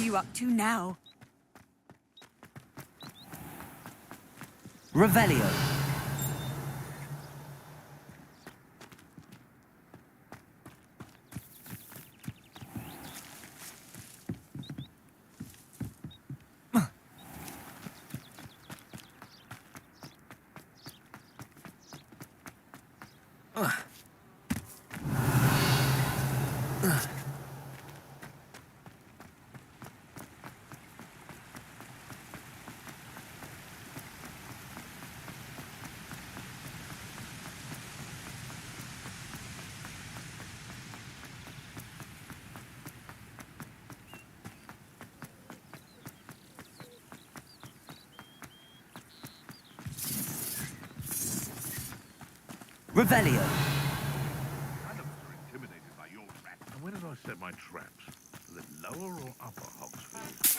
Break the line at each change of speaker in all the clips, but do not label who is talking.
you up to now?
Revelio. Revelio.
None of us are intimidated by your traps. And where did I set my traps? The lower or upper Hogsfield?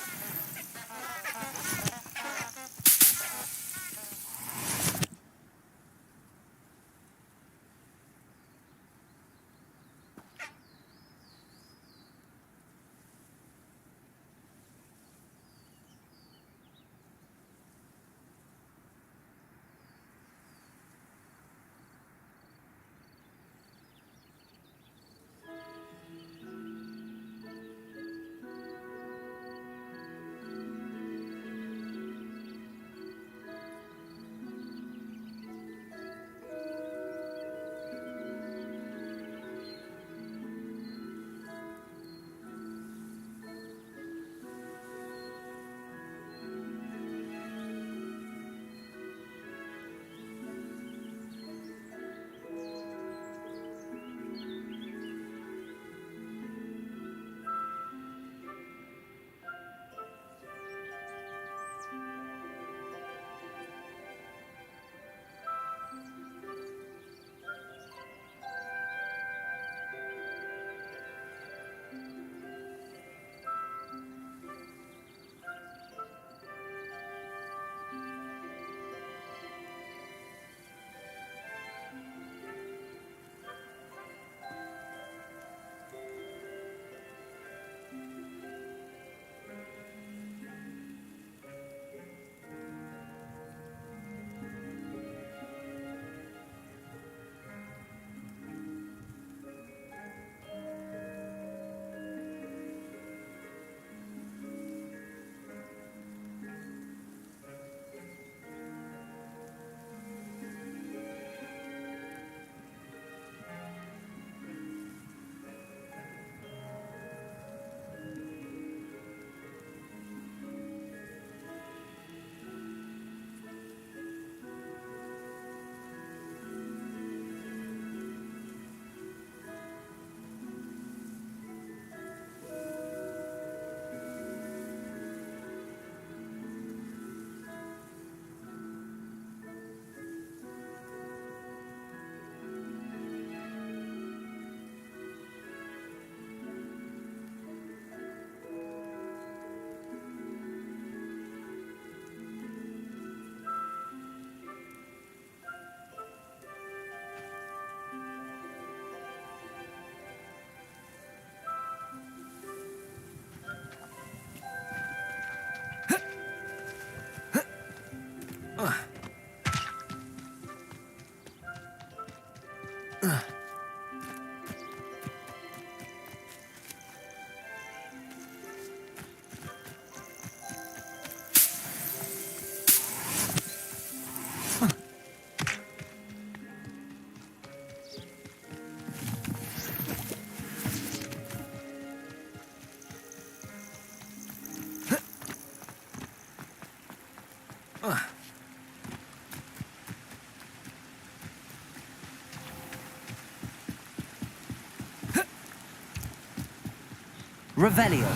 Revelio.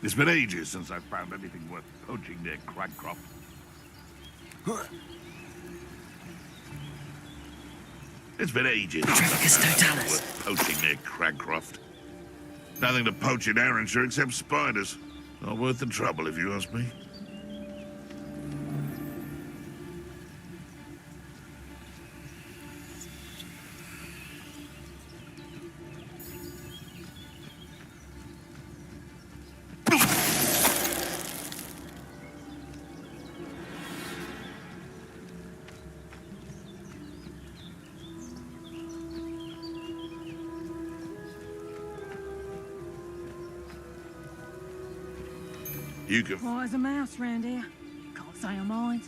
It's been ages since I've found anything worth poaching near Cragcroft. It's been ages since I've found anything worth poaching near Cragcroft. Nothing to poach in Arranshire except spiders. Not worth the trouble, if you ask me. You can...
Quiet as a mouse round here. Can't say I mind.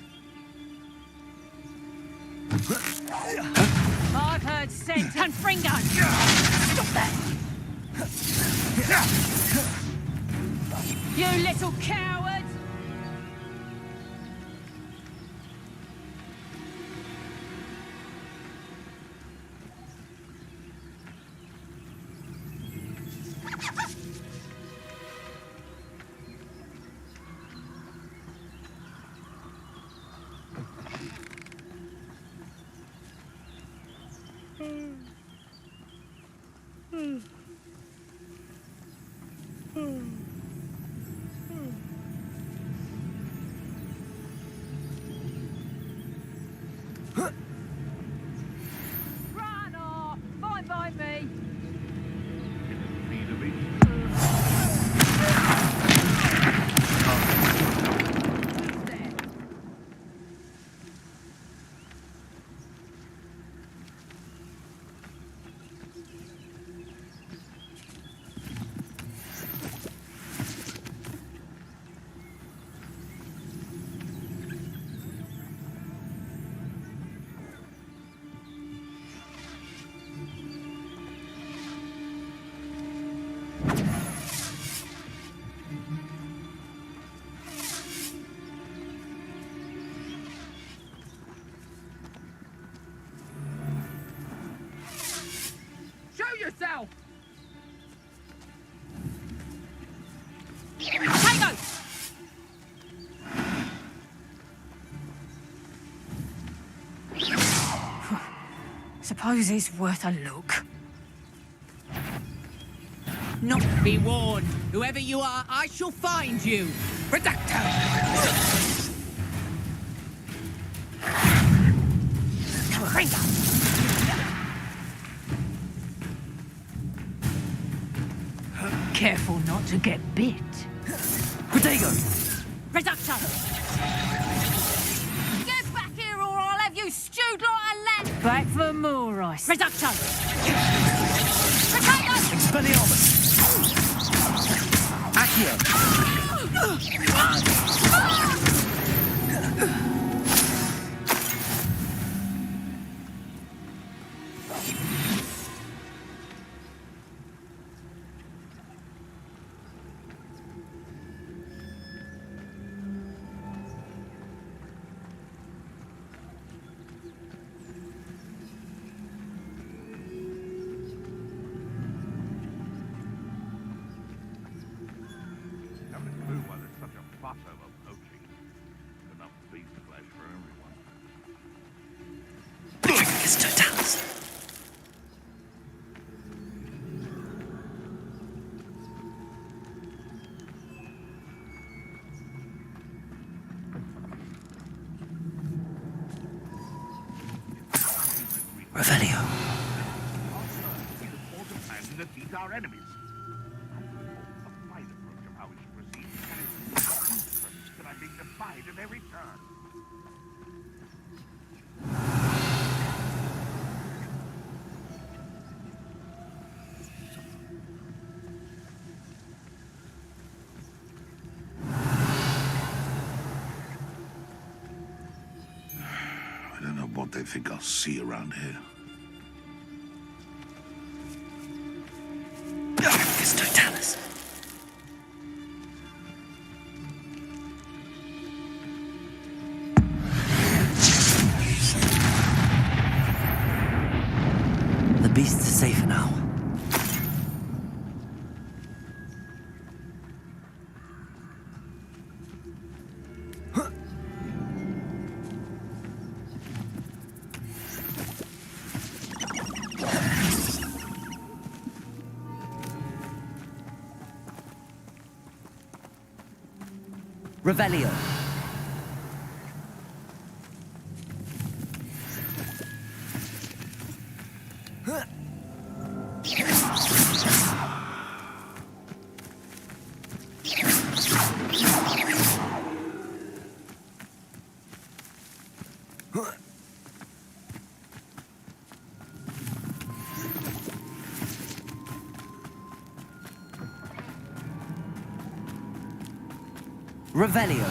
I've heard scent and fringo. Stop that! You little coward! Run off! Fine by me! Yourself! Tango! Suppose it's worth a look.
Not be warned. Whoever you are, I shall find you. Reducto!
Careful not to get bit.
Potato!
Reducto! Get back here or I'll have you stewed like a lamb! Back for more rice. Reducto! Potato!
Expelliarmus! Accio!
Over poaching. Enough beast flesh for everyone.
It's totalis. Revelio.
These are enemies. A fine approach of how we should proceed. That I'm being defied at every turn. I don't know what they think I'll see around here.
It's totalis. The beast's safe now. Revelio. Revelio.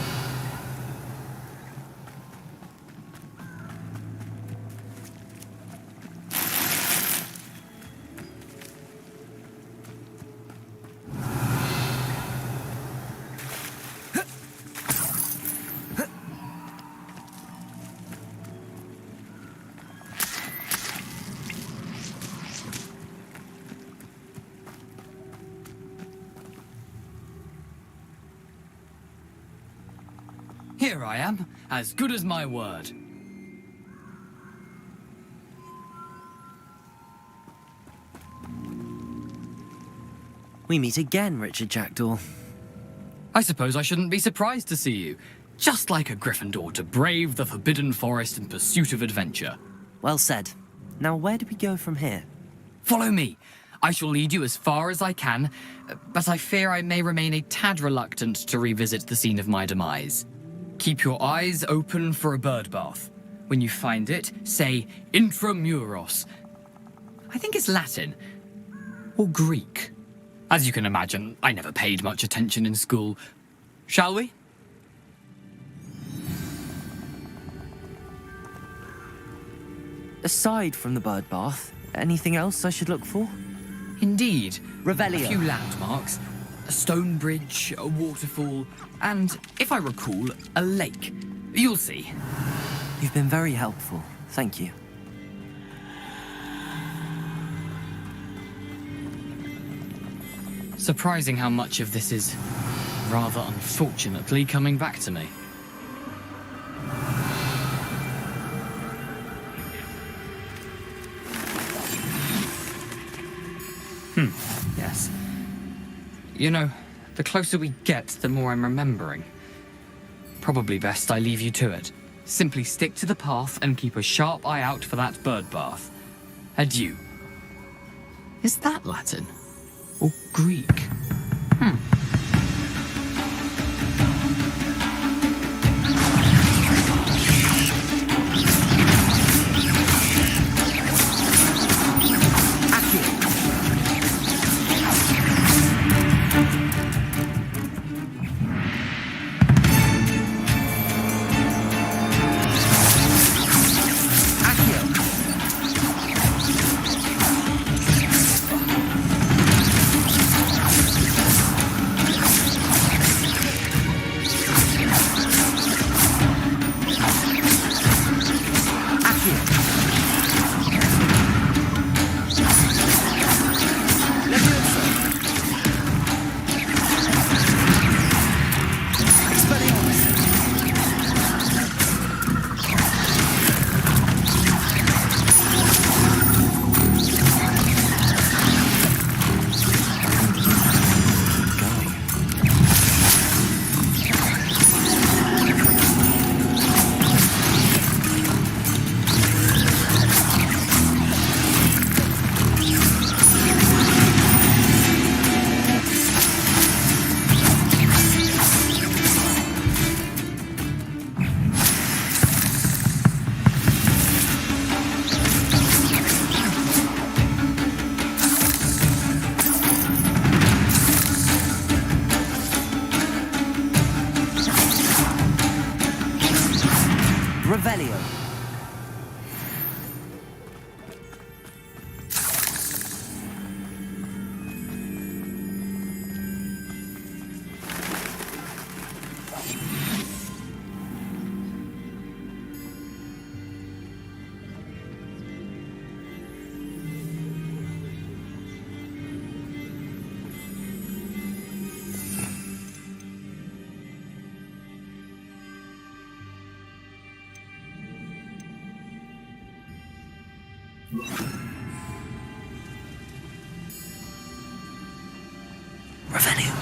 Here I am, as good as my word.
We meet again, Richard Jackdaw.
I suppose I shouldn't be surprised to see you. Just like a Gryffindor to brave the Forbidden Forest in pursuit of adventure.
Well said. Now, where do we go from here?
Follow me. I shall lead you as far as I can, but I fear I may remain a tad reluctant to revisit the scene of my demise. Keep your eyes open for a bird bath. When you find it, say intramuros. I think it's Latin. Or Greek. As you can imagine, I never paid much attention in school. Shall we?
Aside from the bird bath, anything else I should look for?
Indeed.
Revelio.
A few landmarks. A stone bridge, a waterfall, and, if I recall, a lake. You'll see.
You've been very helpful. Thank you.
Surprising how much of this is, rather unfortunately, coming back to me. Yes. You know, the closer we get, the more I'm remembering. Probably best I leave you to it. Simply stick to the path and keep a sharp eye out for that bird bath. Adieu. Is that Latin? Or Greek?
Revelio. Revelio.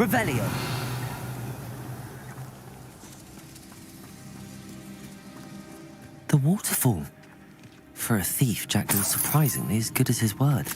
Revelio. The waterfall. For a thief, Jackdaw's surprisingly as good as his word.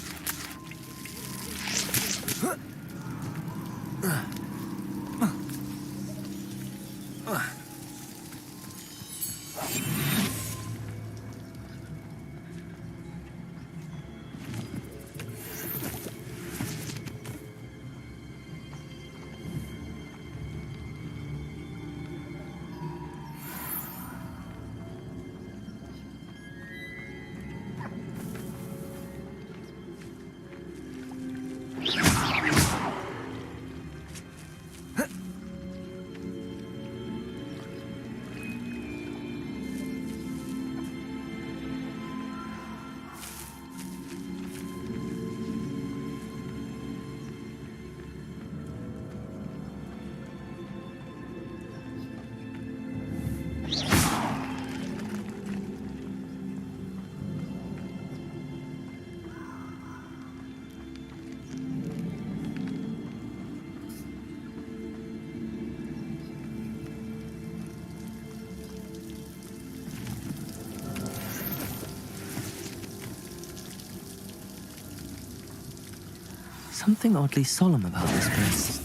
Something oddly solemn about this place.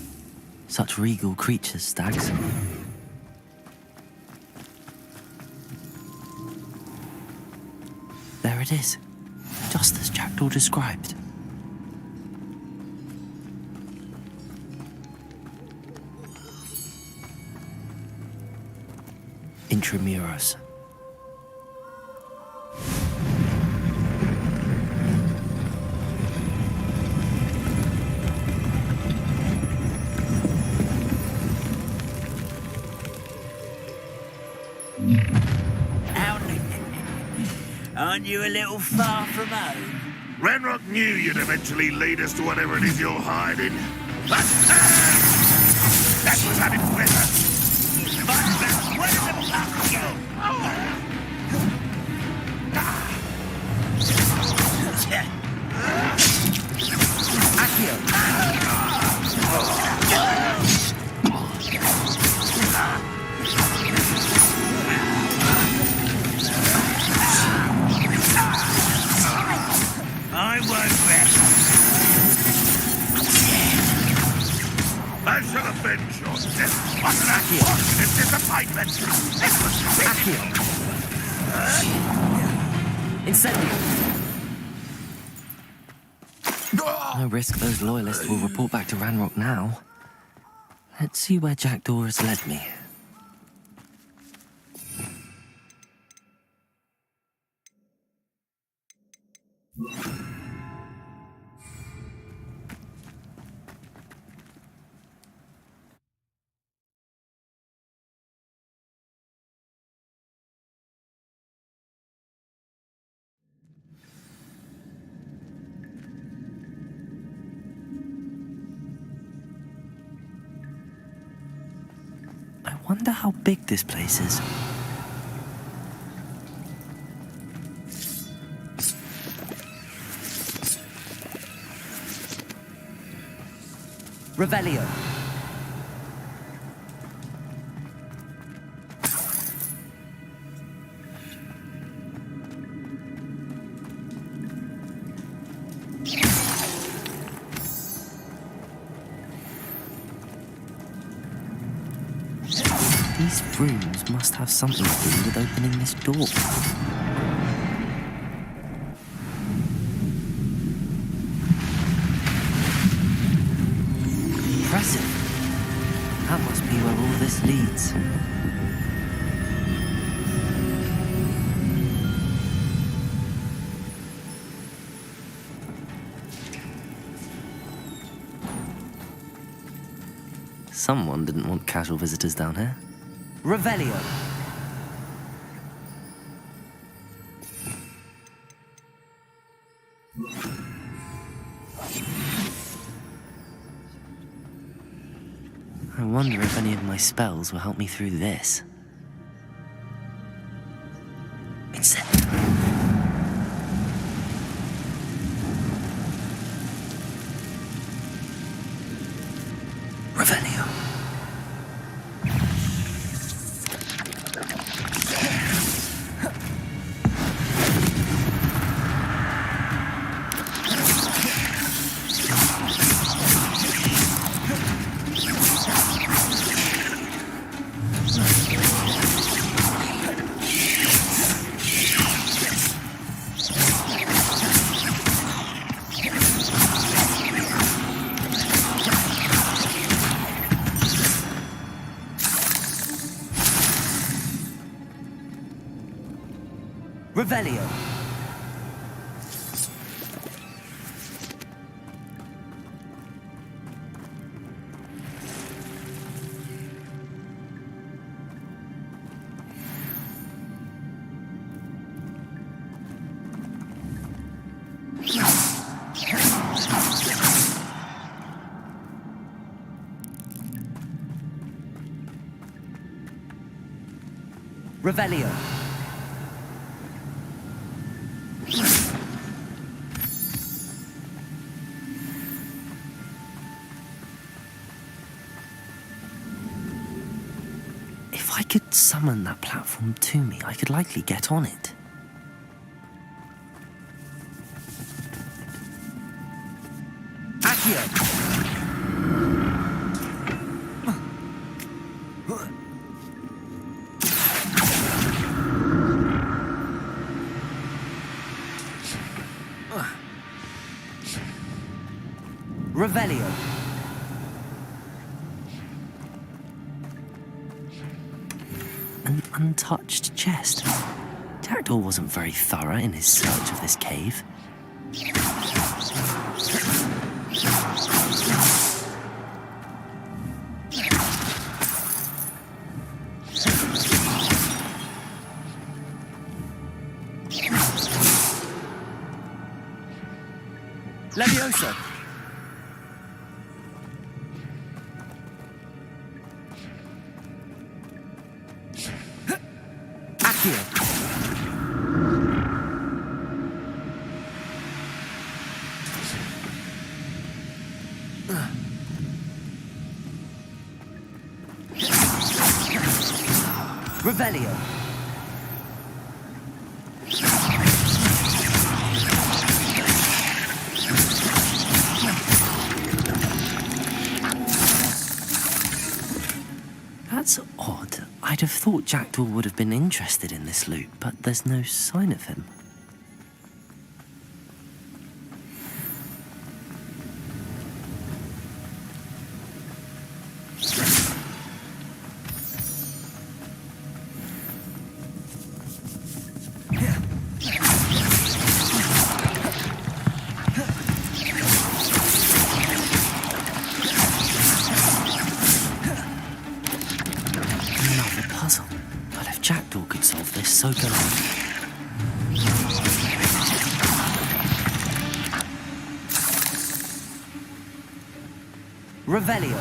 Such regal creatures, stags. There it is, just as Jackdaw described. Intramuros.
Aren't you a little far from home?
Ranrock knew you'd eventually lead us to whatever it is you're hiding. That was having weather.
But where the fuck go?
Accio!
I won't rest.
I should have been shot. What an unfortunate disappointment. This was
Accio! Incendio! No risk those loyalists will report back to Ranrock now. Let's see where Jackdaw has led me. I wonder how big this place is. Revelio. These rooms must have something to do with opening this door. Impressive. That must be where all this leads. Someone didn't want casual visitors down here. Revelio. I wonder if any of my spells will help me through this. It's it. Revelio. Revelio. Revelio. If I could summon that platform to me, I could likely get on it. Accio! Revelio. An untouched chest. Jackdaw wasn't very thorough in his search of this cave. Leviosa! Accio! Revelio! That's odd. I'd have thought Jackdaw would have been interested in this loot, but there's no sign of him. Jackdaw could solve this, so can I. Revelio.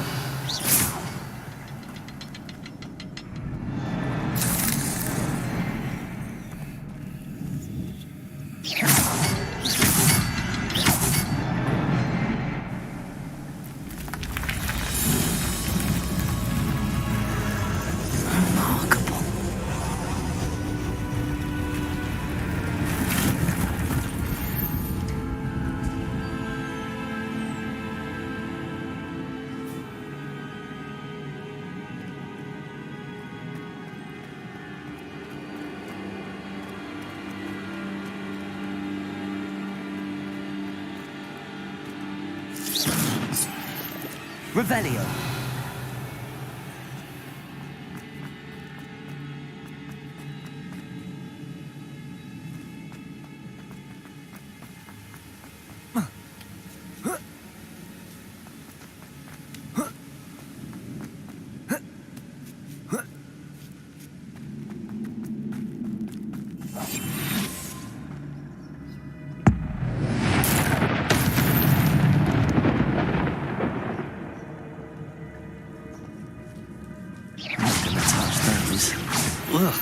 Revelio. Ugh.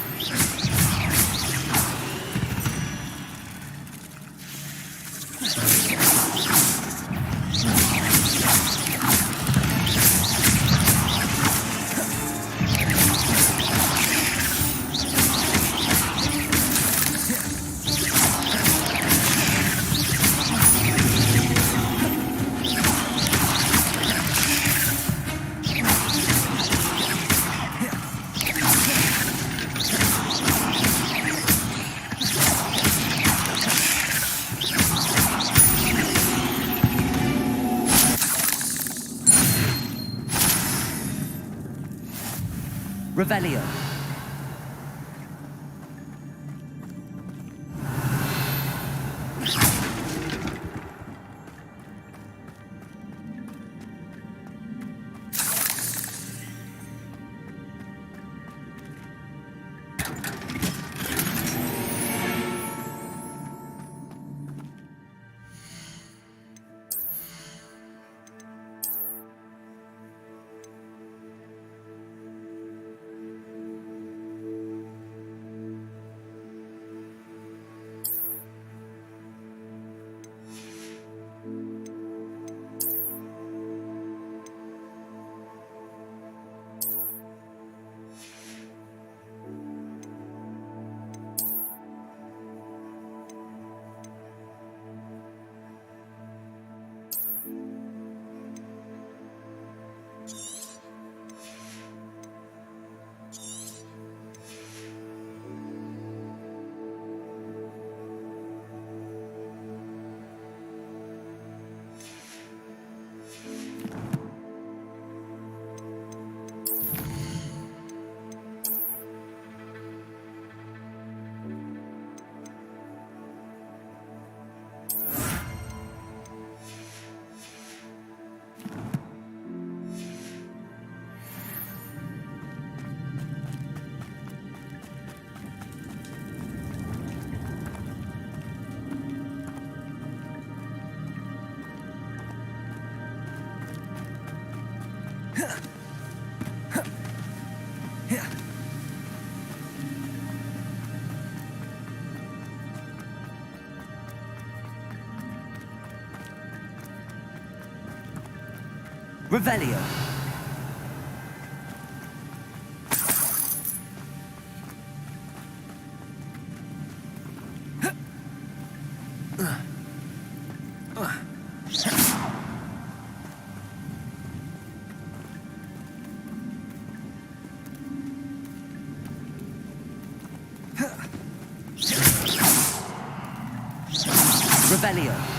Revelio. Revelio. Revelio.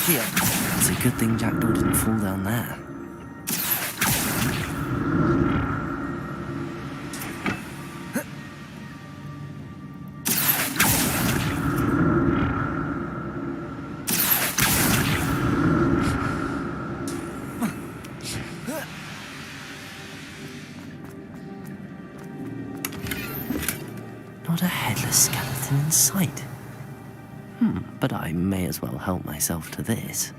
It's a good thing Jackdaw didn't fall down there. Not a headless skeleton in sight. But I may as well help myself to this.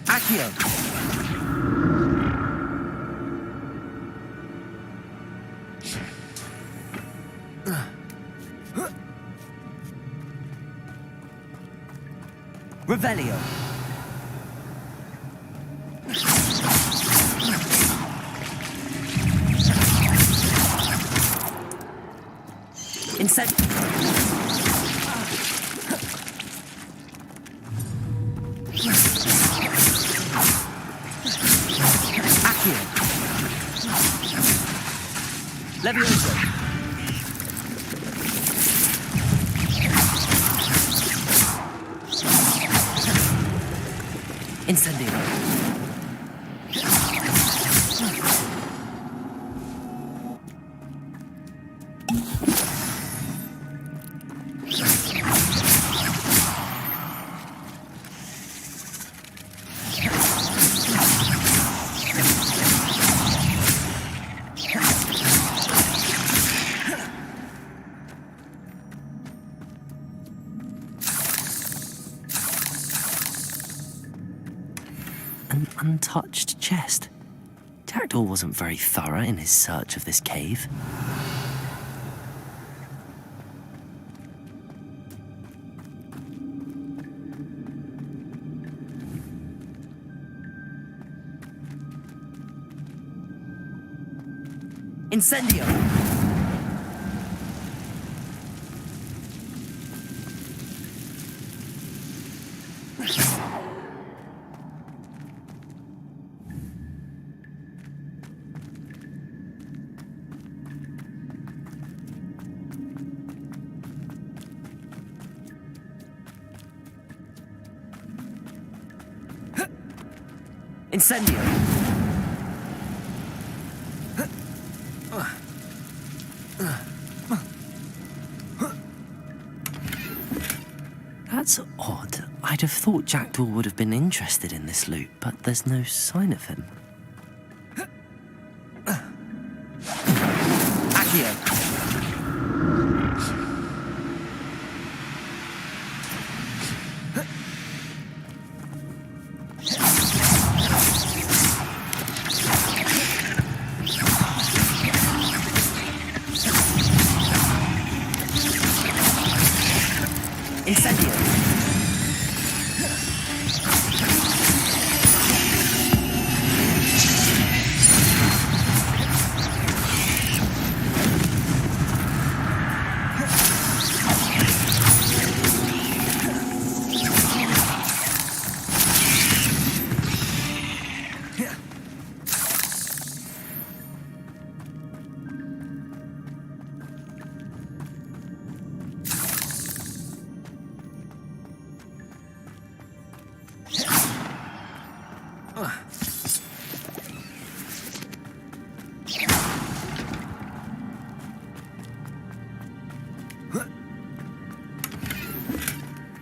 Accio! Revelio! Levioso. Incendio. An untouched chest. Jackdaw wasn't very thorough in his search of this cave. Incendio! Incendio! That's odd. I'd have thought Jackdaw would have been interested in this loot, but there's no sign of him. Accio! Incendio!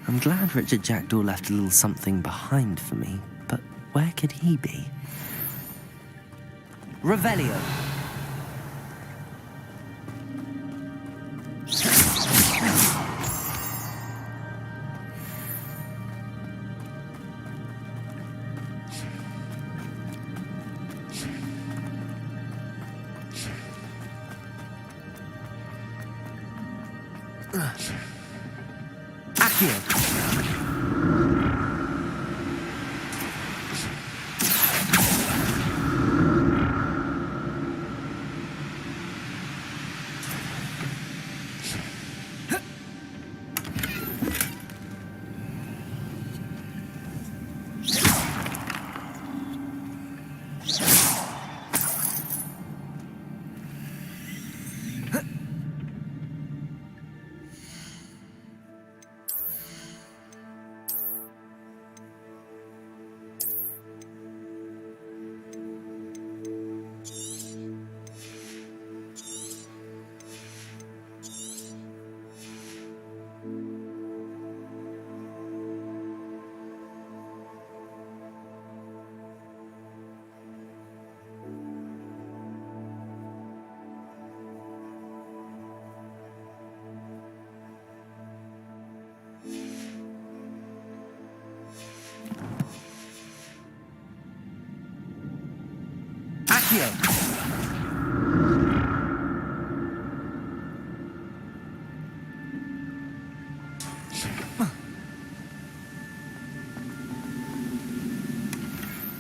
I'm glad Richard Jackdaw left a little something behind for me, but where could he be? Revelio. Accio. Accio.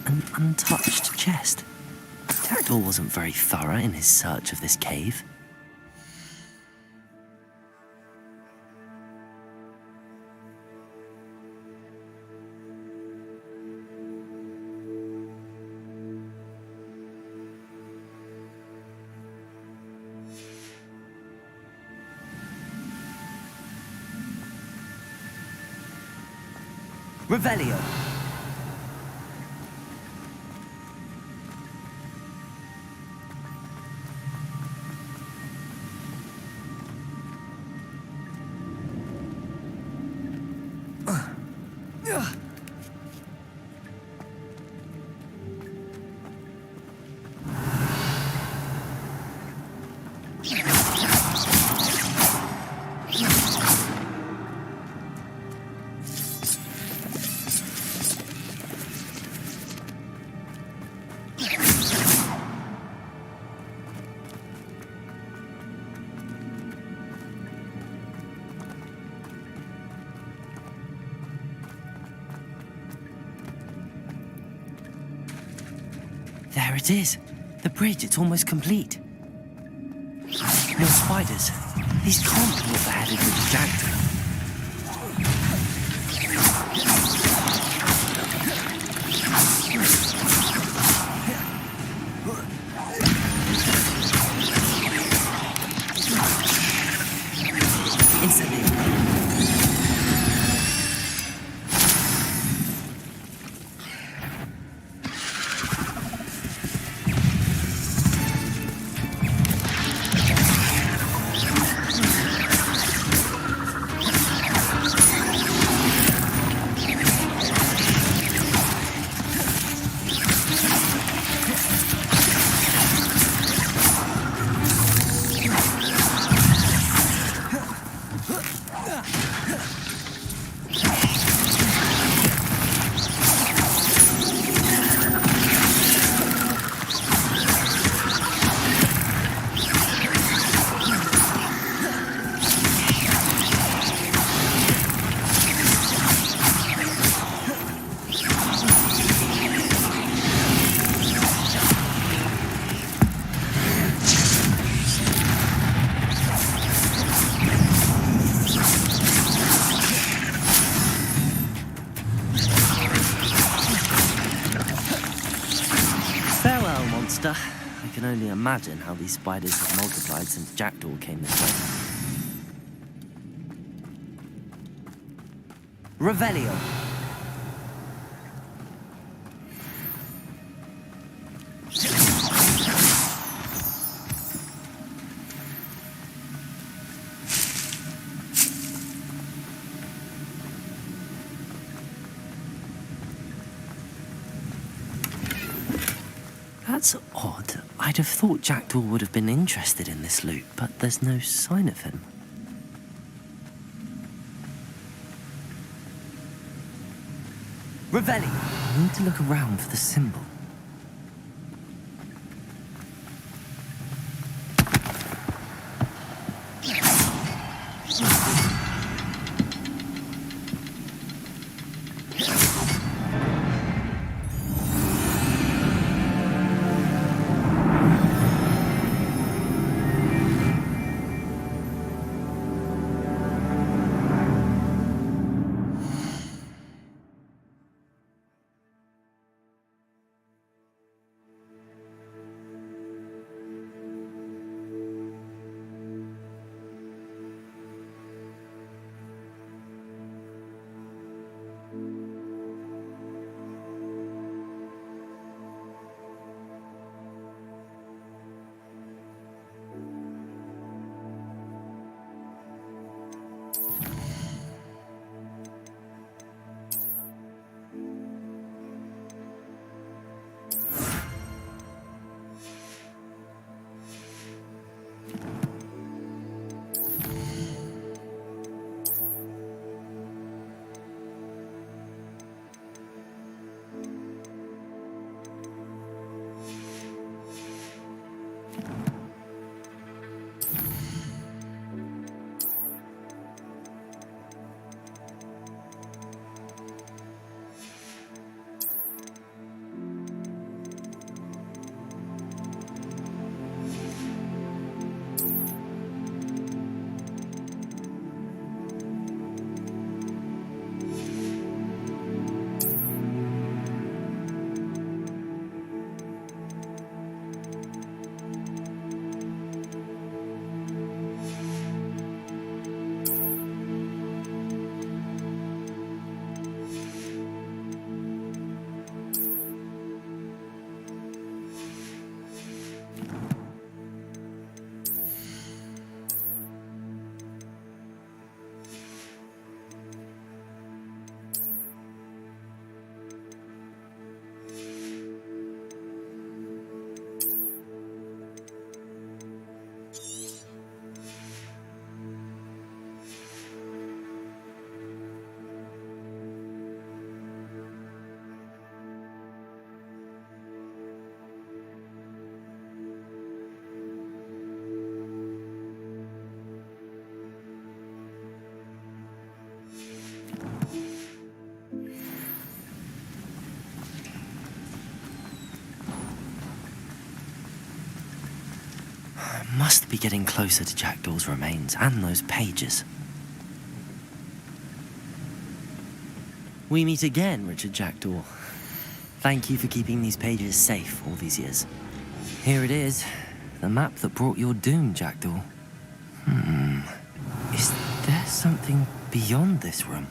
An untouched chest. Jackdaw wasn't very thorough in his search of this cave. Revelio. There it is. The bridge, it's almost complete. More spiders. These can't be what they're headed with the jackdaw. Instantly. Farewell, monster. I can only imagine how these spiders have multiplied since Jackdaw came this way. Revelio. That's odd. I'd have thought Jackdaw would have been interested in this loot, but there's no sign of him. Revelli! I need to look around for the symbol. must be getting closer to Jackdaw's remains and those pages. We meet again, Richard Jackdaw. Thank you for keeping these pages safe all these years. Here it is, the map that brought your doom, Jackdaw. Is there something beyond this room?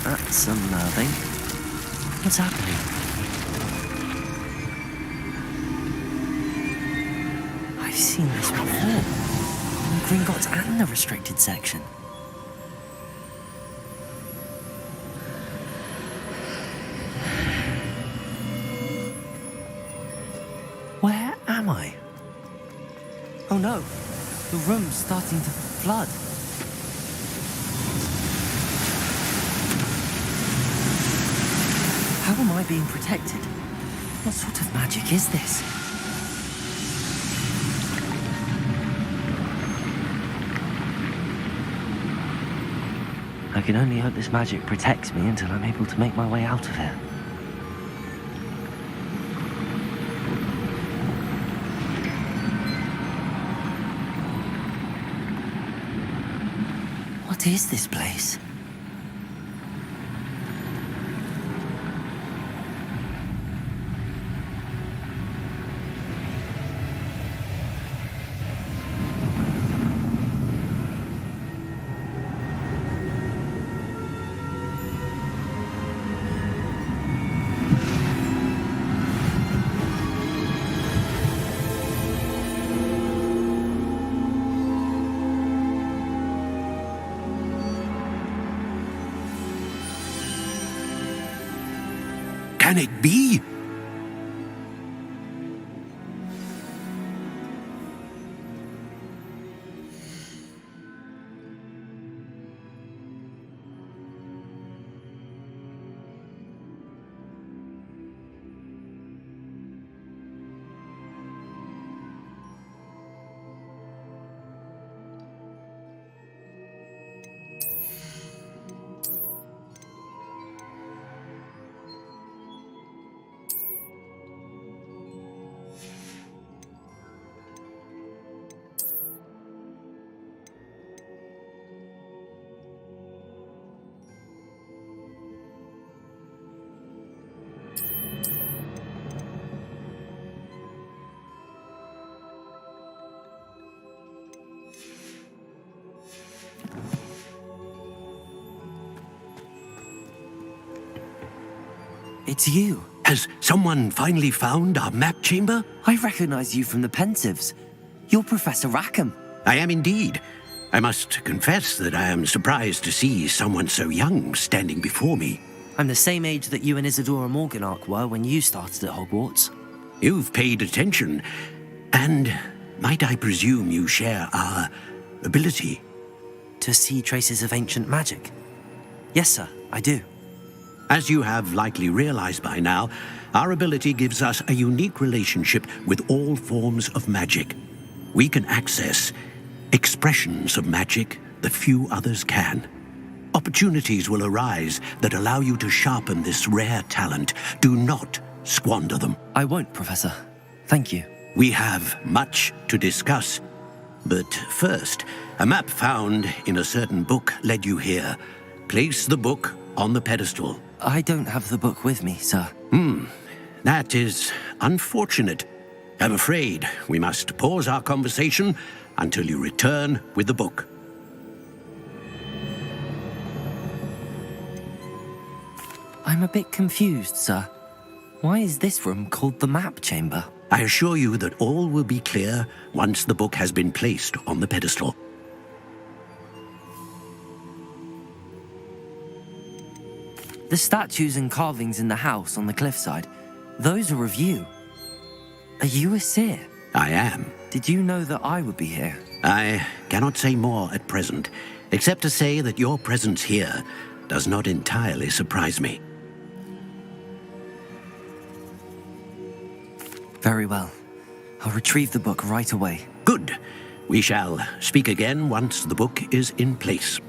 That's unnerving. What's happening? I've seen this before. In Gringotts and the restricted section. Where am I? Oh no, the room's starting to flood. How am I being protected? What sort of magic is this? I can only hope this magic protects me until I'm able to make my way out of here. What is this place?
Can it be?
It's you.
Has someone finally found our map chamber?
I recognize you from the Pensives. You're Professor Rackham.
I am indeed. I must confess that I am surprised to see someone so young standing before me.
I'm the same age that you and Isadora Morganach were when you started at Hogwarts.
You've paid attention, and might I presume you share our ability?
To see traces of ancient magic? Yes, sir, I do.
As you have likely realized by now, our ability gives us a unique relationship with all forms of magic. We can access expressions of magic that few others can. Opportunities will arise that allow you to sharpen this rare talent. Do not squander them.
I won't, Professor. Thank you.
We have much to discuss. But first, a map found in a certain book led you here. Place the book on the pedestal.
I don't have the book with me, sir.
That is unfortunate. I'm afraid we must pause our conversation until you return with the book.
I'm a bit confused, sir. Why is this room called the map chamber?
I assure you that all will be clear once the book has been placed on the pedestal.
The statues and carvings in the house on the cliffside, those are of you. Are you a seer?
I am.
Did you know that I would be here?
I cannot say more at present, except to say that your presence here does not entirely surprise me.
Very well. I'll retrieve the book right away.
Good. We shall speak again once the book is in place.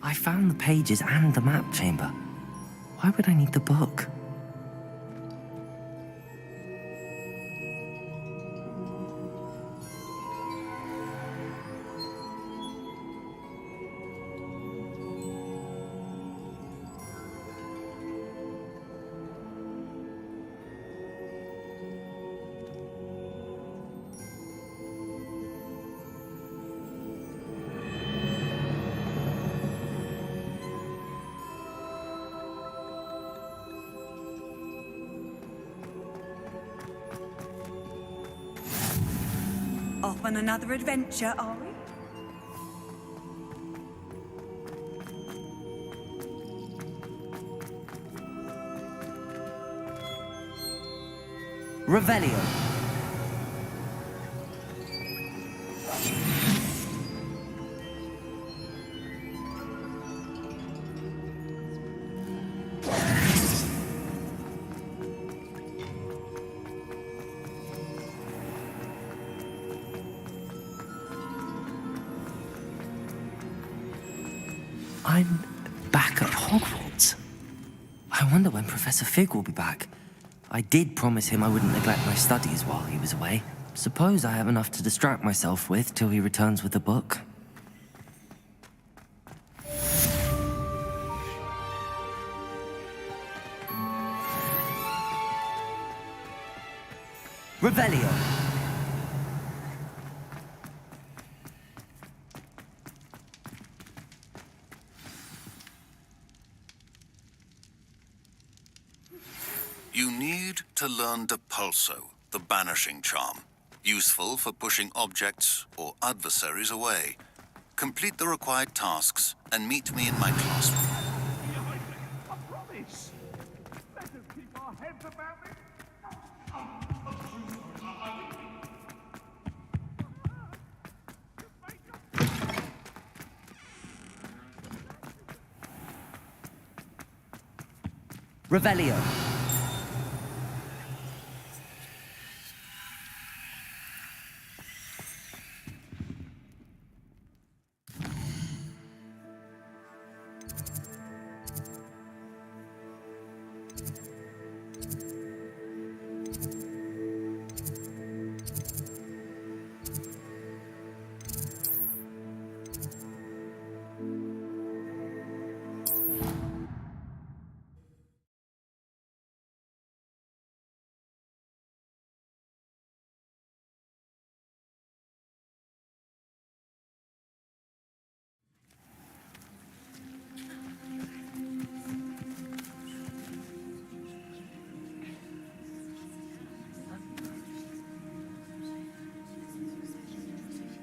I found the pages and the map chamber. Why would I need the book?
Off on another adventure, are we?
Revelio. I'm back at Hogwarts. I wonder when Professor Fig will be back. I did promise him I wouldn't neglect my studies while he was away. Suppose I have enough to distract myself with till he returns with the book. Revelio.
You need to learn Depulso, the banishing charm, useful for pushing objects or adversaries away. Complete the required tasks and meet me in my classroom.
I promise. Let us keep our heads about it.
Revelio.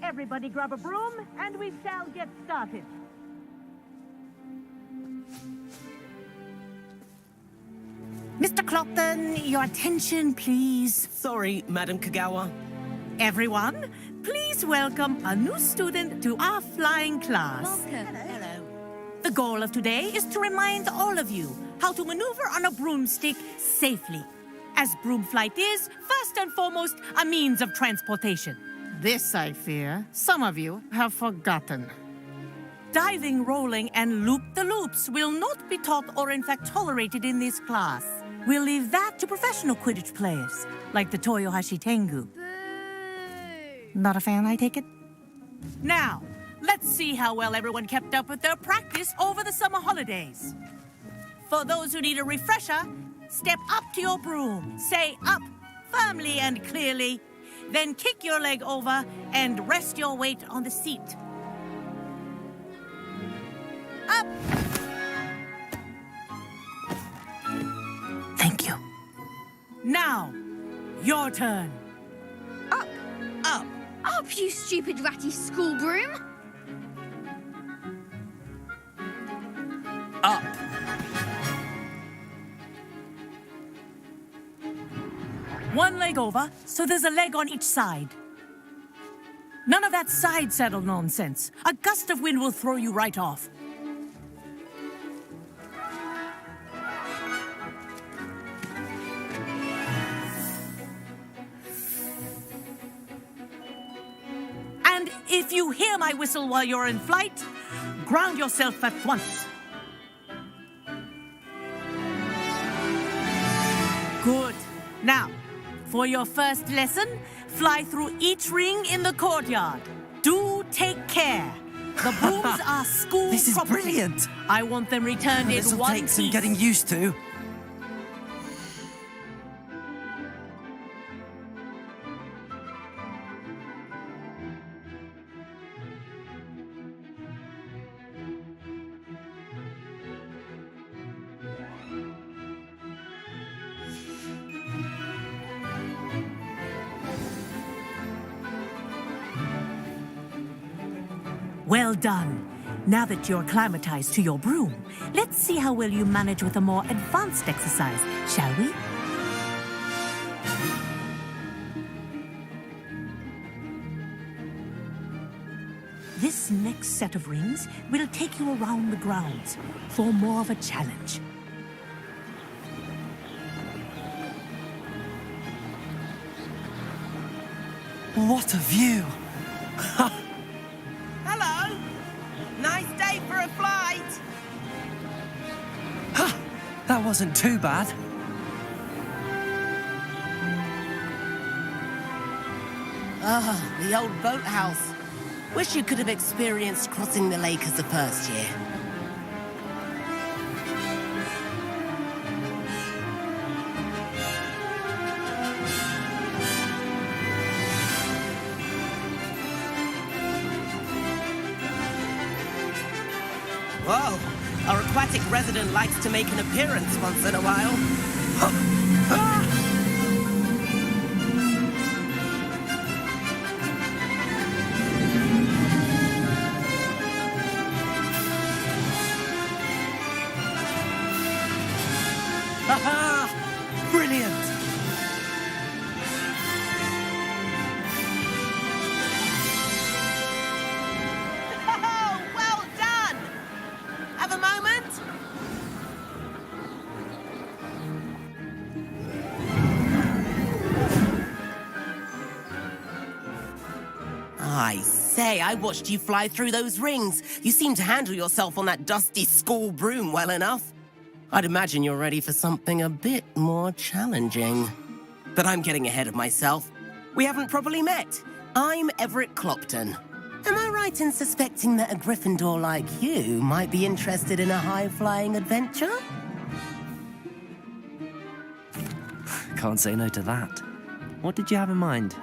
Everybody grab a broom, and we shall get started. Mr. Clopton, your attention, please.
Sorry, Madam Kagawa.
Everyone, please welcome a new student to our flying class.
Welcome. Hello.
The goal of today is to remind all of you how to maneuver on a broomstick safely, as broom flight is, first and foremost, a means of transportation. This, I fear, some of you have forgotten. Diving, rolling, and loop-the-loops will not be taught or in fact tolerated in this class. We'll leave that to professional Quidditch players, like the Toyohashi Tengu. Not a fan, I take it? Now, let's see how well everyone kept up with their practice over the summer holidays. For those who need a refresher, step up to your broom, say up firmly and clearly, then kick your leg over and rest your weight on the seat. Up!
Thank you.
Now, your turn.
Up!
Up!
Up, you stupid ratty school broom!
Up.
One leg over, so there's a leg on each side. None of that side saddle nonsense. A gust of wind will throw you right off. And if you hear my whistle while you're in flight, ground yourself at once. Good. Now, for your first lesson, fly through each ring in the courtyard. Do take care. The brooms are school
This is
property.
brilliant.
I want them returned in
This will
one
take some
piece.
getting used to.
Well done. Now that you're acclimatized to your broom, let's see how well you manage with a more advanced exercise, shall we? This next set of rings will take you around the grounds for more of a challenge.
What a view.
Hello. Nice day for a flight.
That wasn't too bad.
Ah, the old boathouse. Wish you could have experienced crossing the lake as a first year. Whoa, our aquatic resident likes to make an appearance once in a while.
Brilliant.
Oh, well done! Have a moment? I say, I watched you fly through those rings. You seem to handle yourself on that dusty school broom well enough. I'd imagine you're ready for something a bit more challenging. But I'm getting ahead of myself. We haven't properly met. I'm Everett Clopton. Am I right in suspecting that a Gryffindor like you might be interested in a high-flying adventure?
Can't say no to that. What did you have in mind?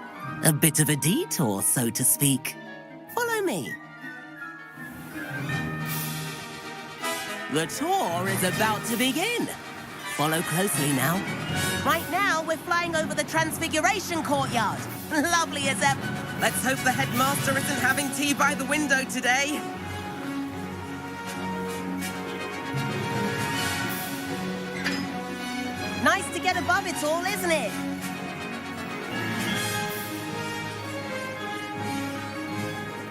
A bit of a detour, so to speak. Follow me. The tour is about to begin. Follow closely now. Right now, we're flying over the Transfiguration Courtyard. Lovely as ever. Let's hope the headmaster isn't having tea by the window today. Nice to get above it all, isn't it?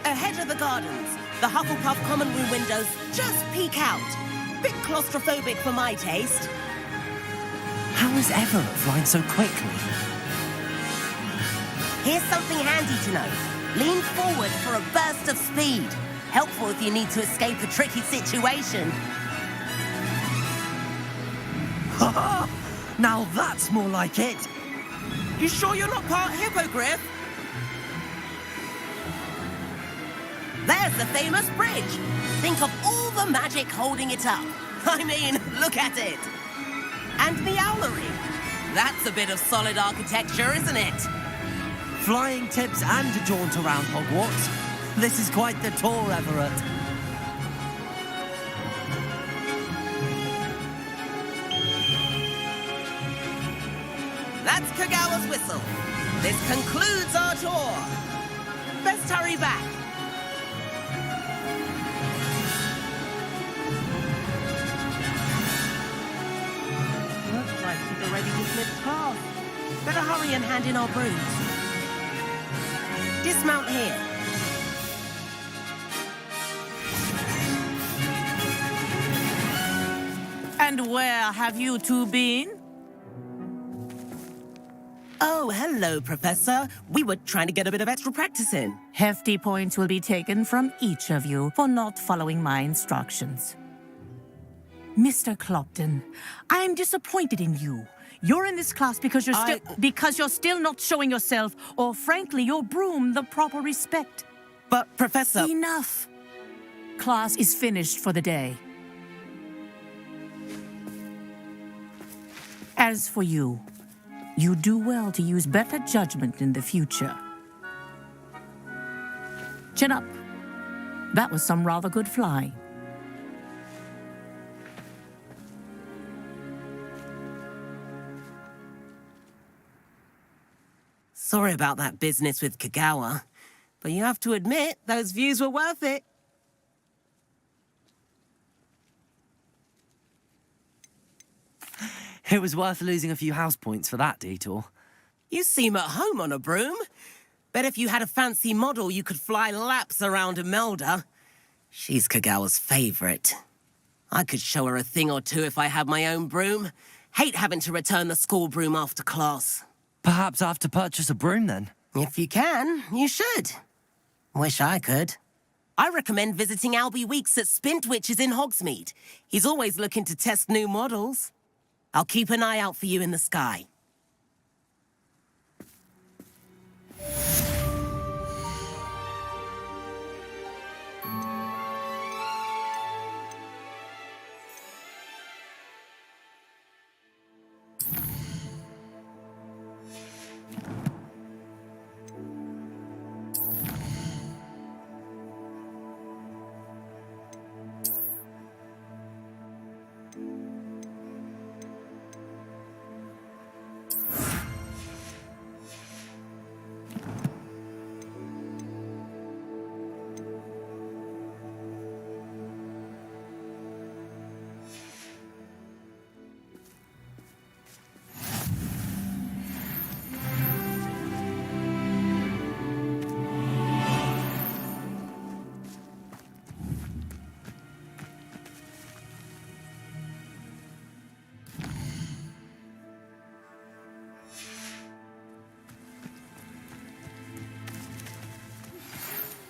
Ahead of the gardens, the Hufflepuff common room windows just peek out. Bit claustrophobic for my taste.
How is Everett flying so quickly?
Here's something handy to know. Lean forward for a burst of speed. Helpful if you need to escape a tricky situation.
Now that's more like it.
You sure you're not part hippogriff? There's the famous bridge. Think of all the magic holding it up. I mean, look at it. And the owlery. That's a bit of solid architecture, isn't it?
Flying tips and a jaunt around Hogwarts. This is quite the tour, Everett.
That's Kagawa's whistle. This concludes our tour. Best hurry back. Looks like she's already dismissed class. Better hurry and hand in our brooms. Dismount here.
And where have you two been?
Oh, hello, Professor. We were trying to get a bit of extra practice in.
Hefty points will be taken from each of you for not following my instructions. Mr. Clopton, I am disappointed in you. You're in this class because you're still not showing yourself, or frankly, your broom the proper respect.
But, Professor...
Enough. Class is finished for the day. As for you, you do well to use better judgment in the future. Chin up. That was some rather good flying.
Sorry about that business with Kagawa, but you have to admit those views were worth it.
It was worth losing a few house points for that detour.
You seem at home on a broom. Bet if you had a fancy model, you could fly laps around Imelda. She's Kagawa's favorite. I could show her a thing or two if I had my own broom. Hate having to return the school broom after class.
Perhaps I have to purchase a broom then.
If you can, you should. Wish I could. I recommend visiting Albie Weeks at Spintwitches in Hogsmeade. He's always looking to test new models. I'll keep an eye out for you in the sky.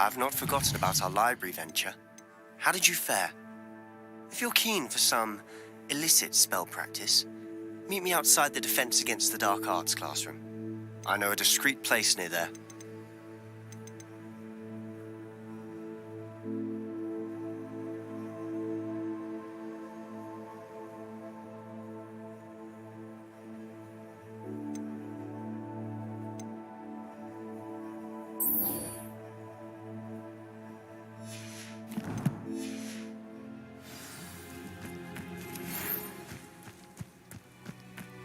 I've not forgotten about our library venture. How did you fare? If you're keen for some illicit spell practice, meet me outside the Defense Against the Dark Arts classroom. I know a discreet place near there.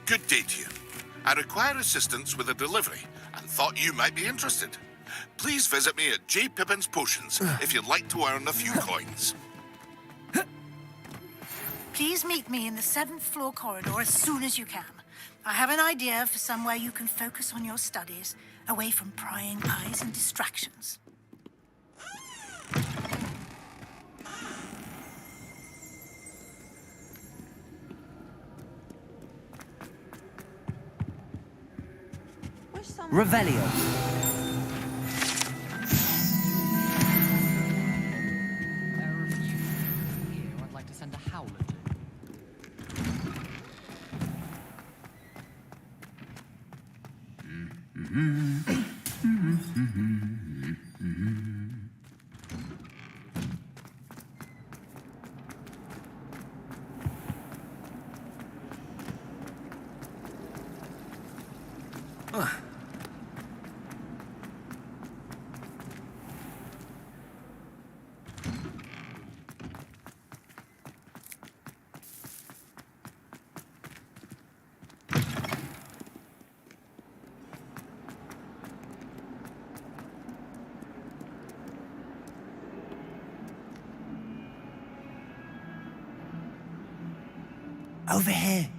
Good day to you. I require assistance with a delivery and thought you might be interested. Please visit me at J. Pippin's Potions if you'd like to earn a few coins.
Please meet me in the 7th floor corridor as soon as you can. I have an idea for somewhere you can focus on your studies, away from prying eyes and distractions.
Revelio.
There are a few here I'd like to send a howler to.
Over here.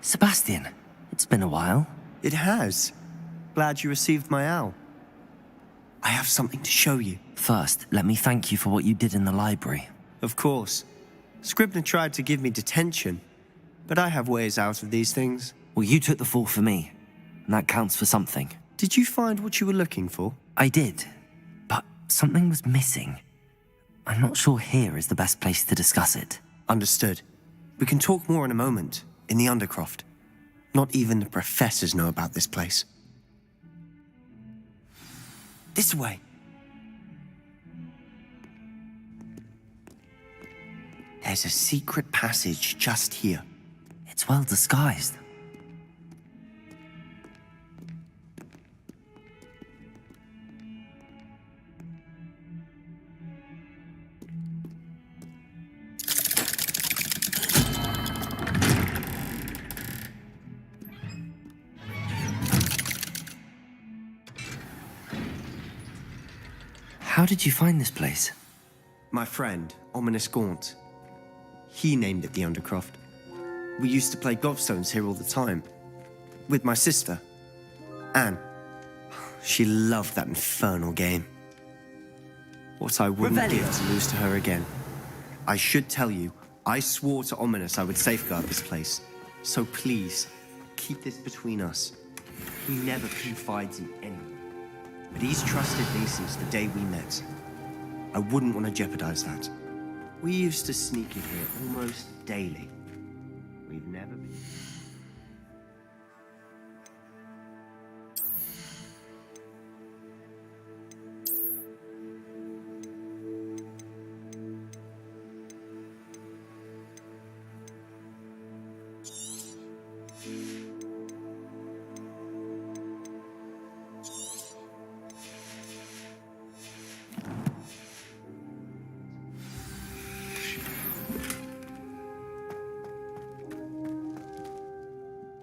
Sebastian, it's been a while.
It has. Glad you received my owl. I have something to show you.
First, let me thank you for what you did in the library.
Of course. Scribner tried to give me detention, but I have ways out of these things.
Well, you took the fall for me, and that counts for something.
Did you find what you were looking for?
I did, but something was missing. I'm not sure here is the best place to discuss it.
Understood. We can talk more in a moment, in the Undercroft. Not even the professors know about this place. This way. There's a secret passage just here.
It's well disguised. How did you find this place?
My friend, Ominous Gaunt. He named it the Undercroft. We used to play gobstones here all the time. With my sister, Anne. She loved that infernal game. What I wouldn't give to lose to her again. I should tell you, I swore to Ominous I would safeguard this place. So please, keep this between us. He never confides in anyone. But he's trusted me since the day we met. I wouldn't want to jeopardize that. We used to sneak in here almost daily. We've never been...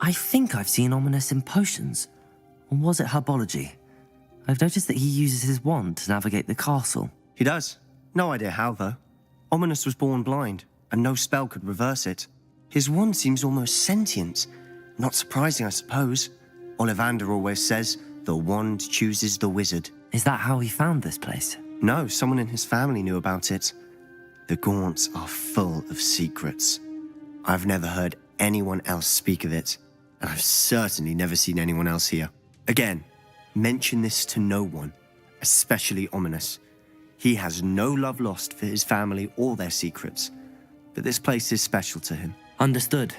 I think I've seen Ominous in potions. Or was it herbology? I've noticed that he uses his wand to navigate the castle.
He does. No idea how, though. Ominous was born blind, and no spell could reverse it. His wand seems almost sentient. Not surprising, I suppose. Ollivander always says, the wand chooses the wizard.
Is that how he found this place?
No, someone in his family knew about it. The Gaunts are full of secrets. I've never heard anyone else speak of it, and I've certainly never seen anyone else here. Again, mention this to no one, especially Ominous. He has no love lost for his family or their secrets, but this place is special to him.
Understood.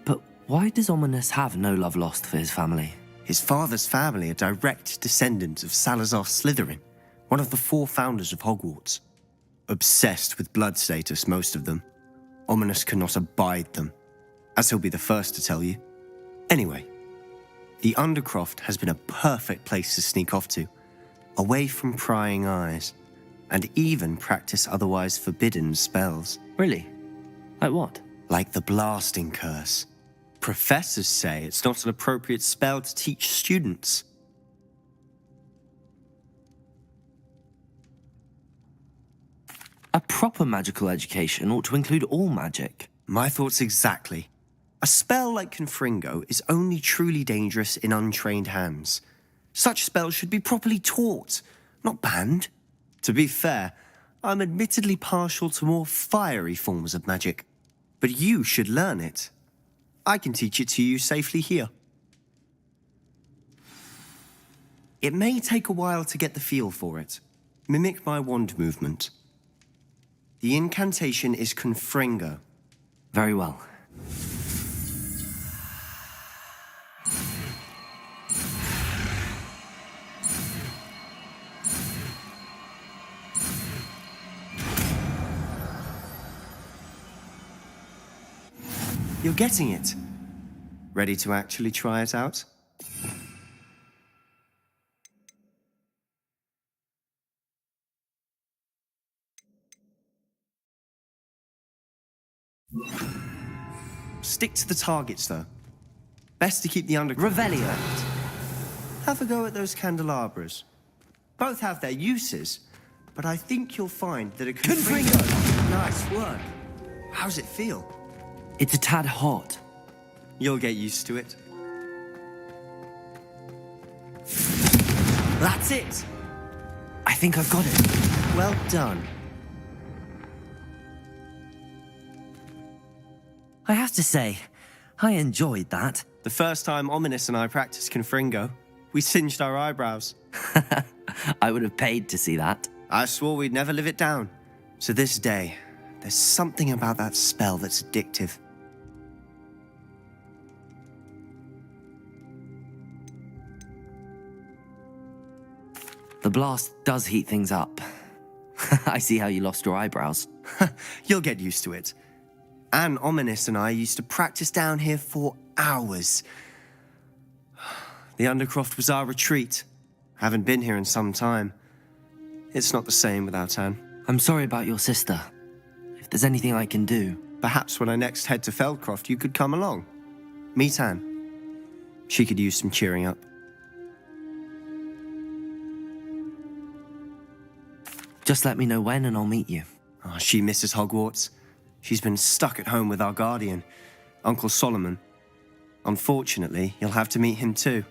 But why does Ominous have no love lost for his family?
His father's family are direct descendants of Salazar Slytherin, one of the 4 founders of Hogwarts. Obsessed with blood status, most of them. Ominous cannot abide them, as he'll be the first to tell you. Anyway, the Undercroft has been a perfect place to sneak off to, away from prying eyes, and even practice otherwise forbidden spells.
Really? Like what?
Like the blasting curse. Professors say it's not an appropriate spell to teach students.
A proper magical education ought to include all magic.
My thoughts exactly. A spell like Confringo is only truly dangerous in untrained hands. Such spells should be properly taught, not banned. To be fair, I'm admittedly partial to more fiery forms of magic. But you should learn it. I can teach it to you safely here. It may take a while to get the feel for it. Mimic my wand movement. The incantation is Confringo.
Very well.
You're getting it. Ready to actually try it out? Stick to the targets, though. Best to keep the underground.
Revelio.
Have a go at those candelabras. Both have their uses, but I think you'll find that a Confringo. Nice work. How's it feel?
It's a tad hot.
You'll get used to it. That's it.
I think I've got it.
Well done.
I have to say, I enjoyed that.
The first time Ominous and I practiced Confringo, we singed our eyebrows.
I would have paid to see that.
I swore we'd never live it down. To this day, there's something about that spell that's addictive.
The blast does heat things up. I see how you lost your eyebrows.
You'll get used to it. Anne, Ominous and I used to practice down here for hours. The Undercroft was our retreat. Haven't been here in some time. It's not the same without Anne.
I'm sorry about your sister. If there's anything I can do...
Perhaps when I next head to Feldcroft, you could come along. Meet Anne. She could use some cheering up.
Just let me know when and I'll meet you.
Oh, she misses Hogwarts. She's been stuck at home with our guardian, Uncle Solomon. Unfortunately, you'll have to meet him too.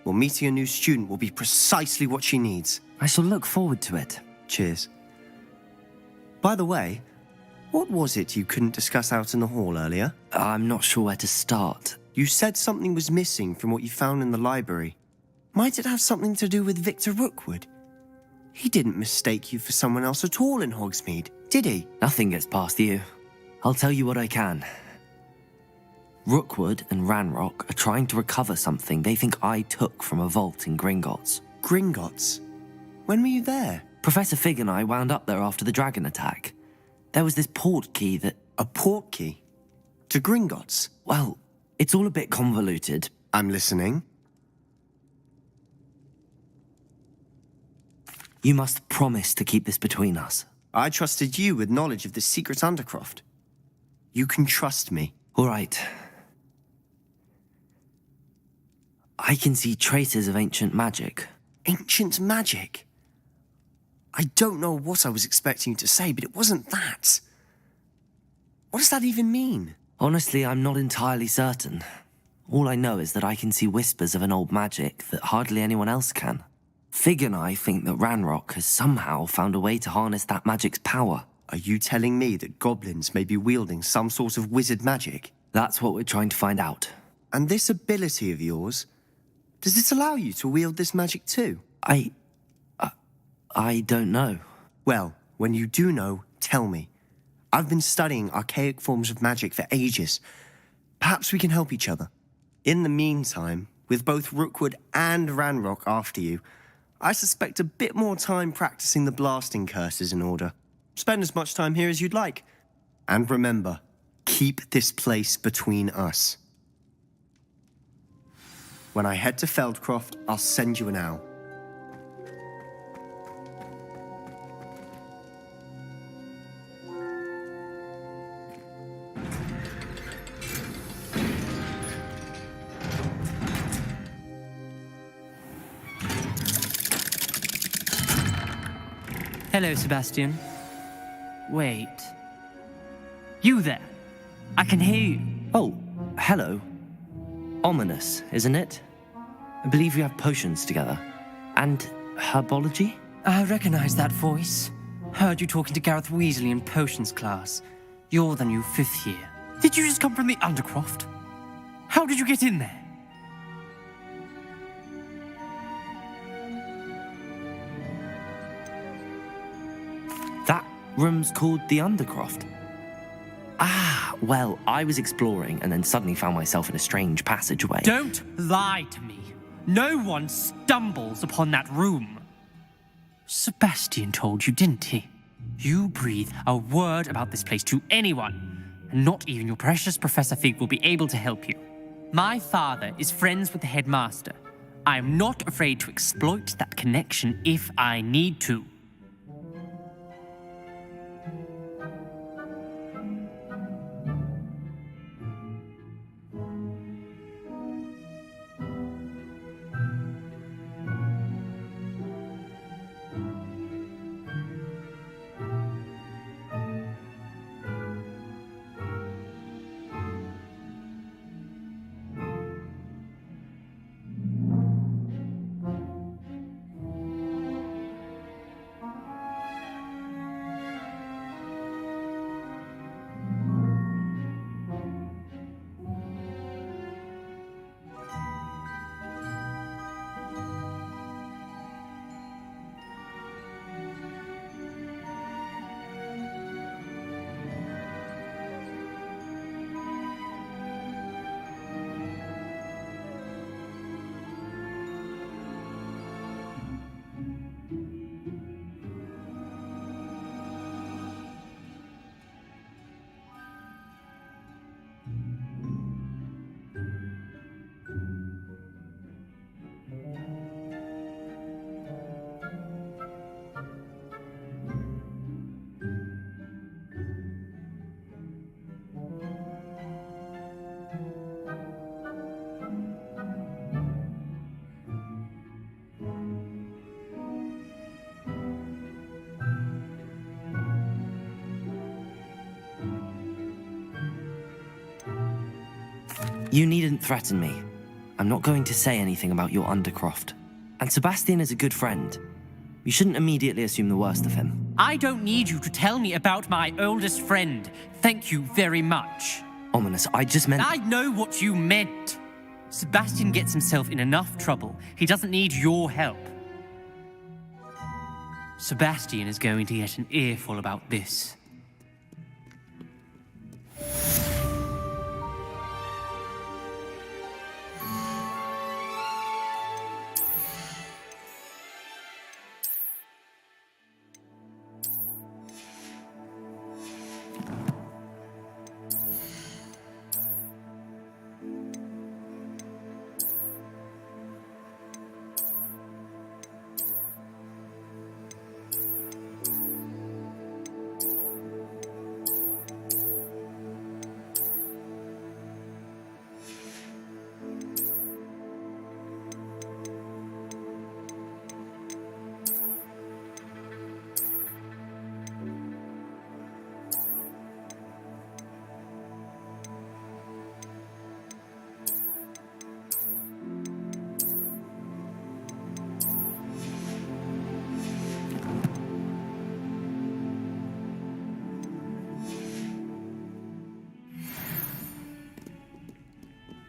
Well, meeting a new student will be precisely what she needs.
I shall look forward to it.
Cheers. By the way, what was it you couldn't discuss out in the hall earlier?
I'm not sure where to start.
You said something was missing from what you found in the library. Might it have something to do with Victor Rookwood? He didn't mistake you for someone else at all in Hogsmeade, did he?
Nothing gets past you. I'll tell you what I can. Rookwood and Ranrock are trying to recover something they think I took from a vault in Gringotts.
Gringotts? When were you there?
Professor Fig and I wound up there after the dragon attack. There was this port key that...
A port key? To Gringotts?
Well, it's all a bit convoluted.
I'm listening.
You must promise to keep this between us.
I trusted you with knowledge of this secret Undercroft. You can trust me.
All right. I can see traces of ancient magic.
Ancient magic? I don't know what I was expecting you to say, but it wasn't that. What does that even mean?
Honestly, I'm not entirely certain. All I know is that I can see whispers of an old magic that hardly anyone else can. Fig and I think that Ranrock has somehow found a way to harness that magic's power.
Are you telling me that goblins may be wielding some sort of wizard magic?
That's what we're trying to find out.
And this ability of yours, does it allow you to wield this magic too?
I don't know.
Well, when you do know, tell me. I've been studying archaic forms of magic for ages. Perhaps we can help each other. In the meantime, with both Rookwood and Ranrock after you, I suspect a bit more time practicing the blasting curse is in order. Spend as much time here as you'd like. And remember, keep this place between us. When I head to Feldcroft, I'll send you an owl.
Hello, Sebastian. Wait. You there? I can hear you.
Oh, hello. Ominous, isn't it? I believe we have potions together. And herbology?
I recognize that voice. Heard you talking to Gareth Weasley in potions class. You're the new 5th year. Did you just come from the Undercroft? How did you get in there?
That room's called the Undercroft. Ah, well, I was exploring and then suddenly found myself in a strange passageway.
Don't lie to me. No one stumbles upon that room. Sebastian told you, didn't he? You breathe a word about this place to anyone, Not even your precious Professor Fig will be able to help you. My father is friends with the headmaster. I am not afraid to exploit that connection if I need to.
You needn't threaten me. I'm not going to say anything about your Undercroft. And Sebastian is a good friend. You shouldn't immediately assume the worst of him.
I don't need you to tell me about my oldest friend. Thank you very much.
Ominous, I just meant...
I know what you meant. Sebastian gets himself in enough trouble. He doesn't need your help. Sebastian is going to get an earful about this.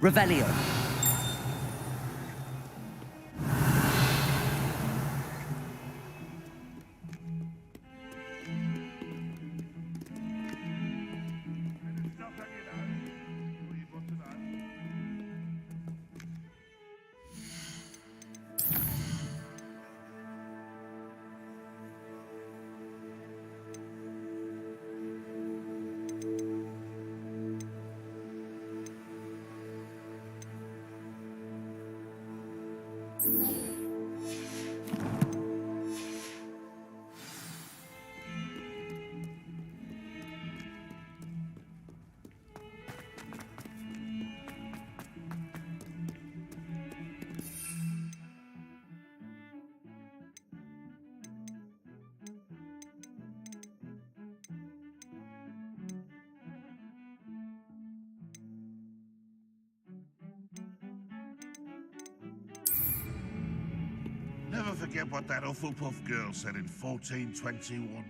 Revelio.
Never forget what that Hufflepuff girl said in 1421.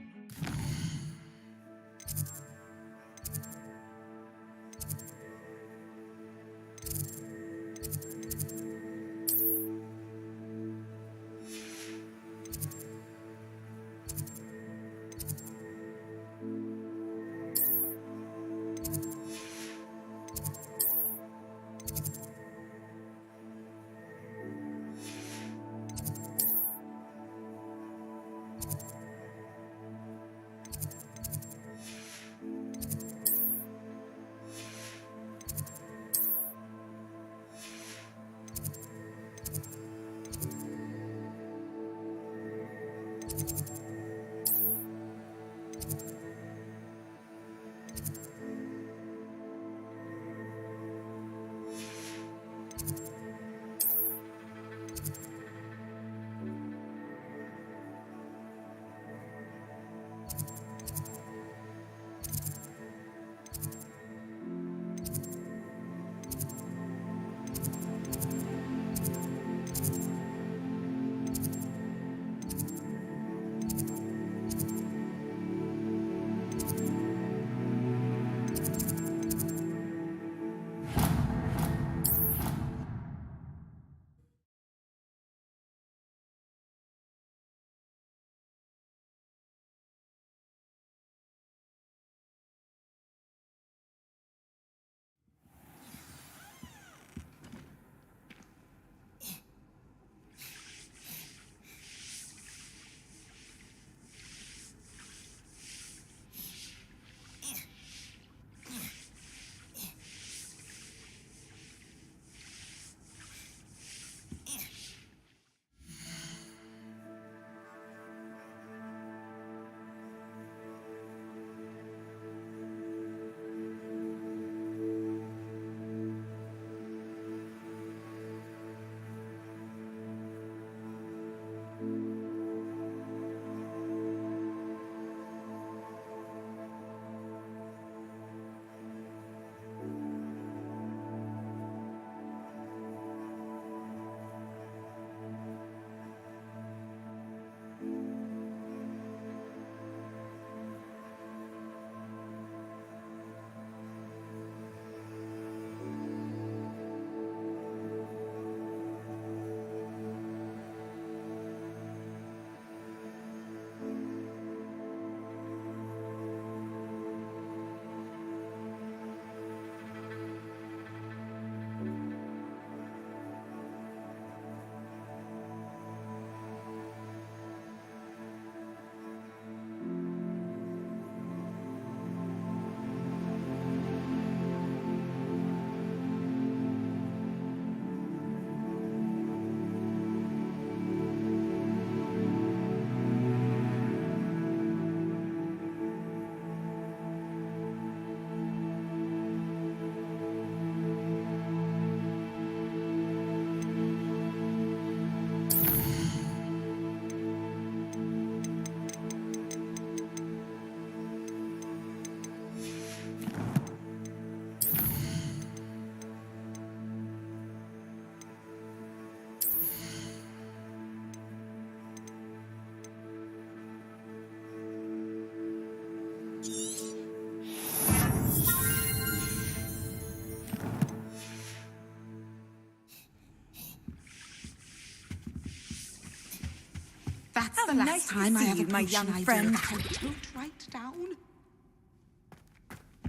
That's the last time I ever
my
pushed
young
an idea
friend.
of tilt right down.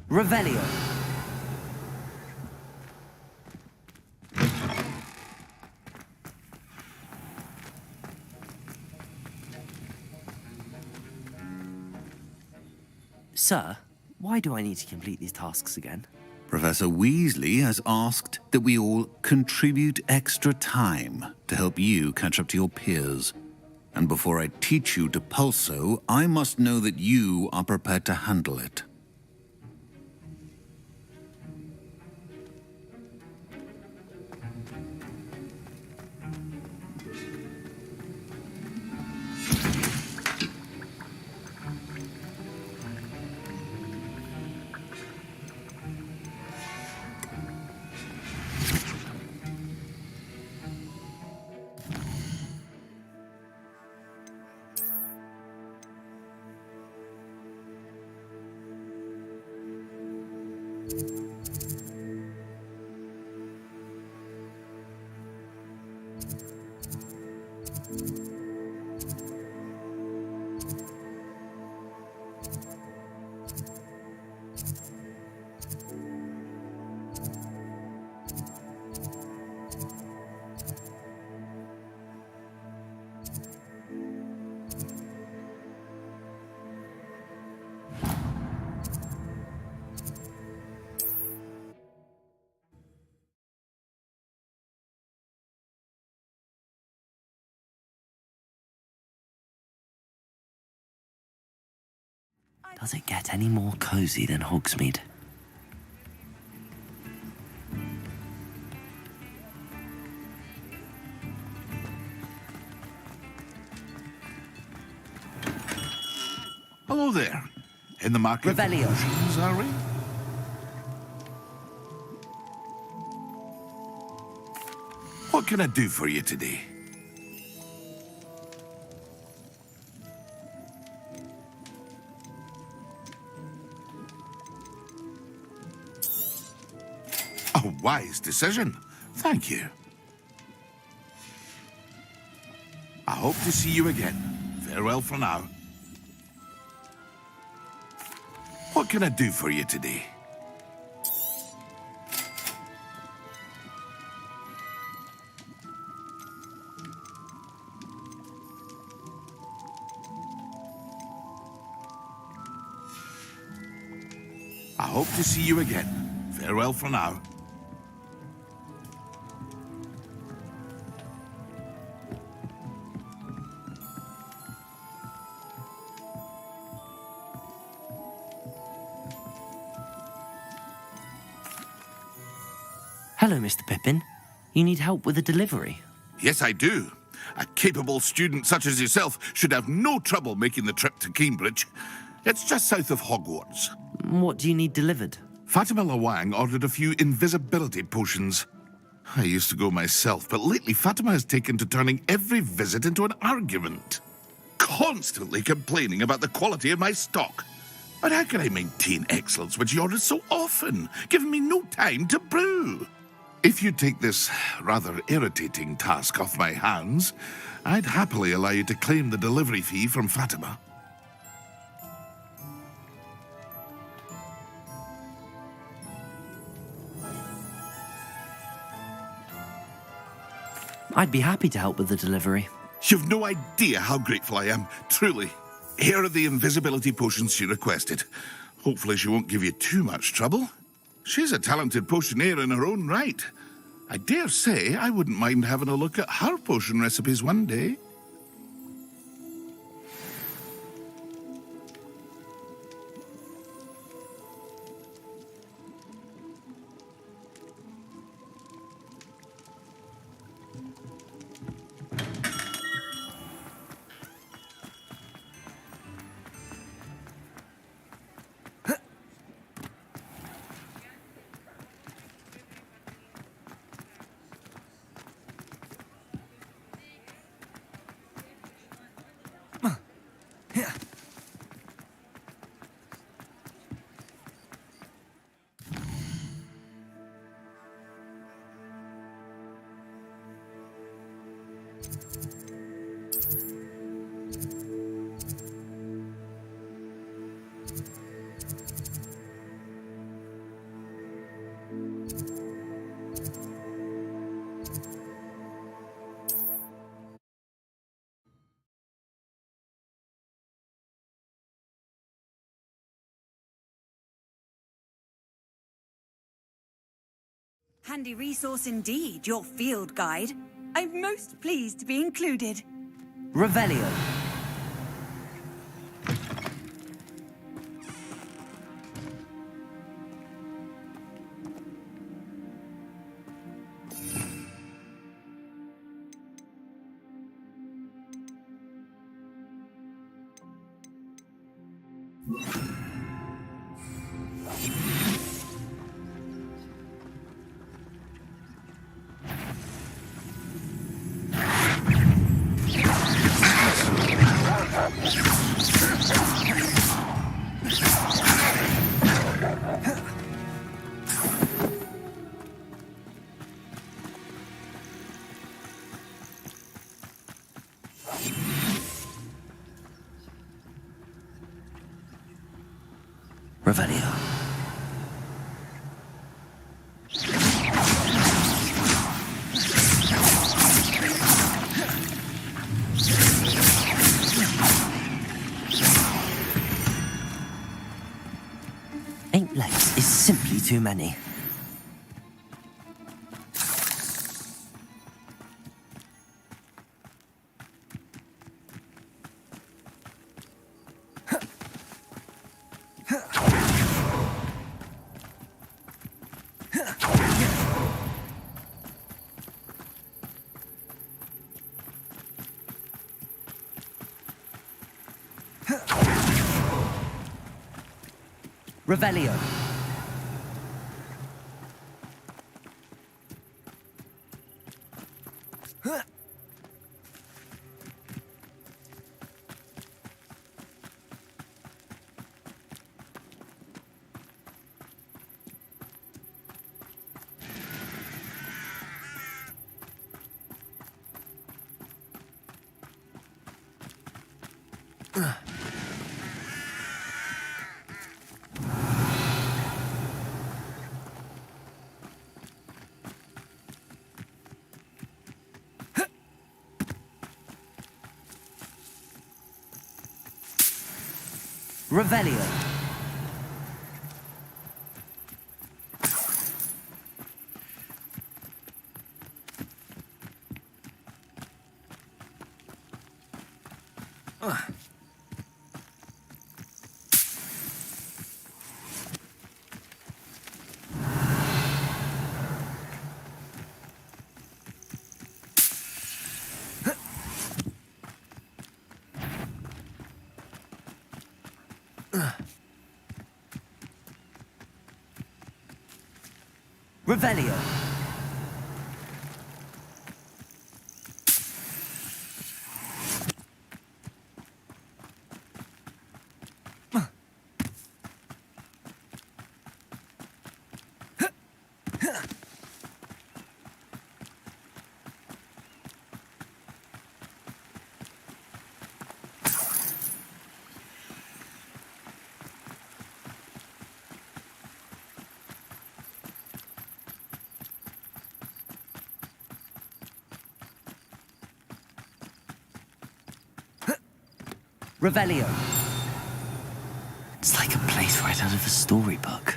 Revelio. Sir, why do I need to complete these tasks again?
Professor Weasley has asked that we all contribute extra time to help you catch up to your peers. And before I teach you Depulso, I must know that you are prepared to handle it.
Does it get any more cozy than Hogsmeade?
Hello there. In the market for
Revelio.
potions, are we? What can I do for you today? A wise decision. Thank you. I hope to see you again. Farewell for now. What can I do for you today? I hope to see you again. Farewell for now.
Hello, Mr. Pippin. You need help with a delivery?
Yes, I do. A capable student such as yourself should have no trouble making the trip to Cambridge. It's just south of Hogwarts.
What do you need delivered?
Fatima Lawang ordered a few invisibility potions. I used to go myself, but lately Fatima has taken to turning every visit into an argument. Constantly complaining about the quality of my stock. But how can I maintain excellence when she orders so often, giving me no time to brew? If you take this rather irritating task off my hands, I'd happily allow you to claim the delivery fee from Fatima.
I'd be happy to help with the delivery.
You've no idea how grateful I am, truly. Here are the invisibility potions she requested. Hopefully she won't give you too much trouble. She's a talented potioneer in her own right. I dare say I wouldn't mind having a look at her potion recipes one day.
Handy resource indeed, your field guide. I'm most pleased to be included.
Revelio. Revelio. Eight legs is simply too many.
Revelio. Revelio. Revelio. Revelio.
It's like a place right out of a storybook.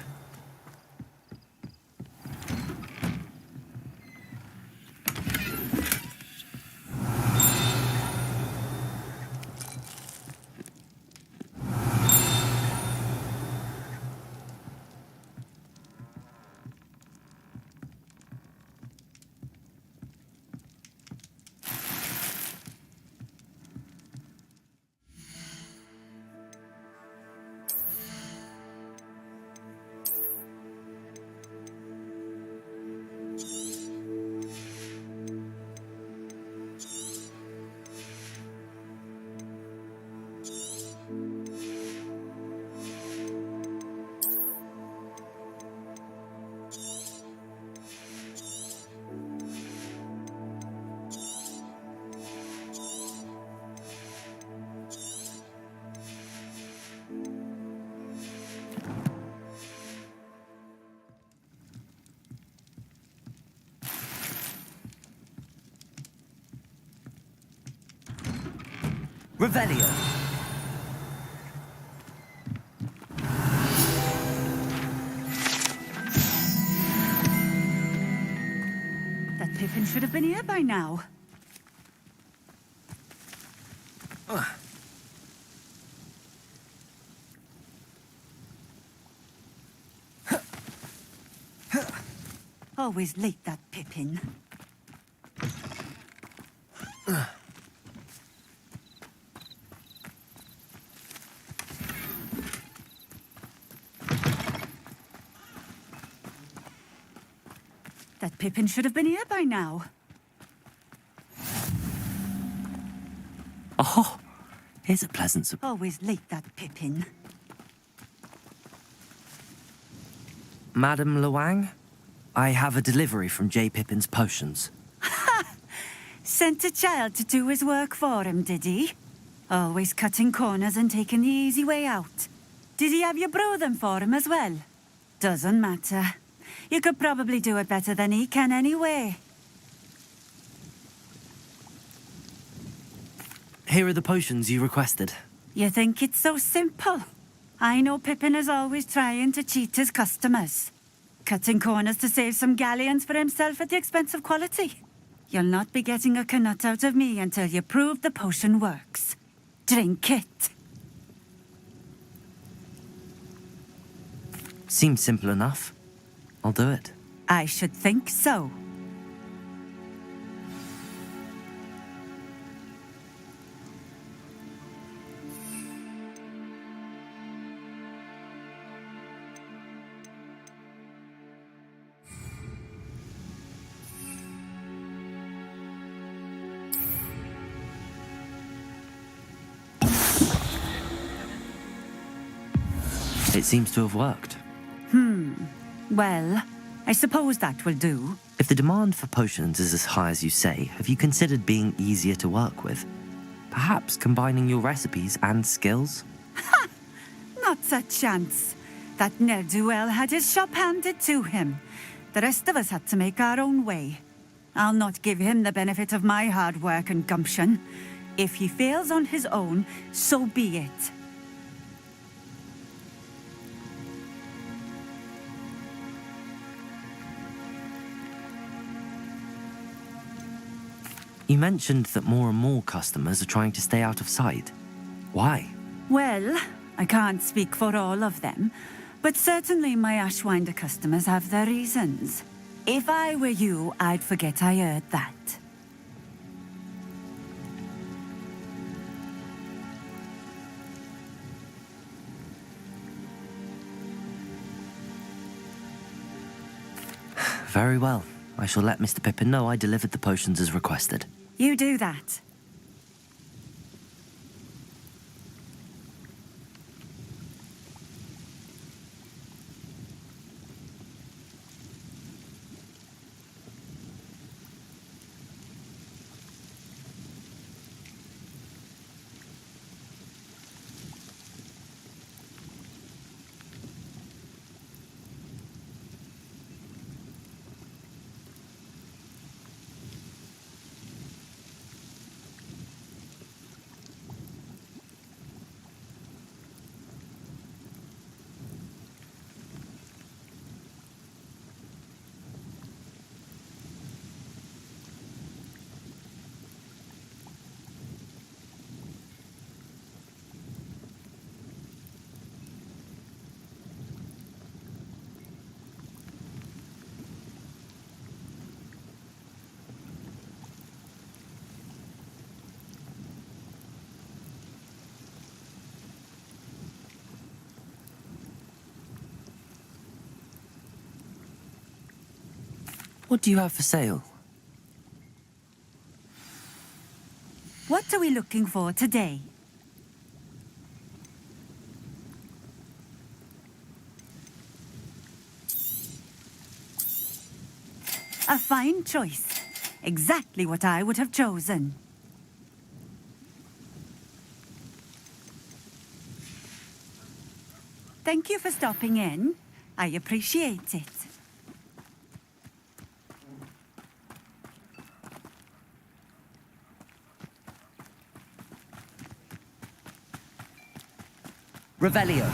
Revelio.
That Pippin should have been here by now. Always late, that Pippin. That Pippin should have been here by now.
Oh, here's a pleasant surprise.
Always late, that Pippin.
Madam Luang, I have a delivery from J. Pippin's potions.
Sent a child to do his work for him, did he? Always cutting corners and taking the easy way out. Did he have you brew them for him as well? Doesn't matter. You could probably do it better than he can anyway.
Here are the potions you requested.
You think it's so simple? I know Pippin is always trying to cheat his customers. Cutting corners to save some galleons for himself at the expense of quality. You'll not be getting a canut out of me until you prove the potion works. Drink it.
Seems simple enough. I'll do it.
I should think so.
It seems to have worked.
Well, I suppose that will do.
If the demand for potions is as high as you say, have you considered being easier to work with? Perhaps combining your recipes and skills?
Not a chance. That ne'er-do-well had his shop handed to him. The rest of us had to make our own way. I'll not give him the benefit of my hard work and gumption. If he fails on his own, so be it.
You mentioned that more and more customers are trying to stay out of sight. Why?
Well, I can't speak for all of them, but certainly my Ashwinder customers have their reasons. If I were you, I'd forget I heard that.
Very well. I shall let Mr. Pippin know I delivered the potions as requested.
You do that.
What do you have for sale?
What are we looking for today? A fine choice. Exactly what I would have chosen. Thank you for stopping in. I appreciate it.
Revelio.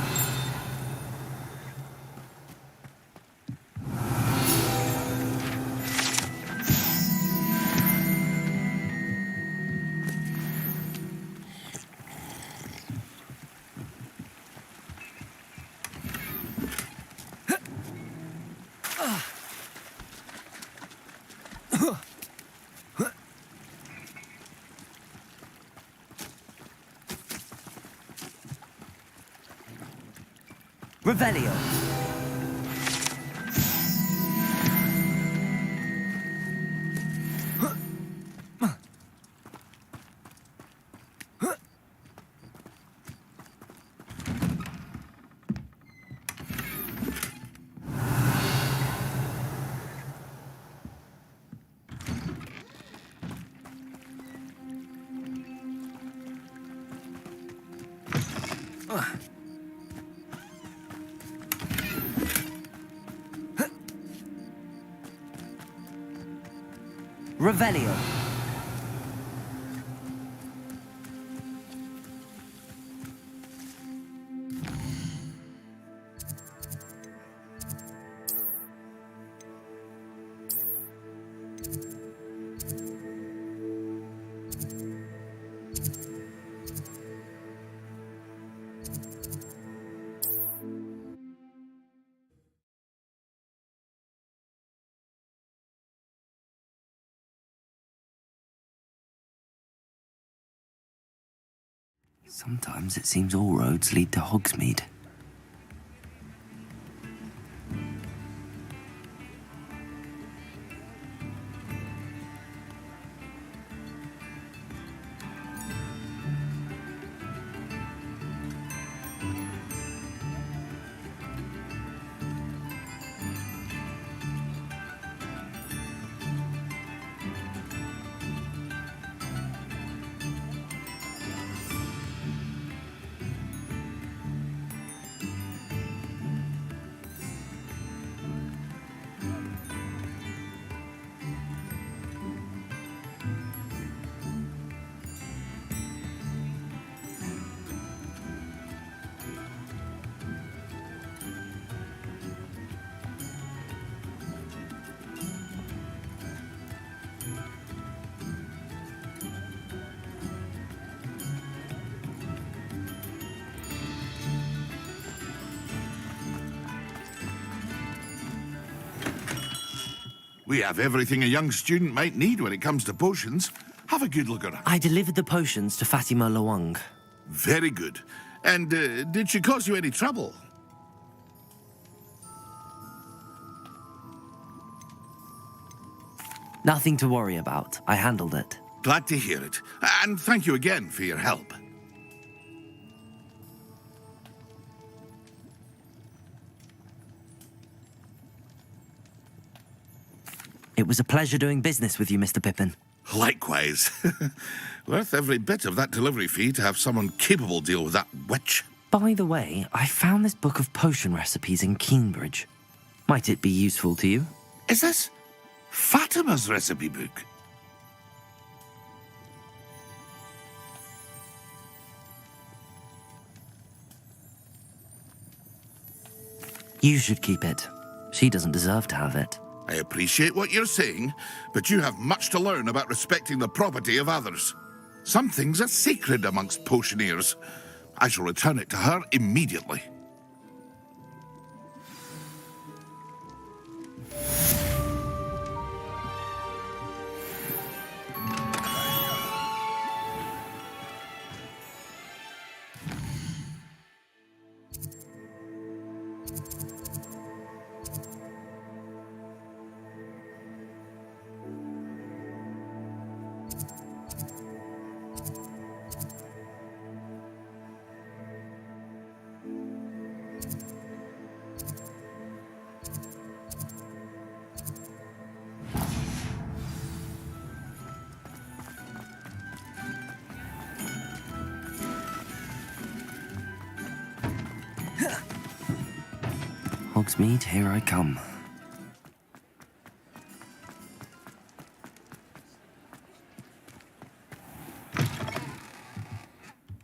Revelio. Revelio.
Sometimes it seems all roads lead to Hogsmeade.
We have everything a young student might need when it comes to potions. Have a good look around.
I delivered the potions to Fatima Lawang.
Very good. And did she cause you any trouble?
Nothing to worry about. I handled it.
Glad to hear it. And thank you again for your help.
It was a pleasure doing business with you, Mr. Pippin.
Likewise. Worth every bit of that delivery fee to have someone capable deal with that witch.
By the way, I found this book of potion recipes in Cambridge. Might it be useful to you?
Is this Fatima's recipe book?
You should keep it. She doesn't deserve to have it.
I appreciate what you're saying, but you have much to learn about respecting the property of others. Some things are sacred amongst potioneers. I shall return it to her immediately.
Hogsmeade, here I come.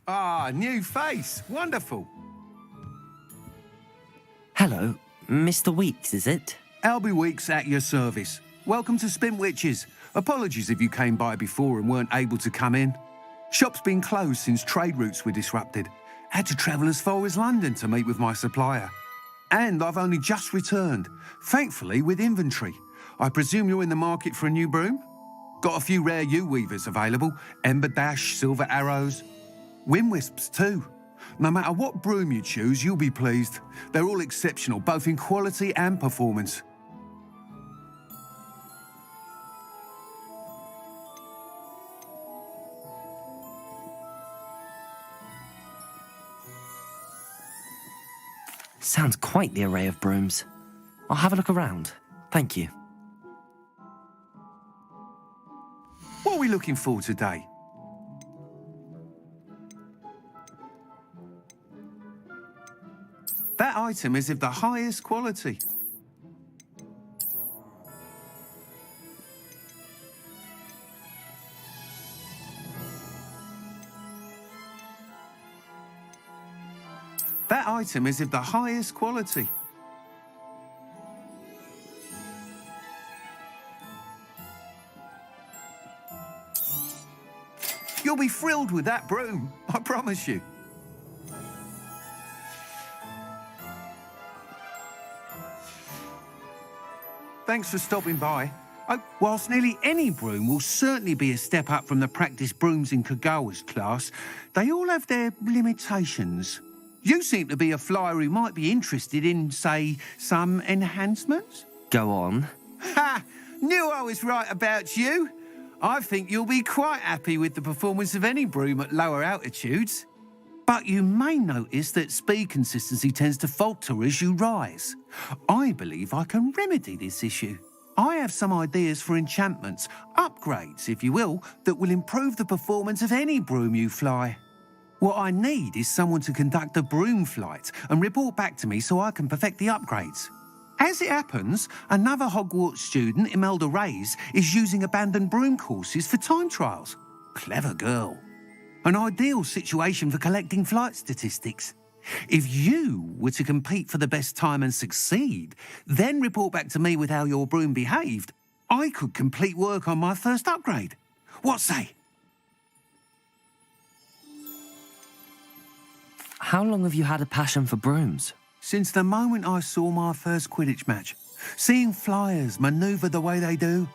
Ah, new face. Wonderful.
Hello, Mr. Weeks, is it?
Albie Weeks at your service. Welcome to Spintwitches. Apologies if you came by before and weren't able to come in. Shop's been closed since trade routes were disrupted. Had to travel as far as London to meet with my supplier. And I've only just returned, thankfully with inventory. I presume you're in the market for a new broom? Got a few rare yew-weavers available, Ember Dash, Silver Arrows, Wind-Wisps too. No matter what broom you choose, you'll be pleased. They're all exceptional, both in quality and performance.
Sounds quite the array of brooms. I'll have a look around. Thank you.
What are we looking for today? That item is of the highest quality. That item is of the highest quality. You'll be thrilled with that broom, I promise you. Thanks for stopping by. Whilst nearly any broom will certainly be a step up from the practice brooms in Kagawa's class, they all have their limitations. You seem to be a flyer who might be interested in, say, some enhancements?
Go on.
Ha! Knew I was right about you. I think you'll be quite happy with the performance of any broom at lower altitudes. But you may notice that speed consistency tends to falter as you rise. I believe I can remedy this issue. I have some ideas for enchantments, upgrades, if you will, that will improve the performance of any broom you fly. What I need is someone to conduct a broom flight and report back to me so I can perfect the upgrades. As it happens, another Hogwarts student, Imelda Reyes, is using abandoned broom courses for time trials. Clever girl. An ideal situation for collecting flight statistics. If you were to compete for the best time and succeed, then report back to me with how your broom behaved, I could complete work on my first upgrade. What say?
How long have you had a passion for brooms?
Since the moment I saw my first Quidditch match. Seeing flyers maneuver the way they do.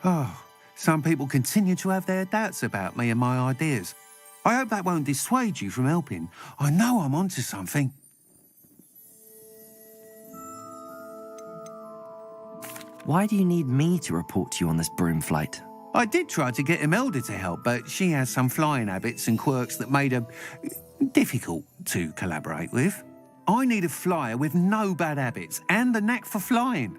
Oh, some people continue to have their doubts about me and my ideas. I hope that won't dissuade you from helping. I know I'm onto something.
Why do you need me to report to you on this broom flight?
I did try to get Imelda to help, but she has some flying habits and quirks that made her difficult to collaborate with. I need a flyer with no bad habits and the knack for flying.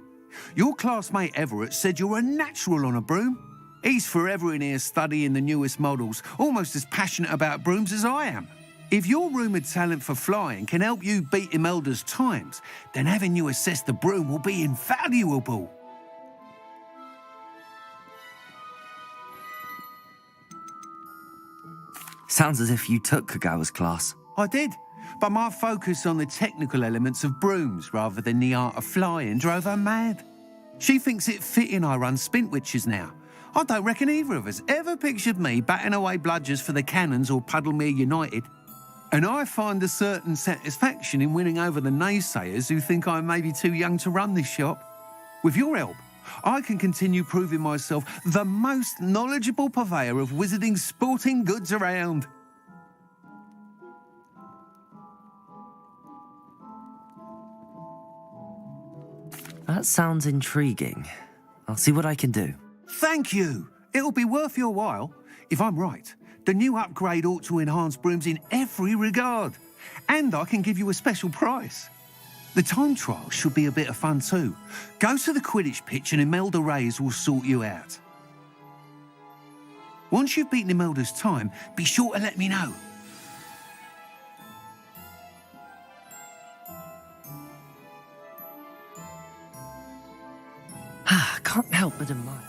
Your classmate Everett said you're a natural on a broom. He's forever in here studying the newest models, almost as passionate about brooms as I am. If your rumoured talent for flying can help you beat Imelda's times, then having you assess the broom will be invaluable.
Sounds as if you took Kagawa's class.
I did, but my focus on the technical elements of brooms rather than the art of flying drove her mad. She thinks it fitting I run Spintwitches now. I don't reckon either of us ever pictured me batting away bludgers for the Cannons or Puddlemere United. And I find a certain satisfaction in winning over the naysayers who think I'm maybe too young to run this shop. With your help, I can continue proving myself the most knowledgeable purveyor of wizarding sporting goods around.
That sounds intriguing. I'll see what I can do.
Thank you. It'll be worth your while. If I'm right, the new upgrade ought to enhance brooms in every regard. And I can give you a special price. The time trial should be a bit of fun too. Go to the Quidditch pitch and Imelda Reyes will sort you out. Once you've beaten Imelda's time, be sure to let me know.
Can't help but admire.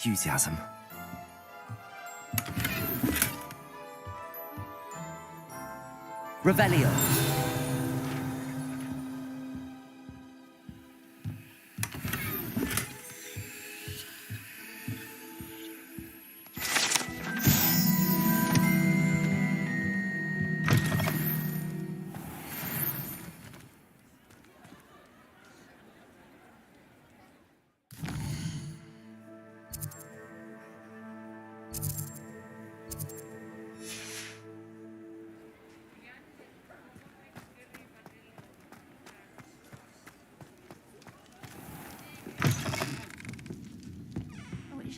Enthusiasm.
Revelio.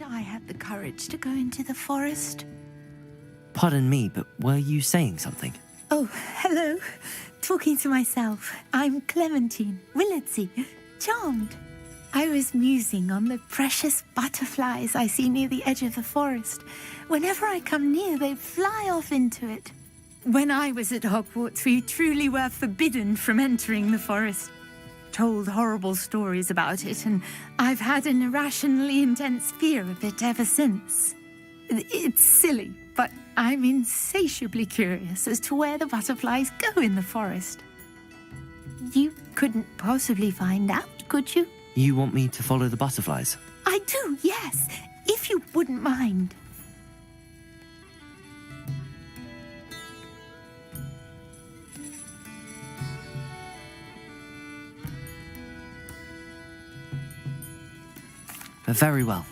I had the courage to go into the forest.
Pardon me, but were you saying something?
Oh, hello. Talking to myself. I'm Clementine, Willardsey, charmed. I was musing on the precious butterflies I see near the edge of the forest. Whenever I come near, they fly off into it. When I was at Hogwarts, we truly were forbidden from entering the forest. Told horrible stories about it, and I've had an irrationally intense fear of it ever since. It's silly, but I'm insatiably curious as to where the butterflies go in the forest. You couldn't possibly find out, could you?
You want me to follow the butterflies?
I do, yes, if you wouldn't mind.
Very well.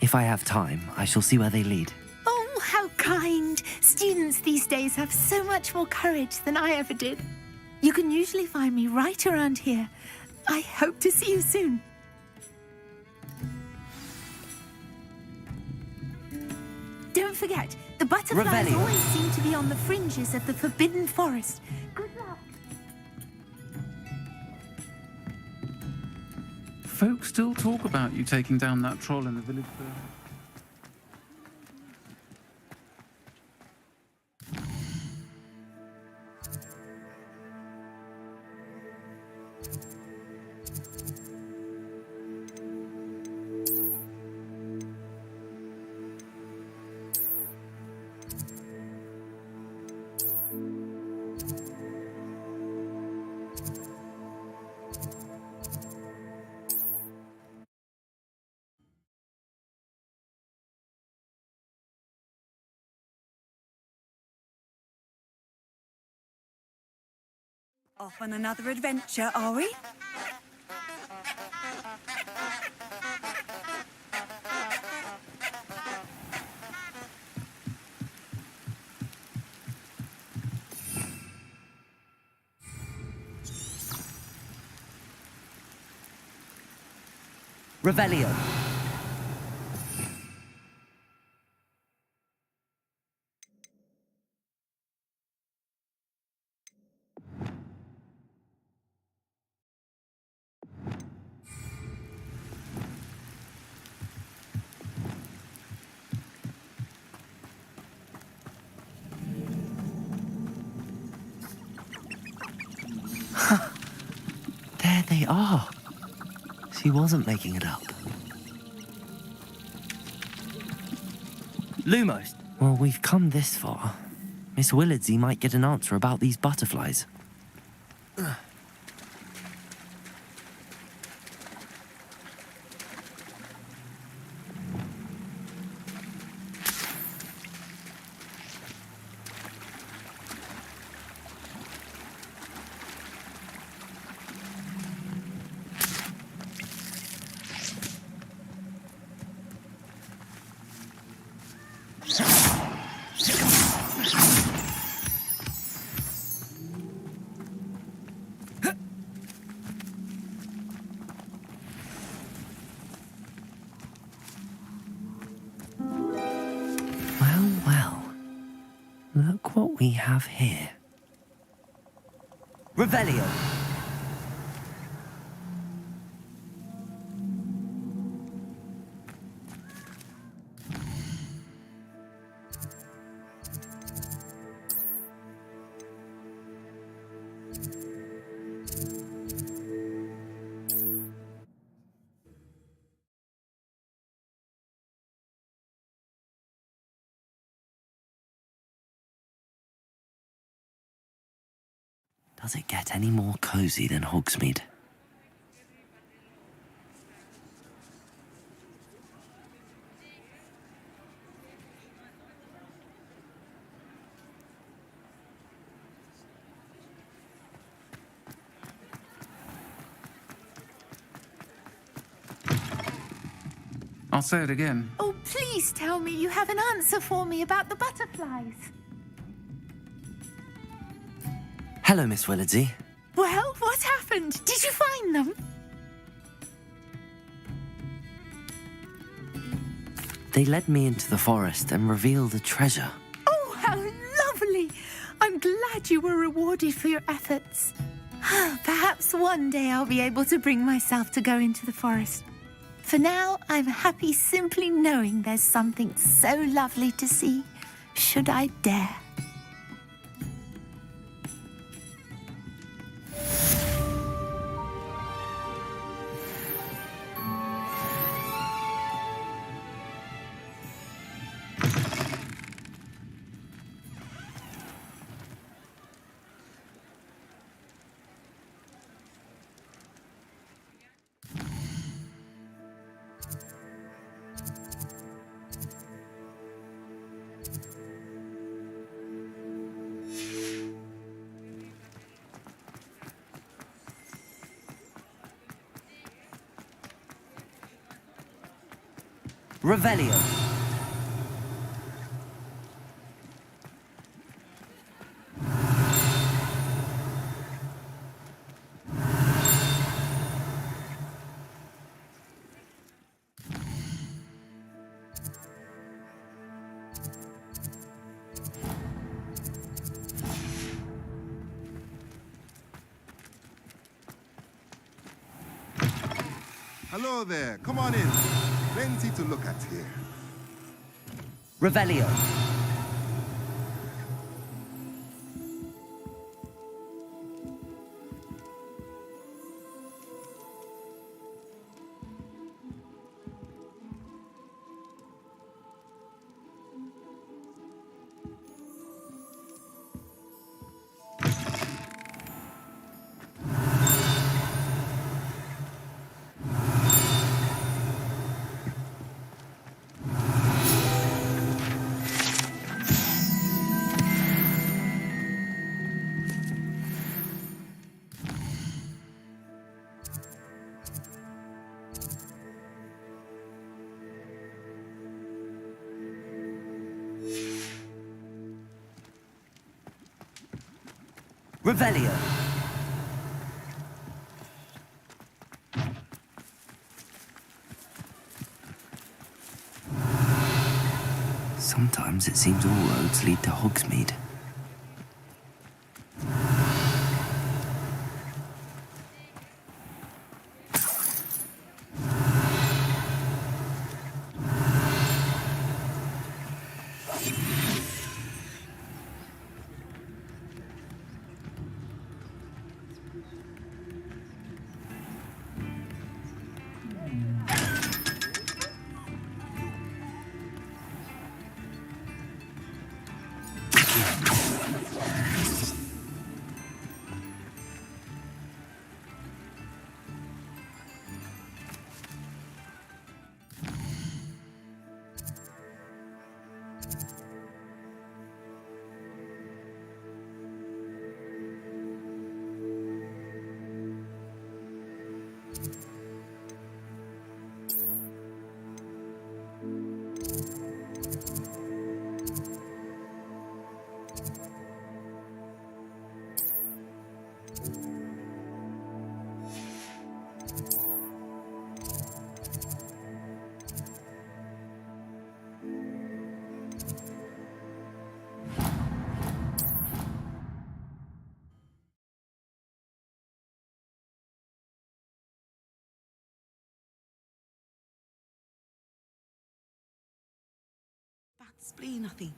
If I have time, I shall see where they lead.
Oh, how kind. Students these days have so much more courage than I ever did. You can usually find me right around here. I hope to see you soon. Don't forget, the butterflies
Revelio.
always seem to be on the fringes of the Forbidden Forest. Good luck.
Folks still talk about you taking down that troll in the village fair.
Off on another adventure, are we?
Revelio. There they are. She wasn't making it up.
Lumos.
Well, we've come this far. Miss Willardsey might get an answer about these butterflies. Well. Look what we have here.
Revelio.
Does it get any more cozy than Hogsmeade?
I'll say it again.
Oh, please tell me you have an answer for me about the butterflies.
Hello, Miss Willardsey.
Well, what happened? Did you find them?
They led me into the forest and revealed a treasure.
Oh, how lovely! I'm glad you were rewarded for your efforts. Perhaps one day I'll be able to bring myself to go into the forest. For now, I'm happy simply knowing there's something so lovely to see, should I dare.
Revelio.
Hello there. Come on in. Plenty to look at here.
Revelio. Revelio. Sometimes it seems all roads lead to Hogsmeade.
Spleen, I think.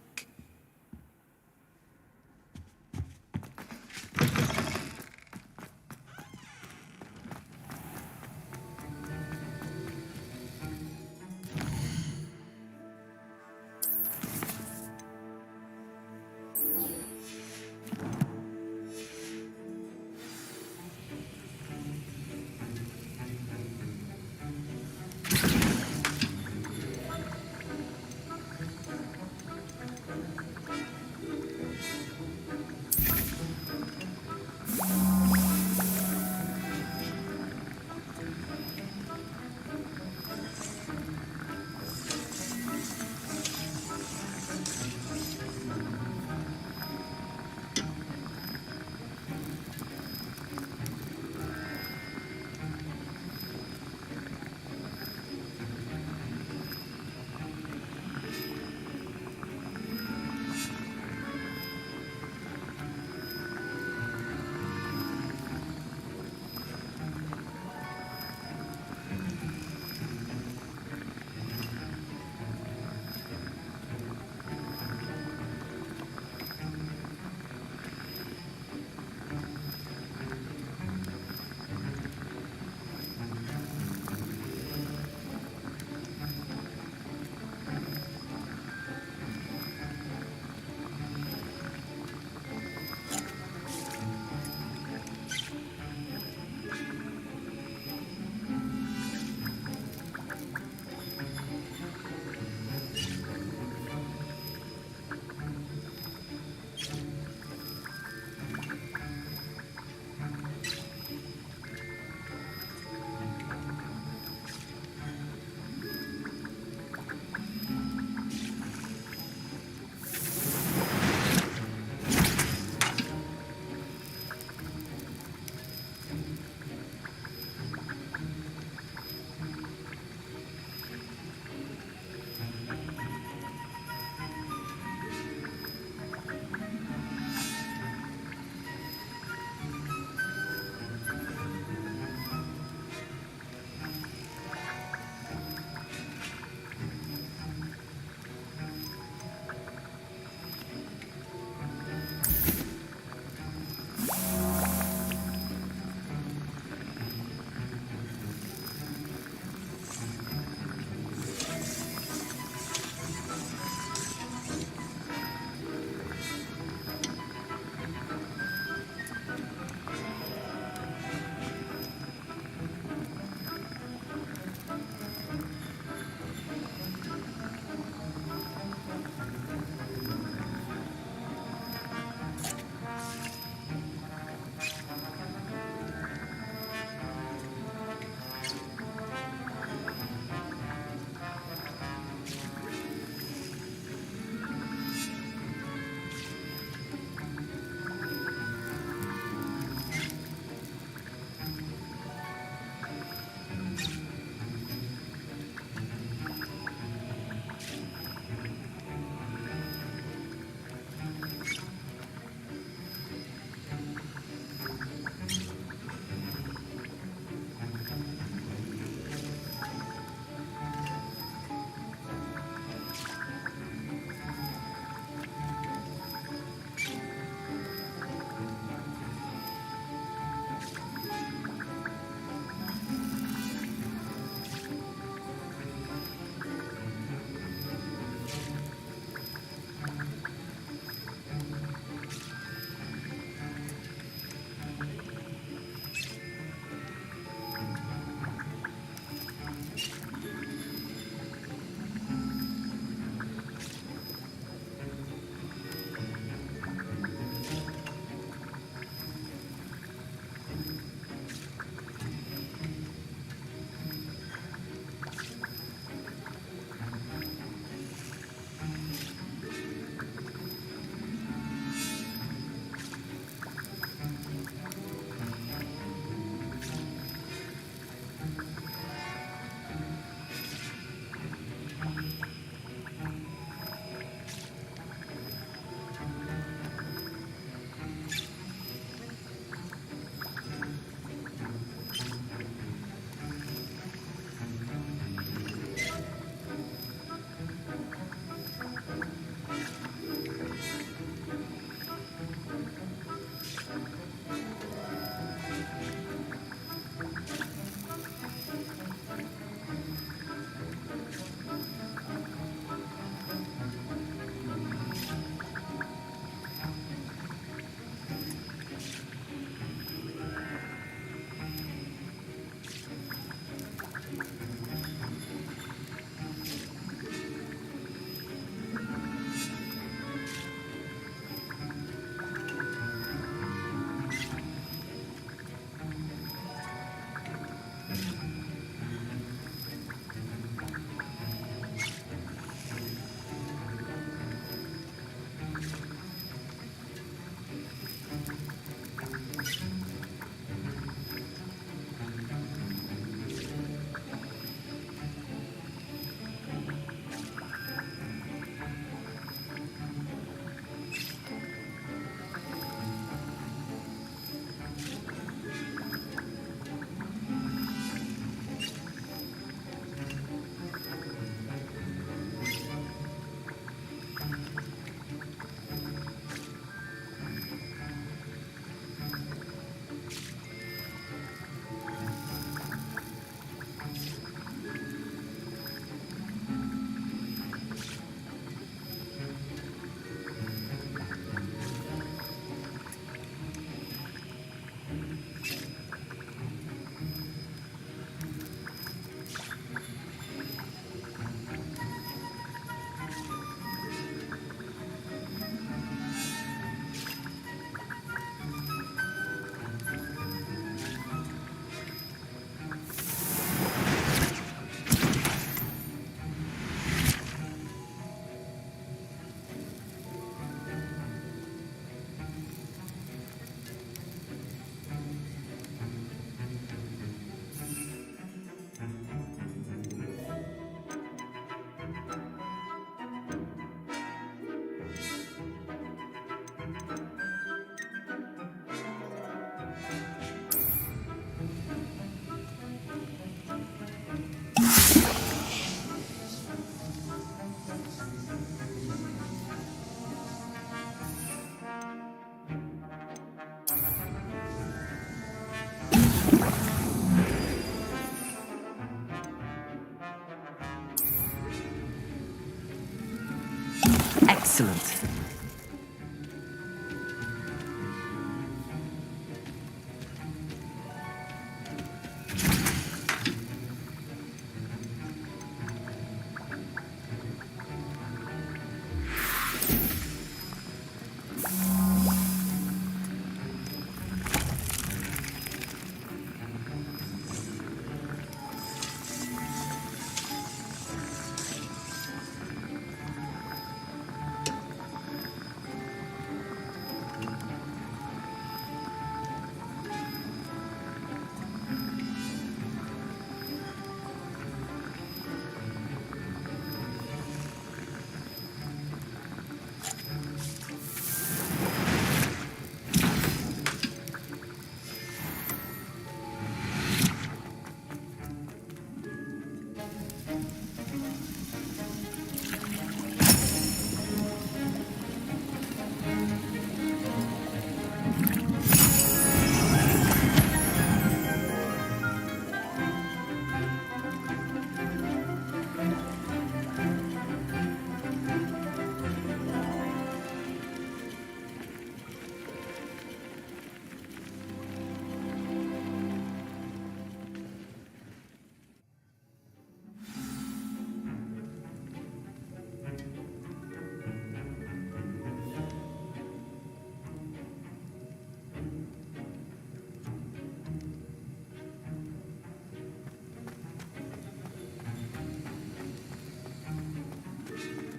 Excellent.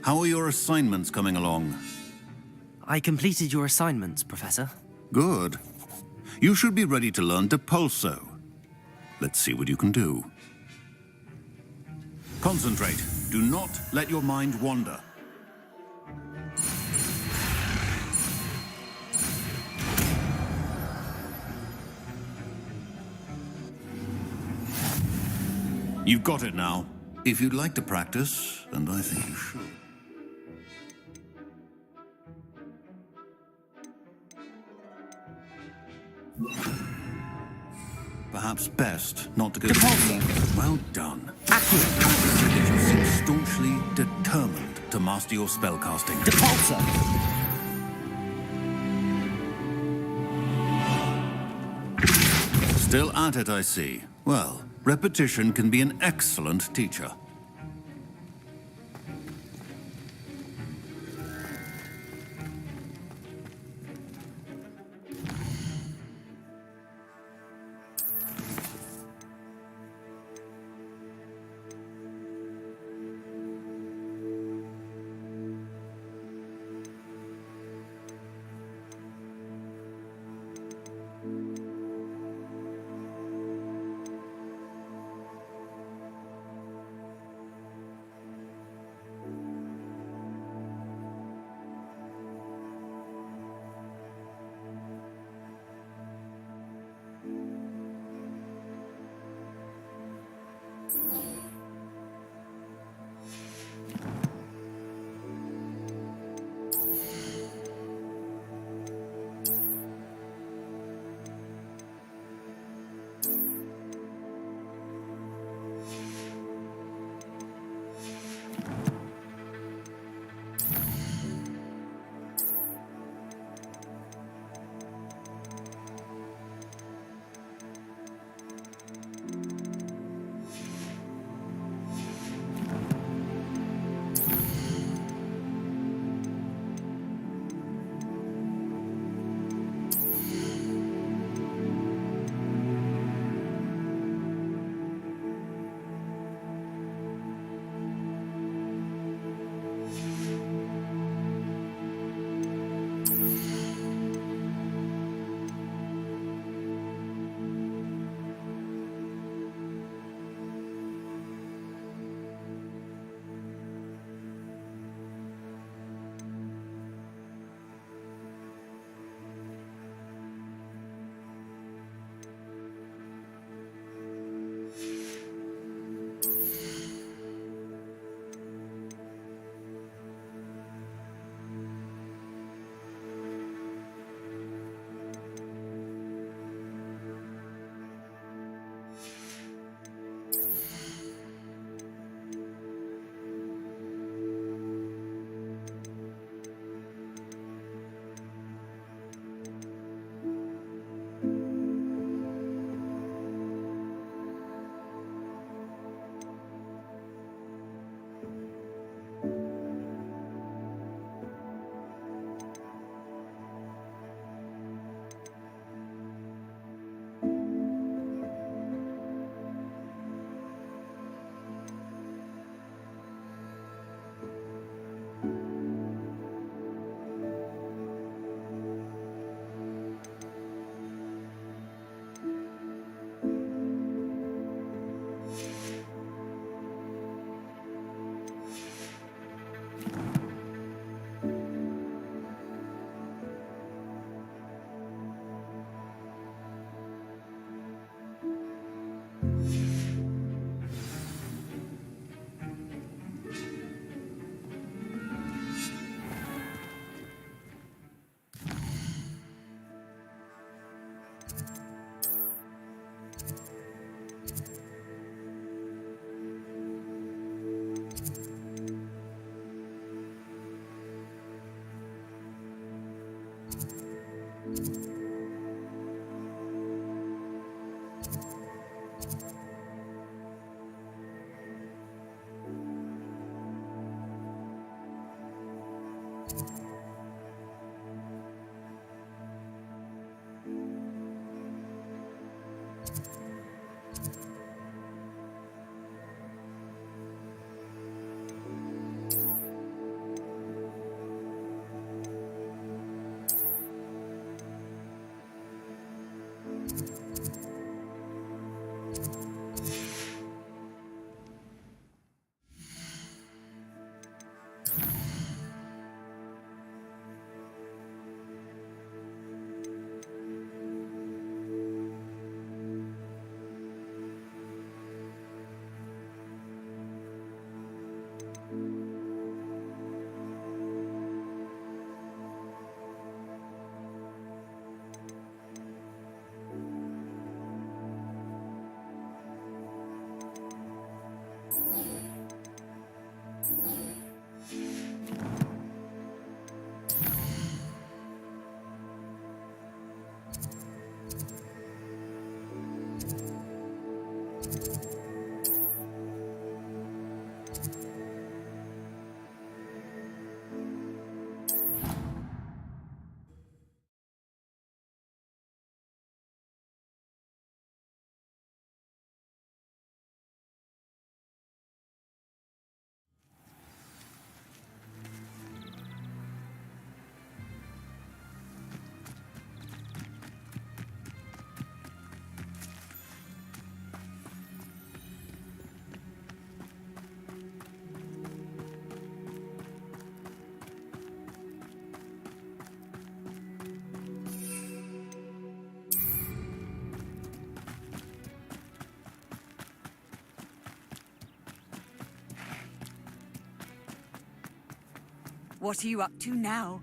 How are your assignments coming along?
I completed your assignments, Professor.
Good. You should be ready to learn Depulso. Let's see what you can do. Concentrate. Do not let your mind wander. You've got it now. If you'd like to practice, and I think you should. Perhaps best not to go too. Well done.
Accurate.
Yet you seem staunchly determined to master your spellcasting.
Depulso.
Still at it, I see. Well, repetition can be an excellent teacher.
What are you up to now?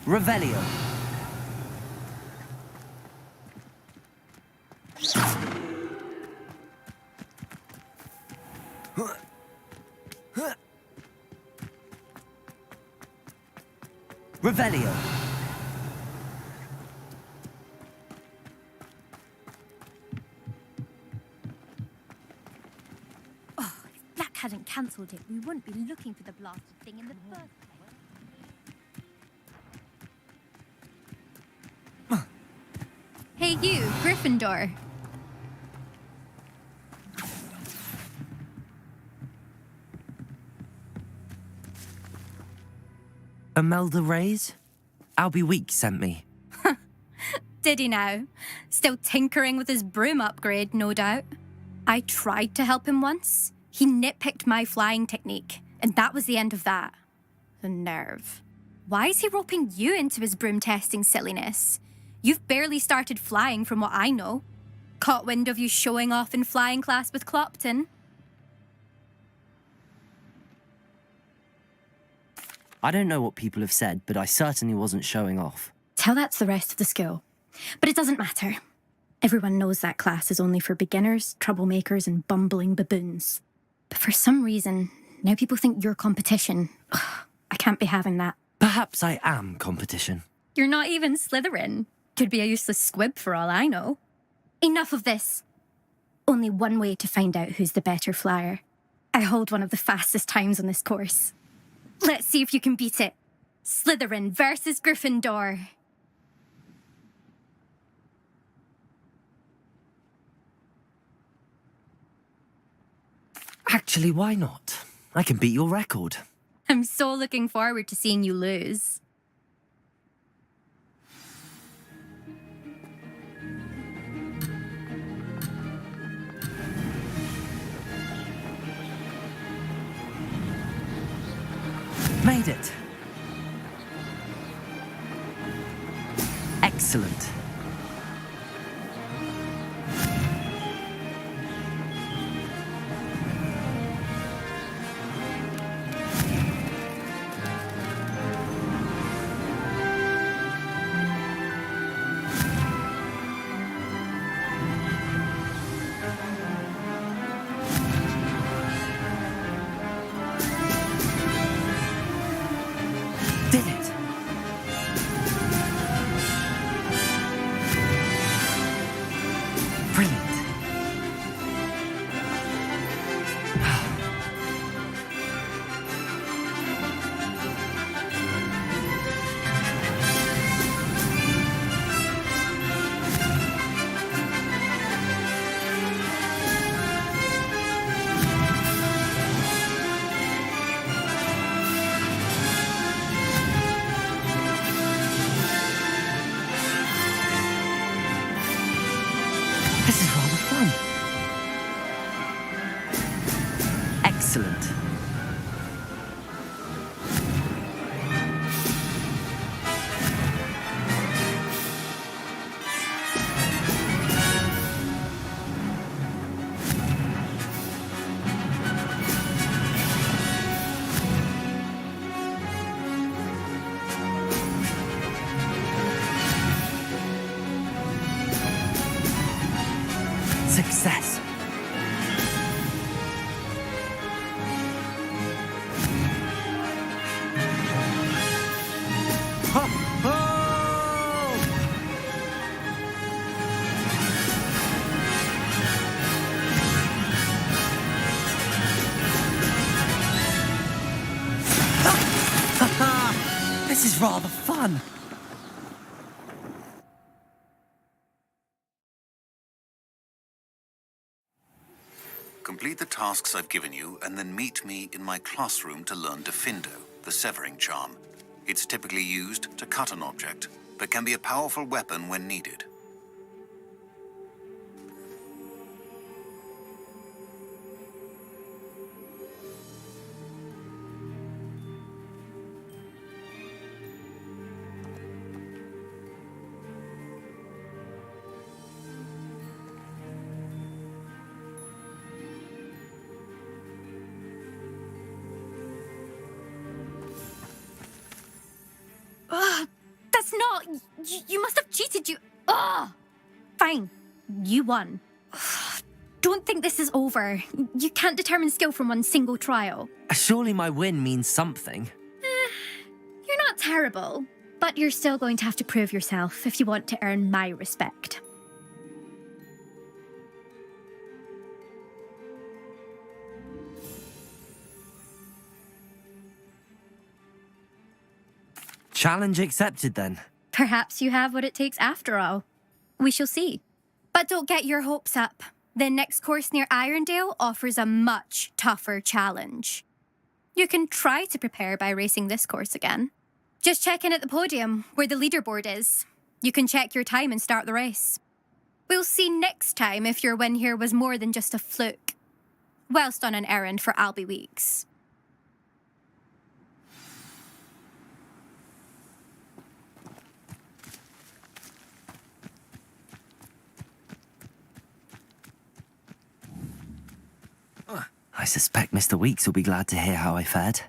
Revelio. Revelio.
Oh, if Black hadn't cancelled it, we wouldn't be looking for the blasted thing in the first place.
Hey you, Gryffindor.
Imelda Reyes? Albie Weeks sent me.
Did he now? Still tinkering with his broom upgrade, no doubt. I tried to help him once. He nitpicked my flying technique, and that was the end of that. The nerve. Why is he roping you into his broom testing silliness? You've barely started flying from what I know. Caught wind of you showing off in flying class with Clopton.
I don't know what people have said, but I certainly wasn't showing off.
Tell that to the rest of the school. But it doesn't matter. Everyone knows that class is only for beginners, troublemakers, and bumbling baboons. But for some reason, now people think you're competition. Ugh, I can't be having that.
Perhaps I am competition.
You're not even Slytherin. Could be a useless squib for all I know. Enough of this. Only one way to find out who's the better flyer. I hold one of the fastest times on this course. Let's see if you can beat it. Slytherin versus Gryffindor.
Actually, why not? I can beat your record.
I'm so looking forward to seeing you lose.
Made it. Excellent. Did it. Brilliant. This is rather fun. Excellent. Success. Ho, ho! This is rather fun.
Complete the tasks I've given you, and then meet me in my classroom to learn Diffindo, the severing charm. It's typically used to cut an object, but can be a powerful weapon when needed.
That's not... You must have cheated, you... Ugh! Fine. You won. Don't think this is over. You can't determine skill from one single trial.
Surely my win means something.
You're not terrible, but you're still going to have to prove yourself if you want to earn my respect.
Challenge accepted then.
Perhaps you have what it takes after all. We shall see. But don't get your hopes up. The next course near Irondale offers a much tougher challenge. You can try to prepare by racing this course again. Just check in at the podium, where the leaderboard is. You can check your time and start the race. We'll see next time if your win here was more than just a fluke. Whilst on an errand for Albie Weeks.
I suspect Mr. Weeks will be glad to hear how I fared.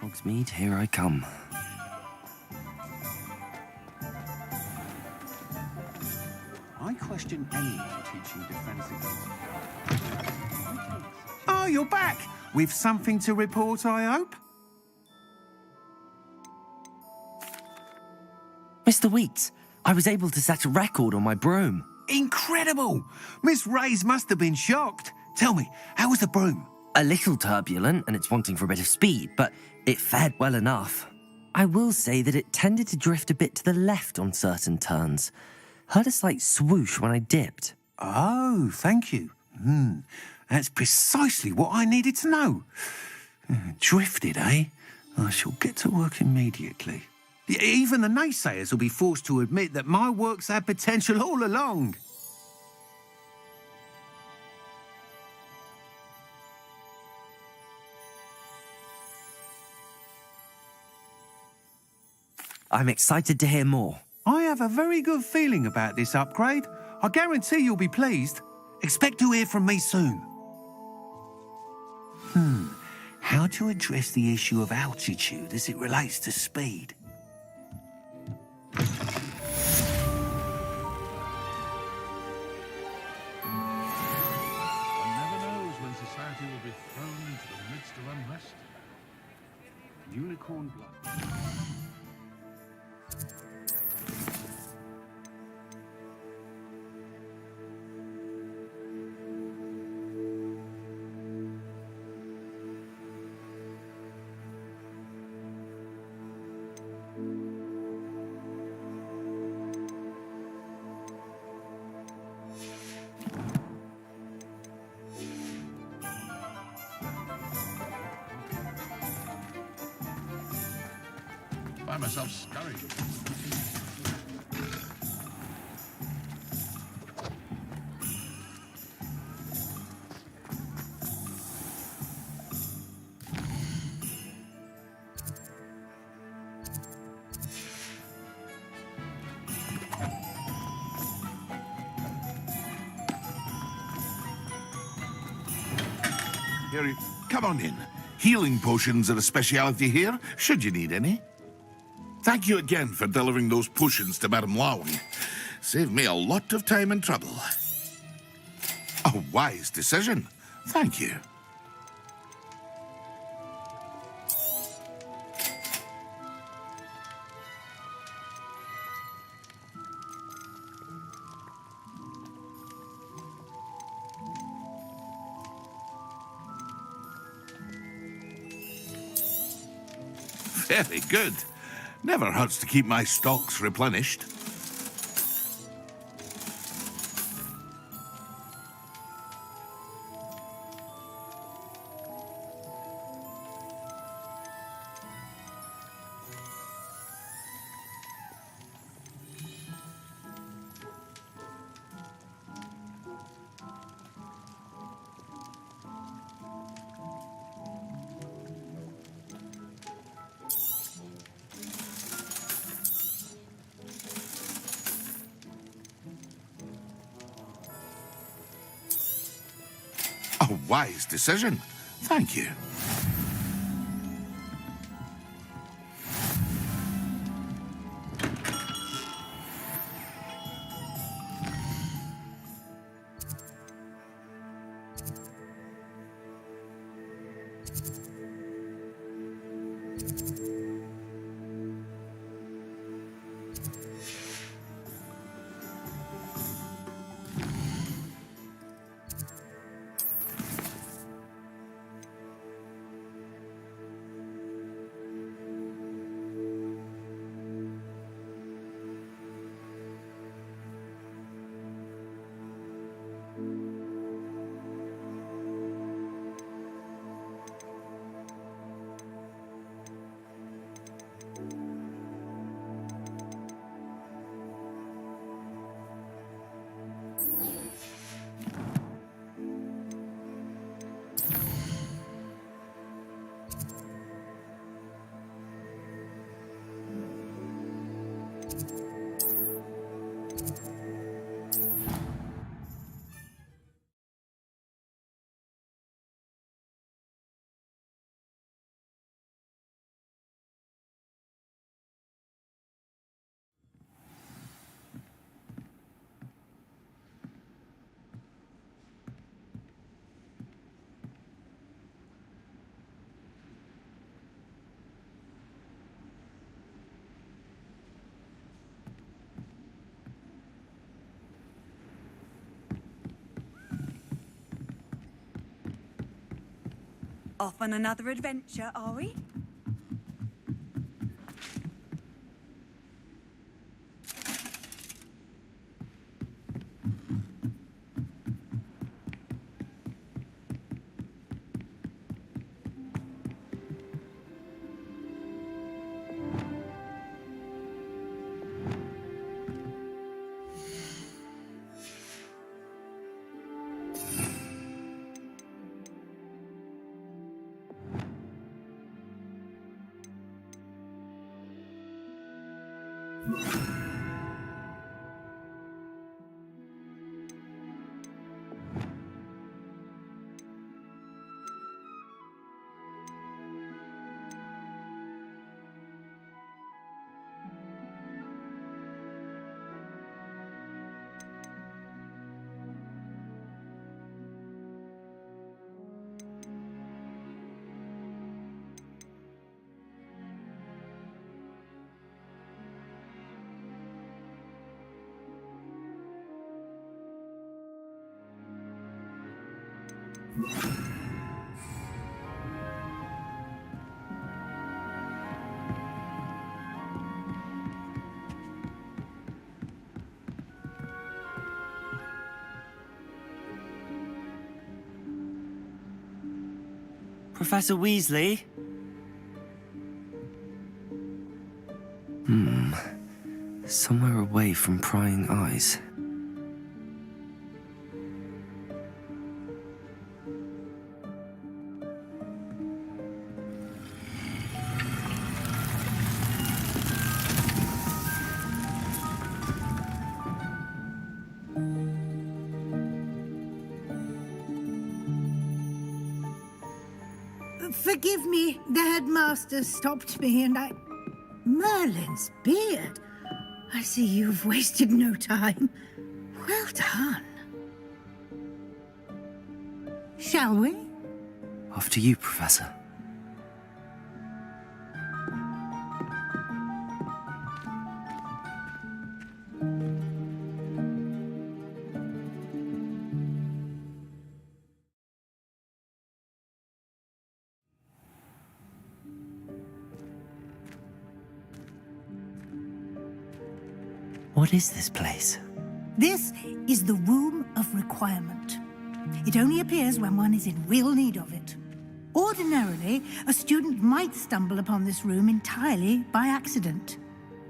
Hogsmeade, here I come.
I question anyone teaching defense against... Oh, you're back! With something to report, I hope?
Mr. Weeks, I was able to set a record on my broom.
Incredible! Miss Reyes must have been shocked. Tell me, how was the broom?
A little turbulent, and it's wanting for a bit of speed, but it fared well enough. I will say that it tended to drift a bit to the left on certain turns. Heard a slight swoosh when I dipped.
Oh, thank you. That's precisely what I needed to know. Drifted, eh? I shall get to work immediately. Even the naysayers will be forced to admit that my work's had potential all along.
I'm excited to hear more.
I have a very good feeling about this upgrade. I guarantee you'll be pleased. Expect to hear from me soon. How to address the issue of altitude as it relates to speed?
One never knows when society will be thrown into the midst of unrest. Unicorn blood. Find myself scurrying.
Here, come on in. Healing potions are a speciality here, should you need any. Thank you again for delivering those potions to Madame Lowen. Saved me a lot of time and trouble. A wise decision. Thank you. Very good. Never hurts to keep my stocks replenished. A wise decision. Thank you.
Off on another adventure, are we?
Professor Weasley?
Somewhere away from prying eyes.
Forgive me, the headmaster stopped me and I... Merlin's beard. I see you've wasted no time. Well done. Shall we?
After you, Professor. What is this place?
This is the Room of Requirement. It only appears when one is in real need of it. Ordinarily, a student might stumble upon this room entirely by accident.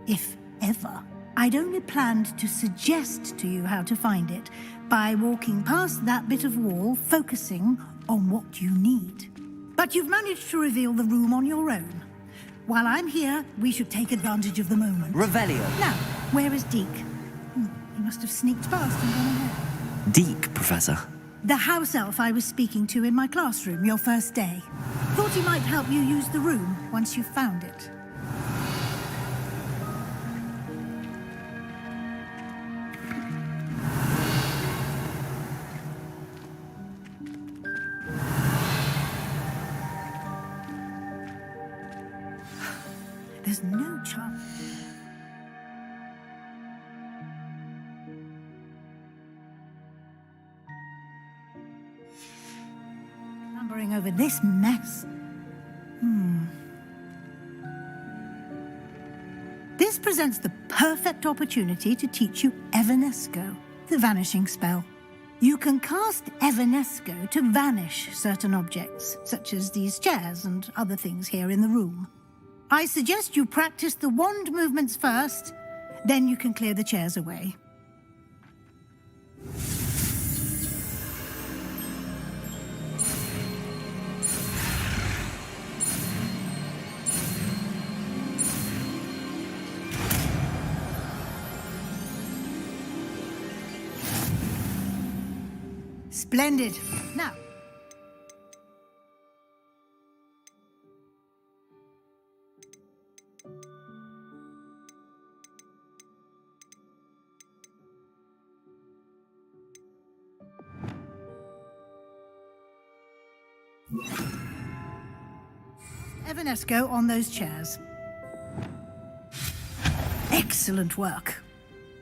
If ever. I'd only planned to suggest to you how to find it by walking past that bit of wall, focusing on what you need. But you've managed to reveal the room on your own. While I'm here, we should take advantage of the moment.
Revelio.
Now, where is Deke? He must have sneaked past and gone ahead.
Deke, Professor.
The house elf I was speaking to in my classroom your first day. Thought he might help you use the room once you found it. There's no chance. Lumbering over this mess. This presents the perfect opportunity to teach you Evanesco, the vanishing spell. You can cast Evanesco to vanish certain objects, such as these chairs and other things here in the room. I suggest you practice the wand movements first, then you can clear the chairs away. Splendid. Now, Evanesco on those chairs. Excellent work.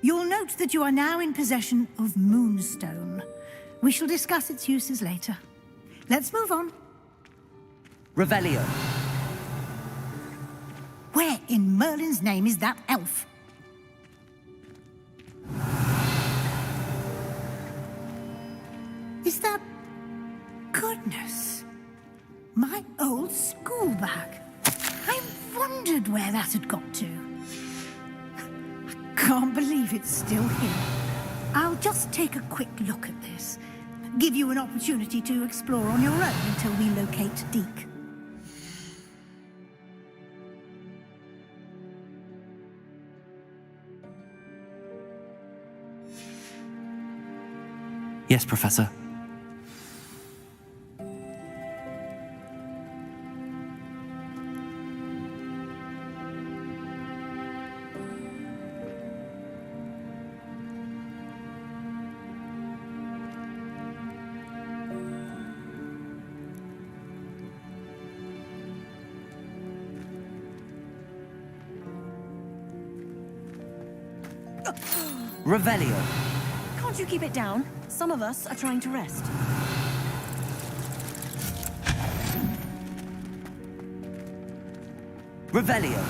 You'll note that you are now in possession of Moonstone. We shall discuss its uses later. Let's move on.
Revelio.
Where in Merlin's name is that elf? Is that... Goodness. My old school bag. I wondered where that had got to. I can't believe it's still here. I'll just take a quick look at this. Give you an opportunity to explore on your own until we locate Deke.
Yes, Professor. Revelio.
Can't you keep it down? Some of us are trying to rest.
Revelio.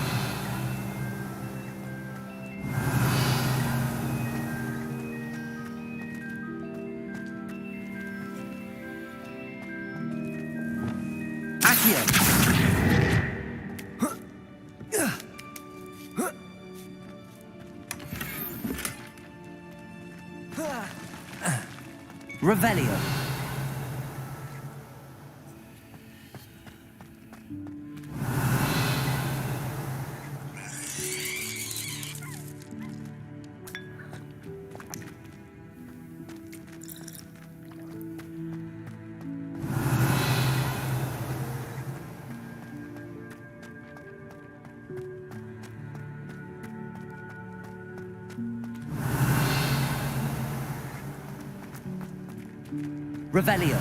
Accio. Revelio.
Revelio.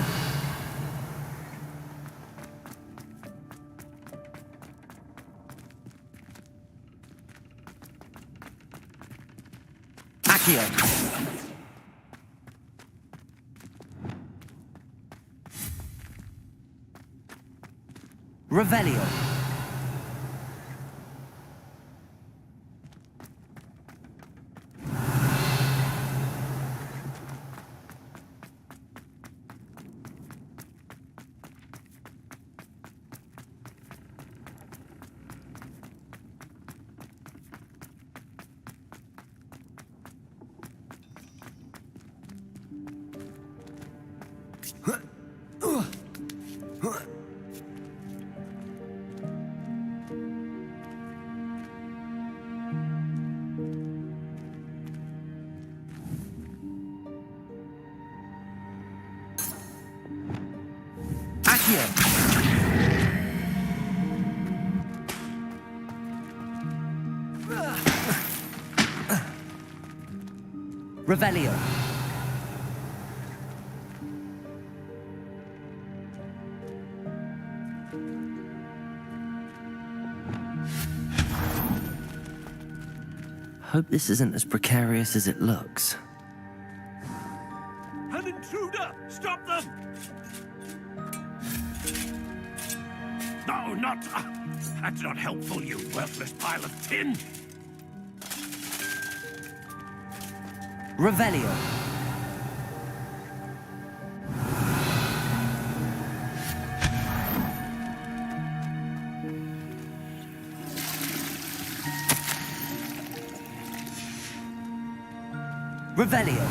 Accio. Revelio. Accio. Revelio.
Hope this isn't as precarious as it looks.
An intruder! Stop them! No, not... that's not helpful, you worthless pile of tin!
Revelio. Revelio.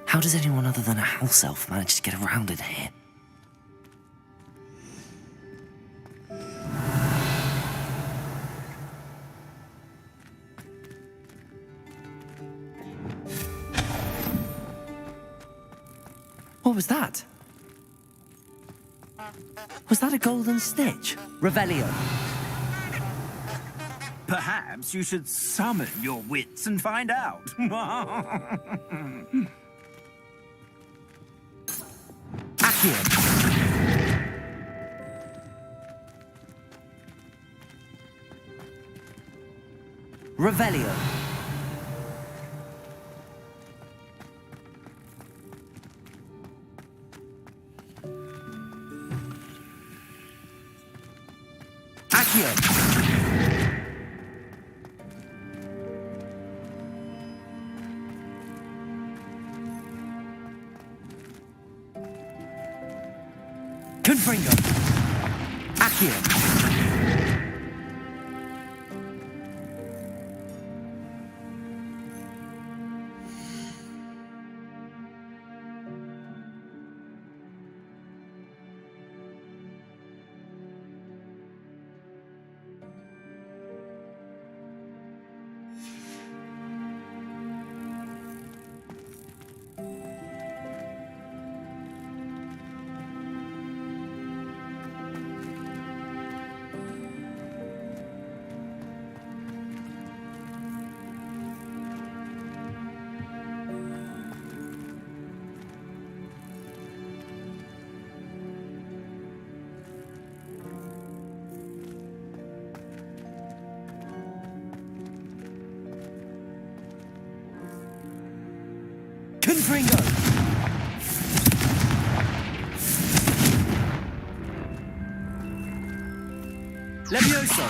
How does anyone other than a house elf manage to get around in here? What was that? Was that a golden snitch?
Revelio.
Perhaps you should summon your wits and find out.
Accio. Revelio. Accio. Confringo. Accio. Confringo. Levioso.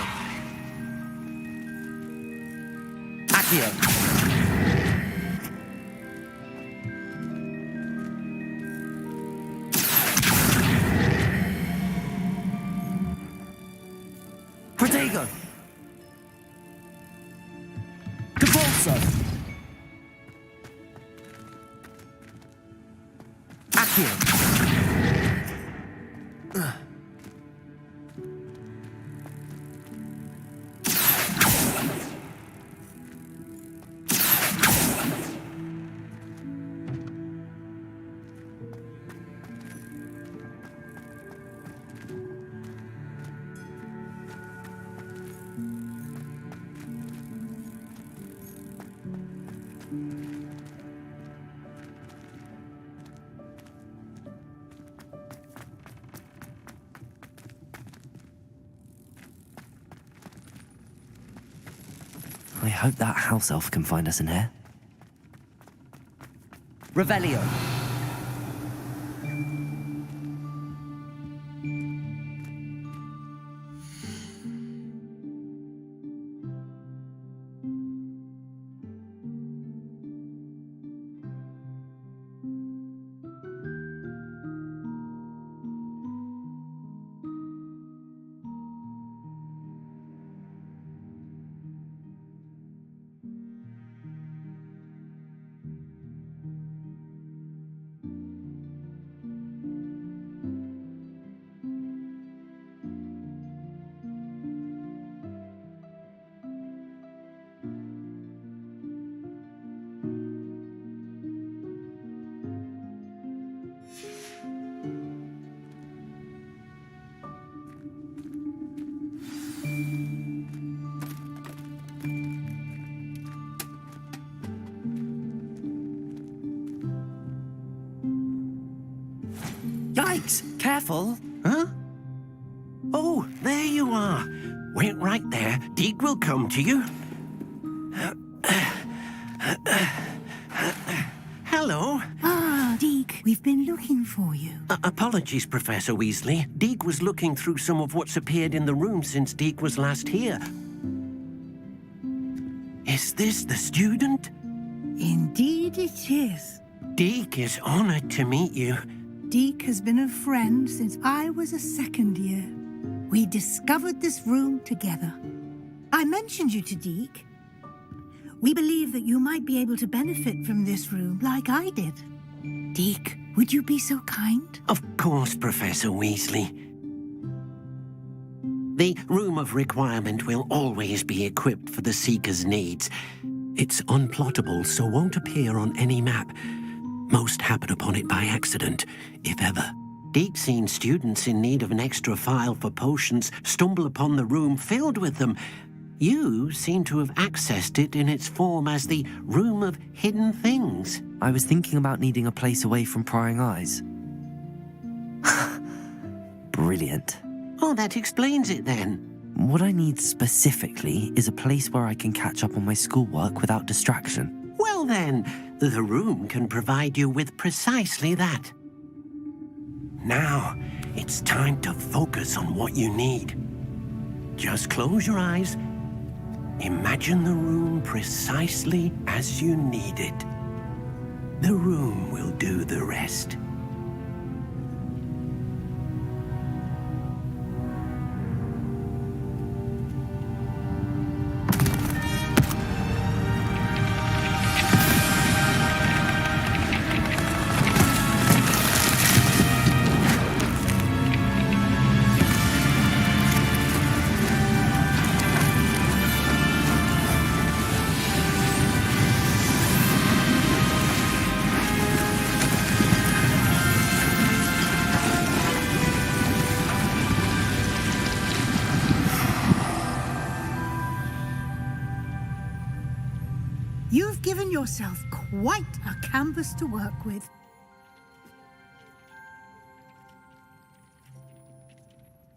Accio. Protego. Cabolso. Accio.
I hope that house elf can find us in here.
Revelio.
Yikes! Careful! Huh? Oh, there you are. Wait right there. Deke will come to you. Hello.
Ah, Deke, we've been looking for you.
Apologies, Professor Weasley. Deke was looking through some of what's appeared in the room since Deke was last here. Is this the student?
Indeed it is.
Deke is honored to meet you.
Deke has been a friend since I was a second year. We discovered this room together. I mentioned you to Deke. We believe that you might be able to benefit from this room like I did. Deke, would you be so kind?
Of course, Professor Weasley. The Room of Requirement will always be equipped for the Seeker's needs. It's unplottable, so won't appear on any map. Most happen upon it by accident, if ever. Deke's seen students in need of an extra file for potions stumble upon the room filled with them. You seem to have accessed it in its form as the Room of Hidden Things.
I was thinking about needing a place away from prying eyes. Brilliant.
Oh, that explains it then.
What I need specifically is a place where I can catch up on my schoolwork without distraction.
Well then, the room can provide you with precisely that. Now, it's time to focus on what you need. Just close your eyes. Imagine the room precisely as you need it. The room will do the rest.
You've given yourself quite a canvas to work with.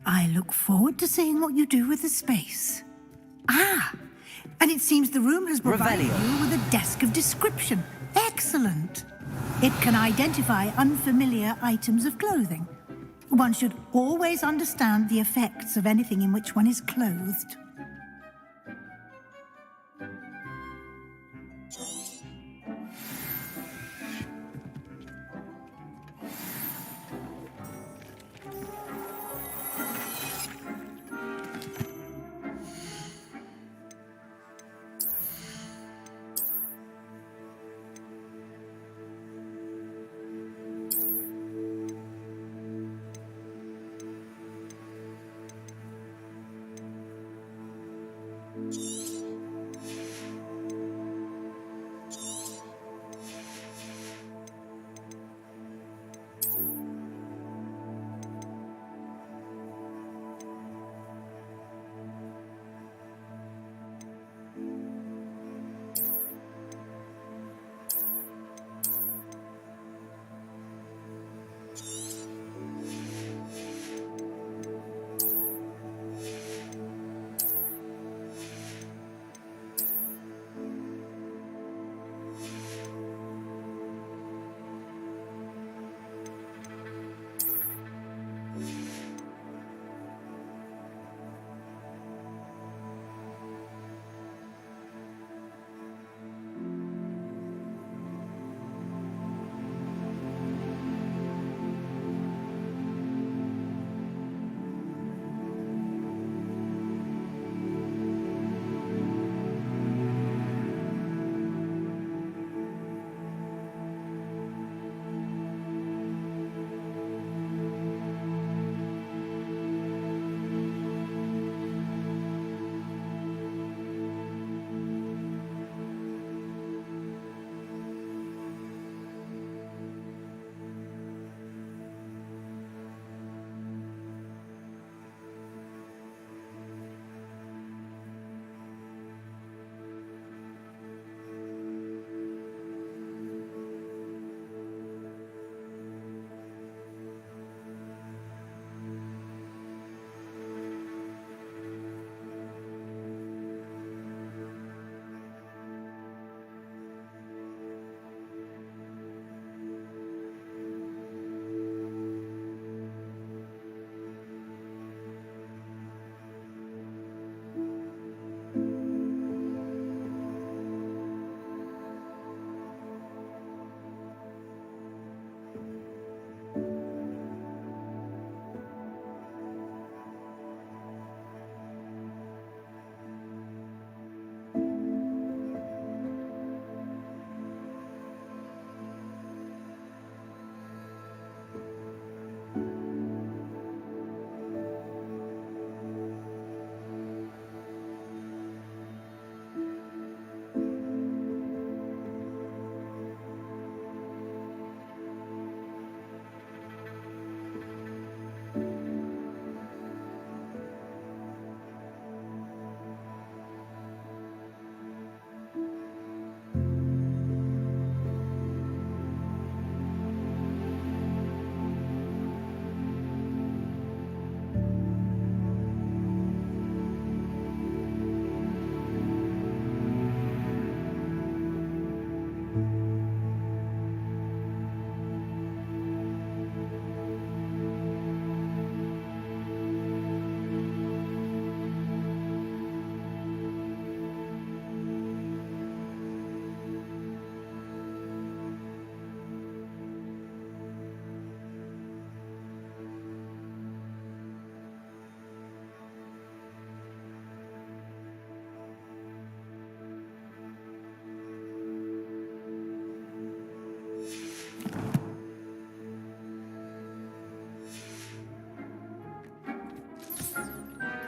I look forward to seeing what you do with the space. Ah, and it seems the room has provided you with a desk of description. Excellent. It can identify unfamiliar items of clothing. One should always understand the effects of anything in which one is clothed.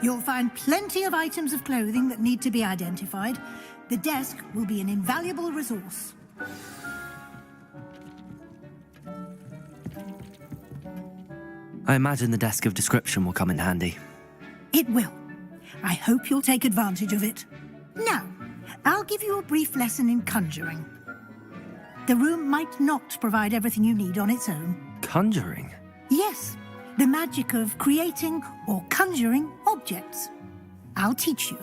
You'll find plenty of items of clothing that need to be identified. The desk will be an invaluable resource.
I imagine the desk of description will come in handy.
It will. I hope you'll take advantage of it. Now, I'll give you a brief lesson in conjuring. The room might not provide everything you need on its own.
Conjuring?
Yes, the magic of creating or conjuring objects. I'll teach you.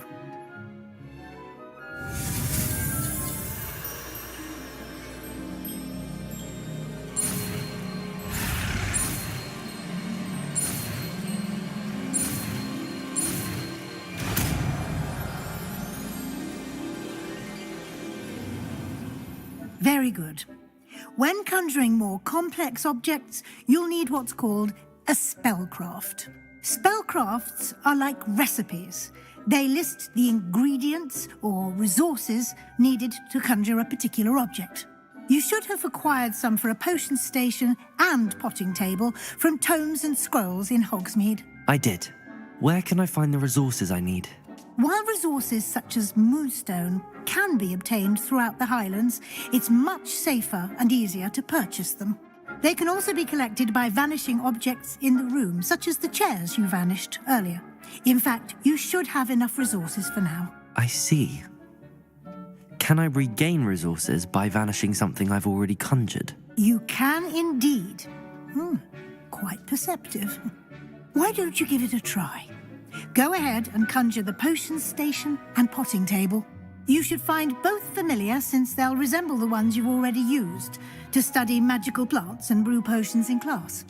Very good. When conjuring more complex objects, you'll need what's called a spellcraft. Spellcrafts are like recipes. They list the ingredients or resources needed to conjure a particular object. You should have acquired some for a potion station and potting table from tomes and scrolls in Hogsmeade.
I did. Where can I find the resources I need?
While resources such as moonstone can be obtained throughout the Highlands, it's much safer and easier to purchase them. They can also be collected by vanishing objects in the room, such as the chairs you vanished earlier. In fact, you should have enough resources for now.
I see. Can I regain resources by vanishing something I've already conjured?
You can indeed. Quite perceptive. Why don't you give it a try? Go ahead and conjure the potion station and potting table. You should find both familiar, since they'll resemble the ones you've already used to study magical plants and brew potions in class.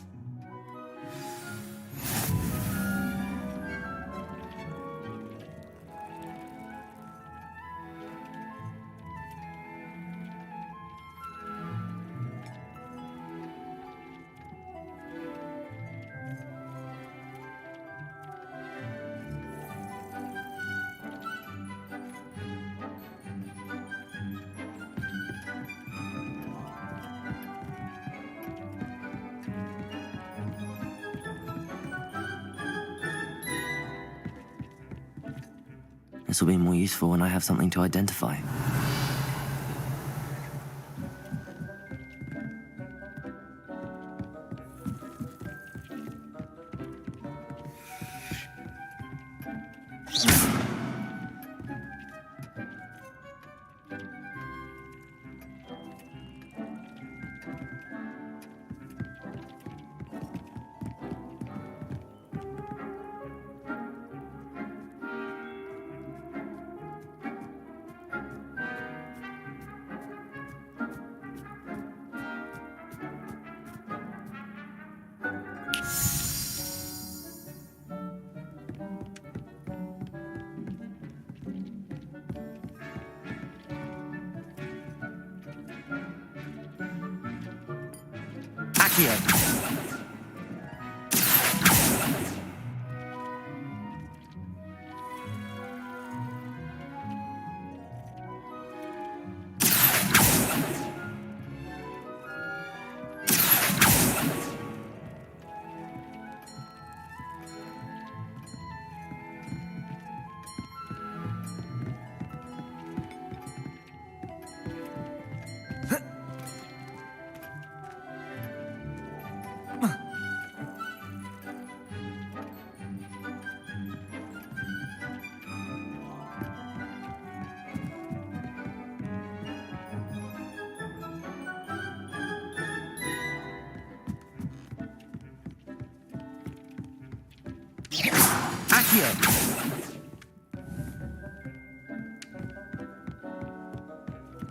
This will be more useful when I have something to identify.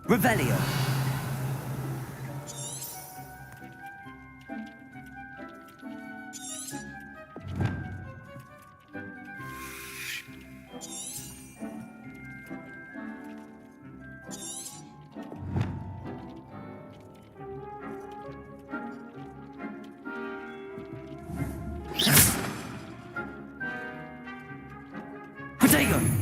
Revelio. Protego.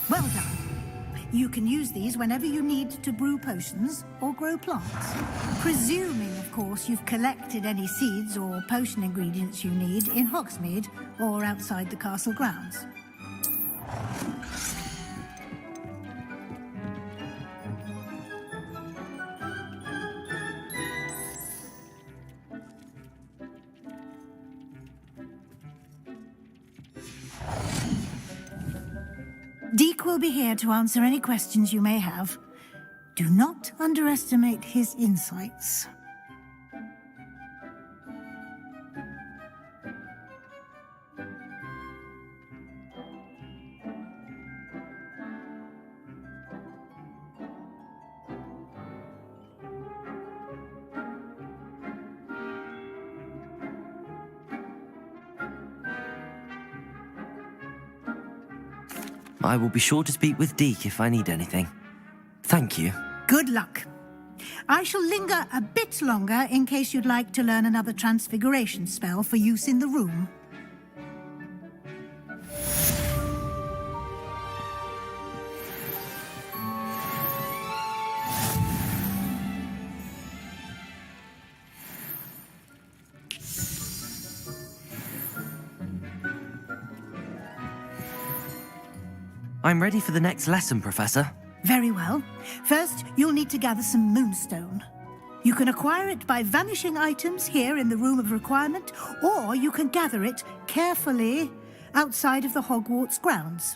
Well done. You can use these whenever you need to brew potions or grow plants. Presuming, of course, you've collected any seeds or potion ingredients you need in Hogsmeade or outside the castle grounds. Deke will be here to answer any questions you may have. Do not underestimate his insights.
I will be sure to speak with Deke if I need anything. Thank you.
Good luck. I shall linger a bit longer in case you'd like to learn another transfiguration spell for use in the room.
I'm ready for the next lesson, Professor.
Very well. First, you'll need to gather some moonstone. You can acquire it by vanishing items here in the Room of Requirement, or you can gather it carefully outside of the Hogwarts grounds.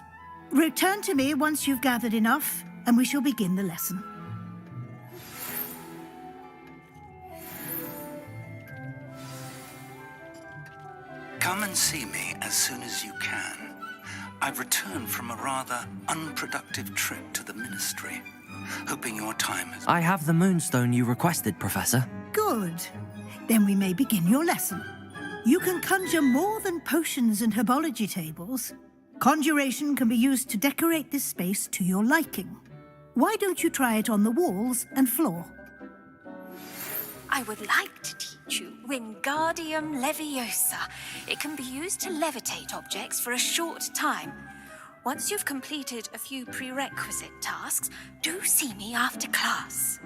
Return to me once you've gathered enough, and we shall begin the lesson.
Come and see me as soon as you can. I've returned from a rather unproductive trip to the Ministry, hoping your time has...
I have the moonstone you requested, Professor.
Good. Then we may begin your lesson. You can conjure more than potions and herbology tables. Conjuration can be used to decorate this space to your liking. Why don't you try it on the walls and floor?
I would like to teach you Wingardium Leviosa. It can be used to levitate objects for a short time. Once you've completed a few prerequisite tasks, do see me after class.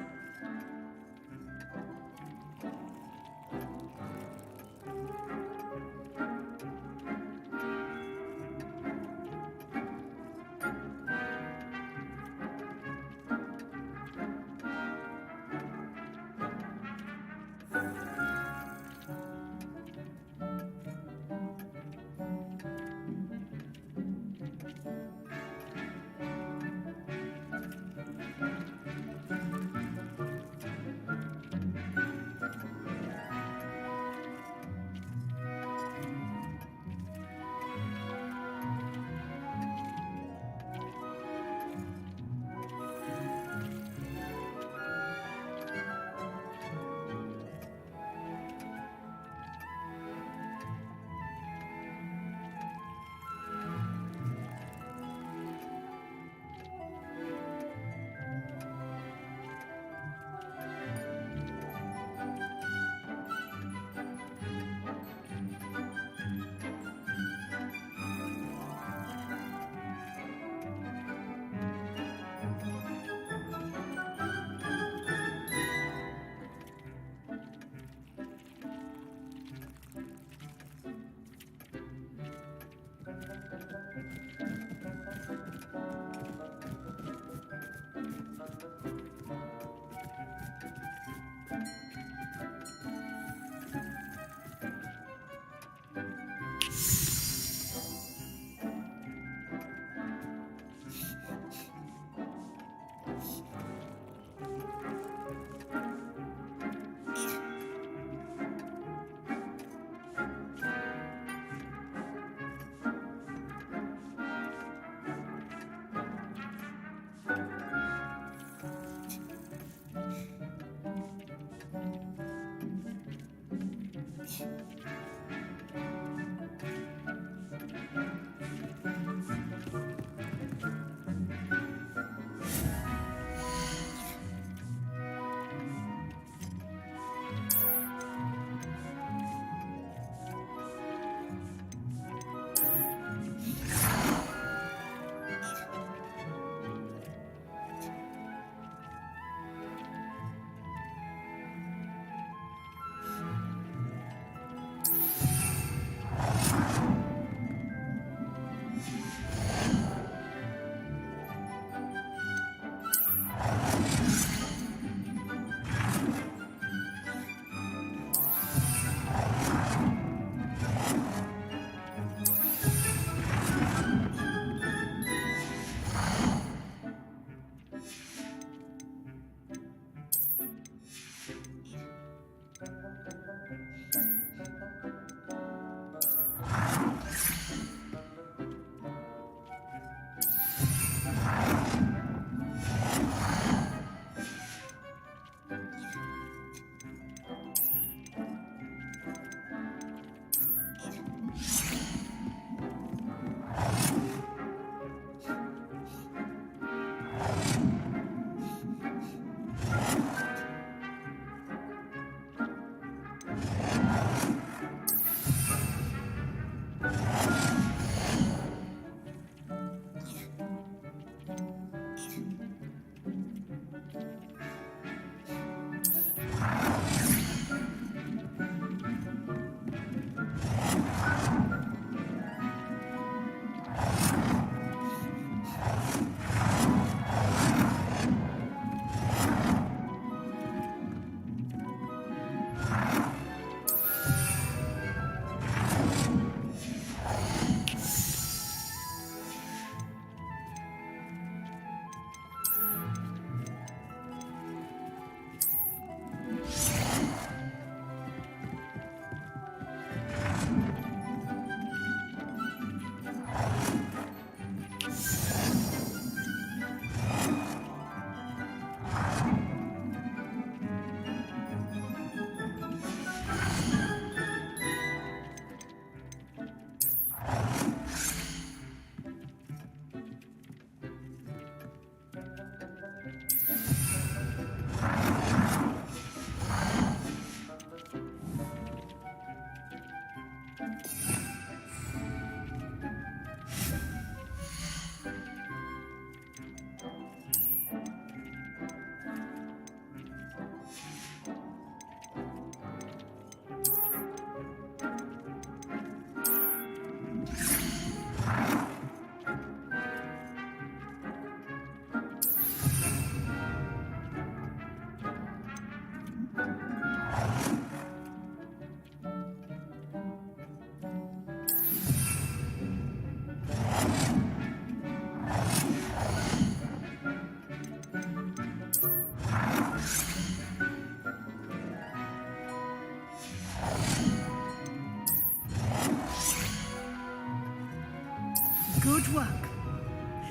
Good work.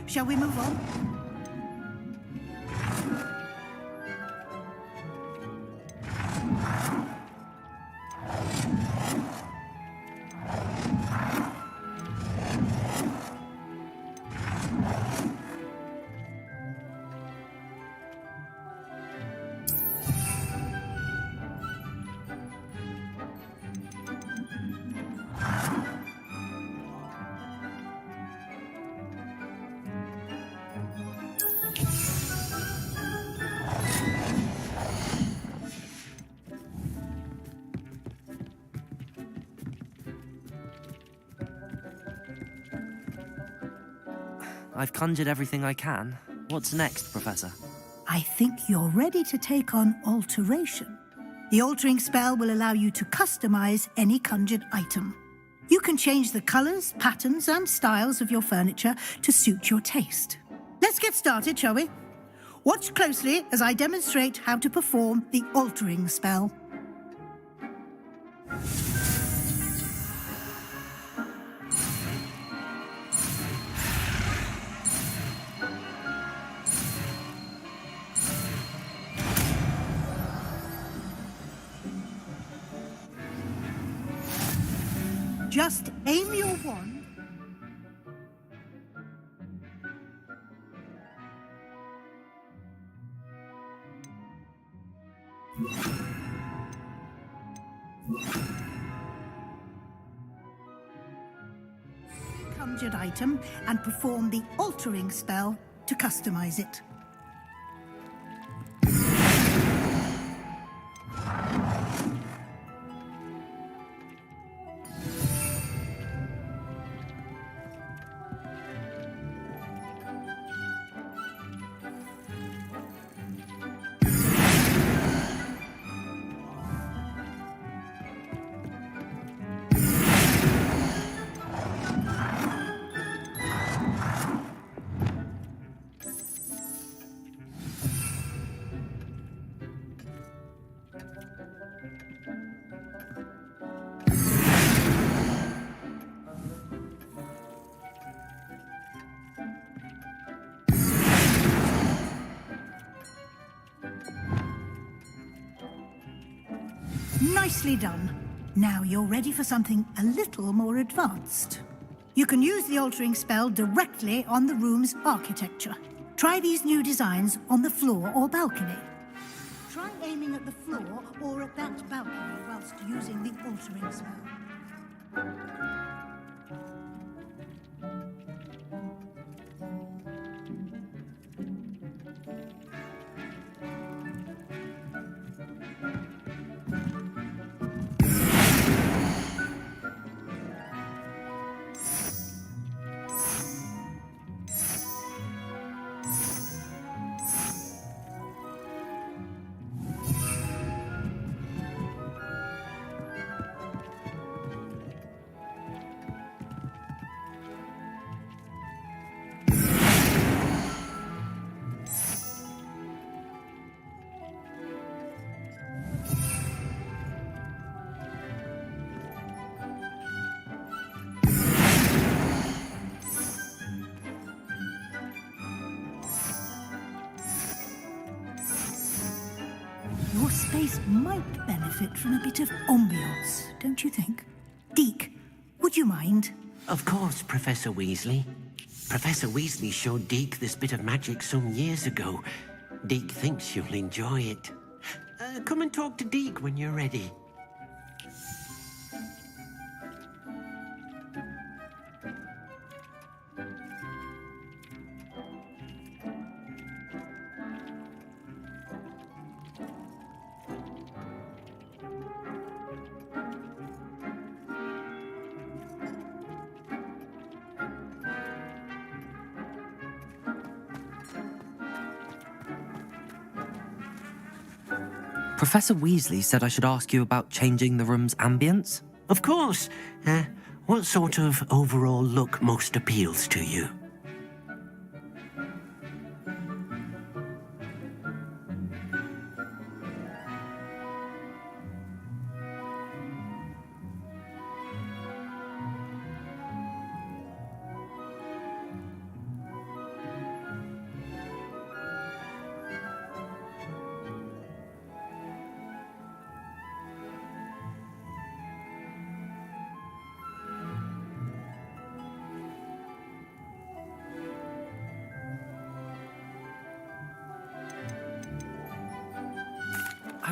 Shall we move on?
I've conjured everything I can. What's next, Professor?
I think you're ready to take on alteration. The altering spell will allow you to customize any conjured item. You can change the colors, patterns, and styles of your furniture to suit your taste. Let's get started, shall we? Watch closely as I demonstrate how to perform the altering spell. Just aim your wand. Conjured item and perform the altering spell to customize it. Nicely done. Now you're ready for something a little more advanced. You can use the altering spell directly on the room's architecture. Try these new designs on the floor or balcony. Try aiming at the floor or at that balcony whilst using the altering spell. Your space might benefit from a bit of ambiance, don't you think? Deke, would you mind?
Of course, Professor Weasley. Professor Weasley showed Deke this bit of magic some years ago. Deke thinks you'll enjoy it. Come and talk to Deke when you're ready.
Professor Weasley said I should ask you about changing the room's ambience?
Of course. What sort of overall look most appeals to you?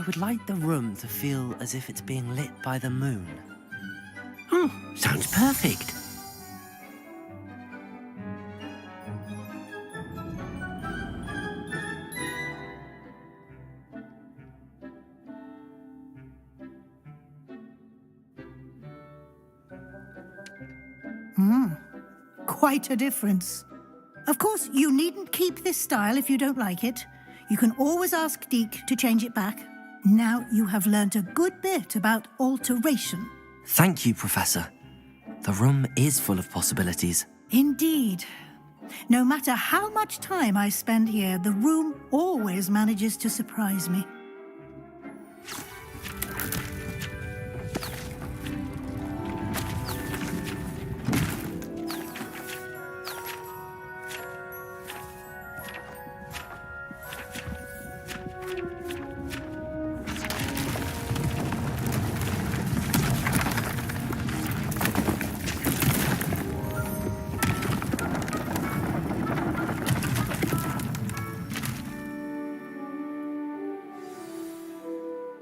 would like the room to feel as if it's being lit by the moon.
Sounds perfect.
Quite a difference. Of course, you needn't keep this style if you don't like it. You can always ask Deke to change it back. Now you have learnt a good bit about alteration.
Thank you, Professor. The room is full of possibilities.
Indeed. No matter how much time I spend here, the room always manages to surprise me.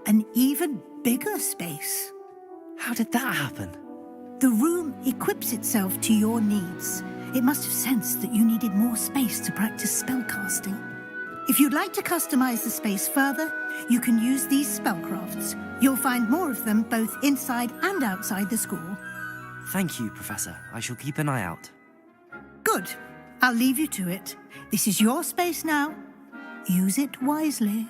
An even bigger space.
How did that happen?
The room equips itself to your needs. It must have sensed that you needed more space to practice spellcasting. If you'd like to customize the space further, you can use these spellcrafts. You'll find more of them both inside and outside the school.
Thank you, Professor. I shall keep an eye out.
Good. I'll leave you to it. This is your space now. Use it wisely.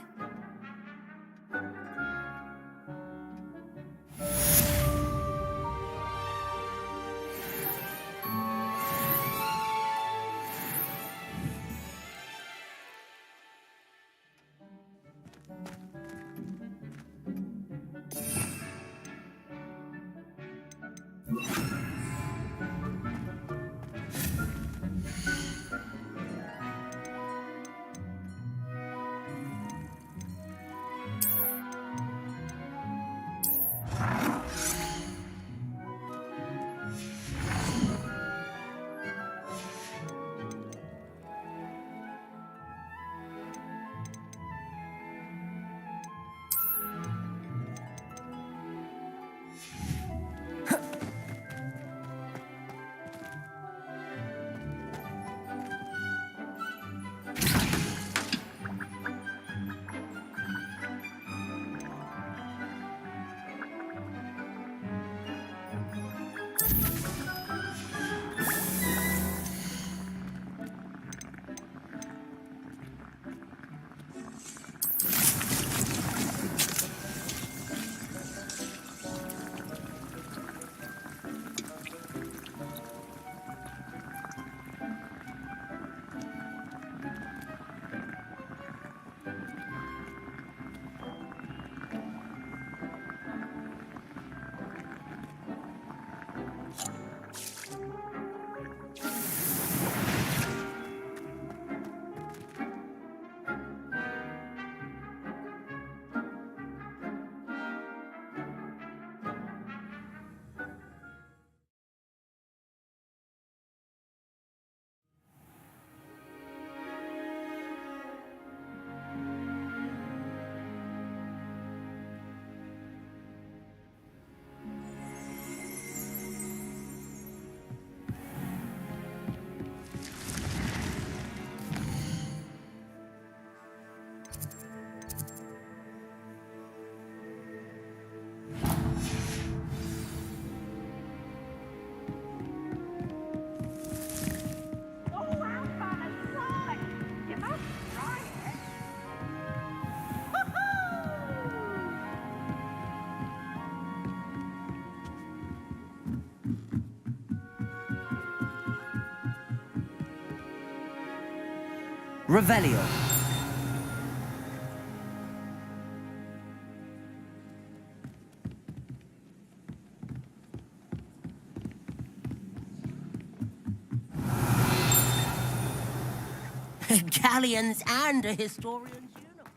Revelio.
Galleons and a historian's uniform.